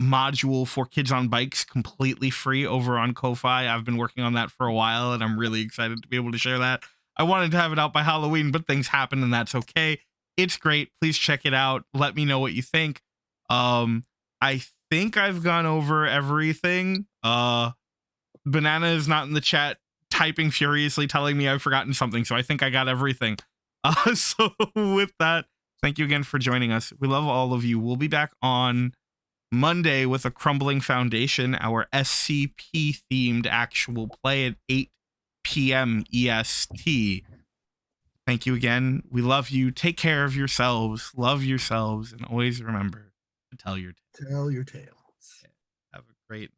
module for kids on bikes, completely free over on Ko-Fi. I've been working on that for a while, and I'm really excited to be able to share that. I wanted to have it out by Halloween, but things happen, and that's okay. It's great. Please check it out. Let me know what you think. I think I've gone over everything. Banana is not in the chat, typing furiously, telling me I've forgotten something, so I think I got everything. So with that, thank you again for joining us. We love all of you. We'll be back on Monday with a Crumbling Foundation, our SCP themed actual play at 8 p.m. EST. Thank you again. We love you. Take care of yourselves. Love yourselves. And always remember to tell your tales. Tell your tales. Have a great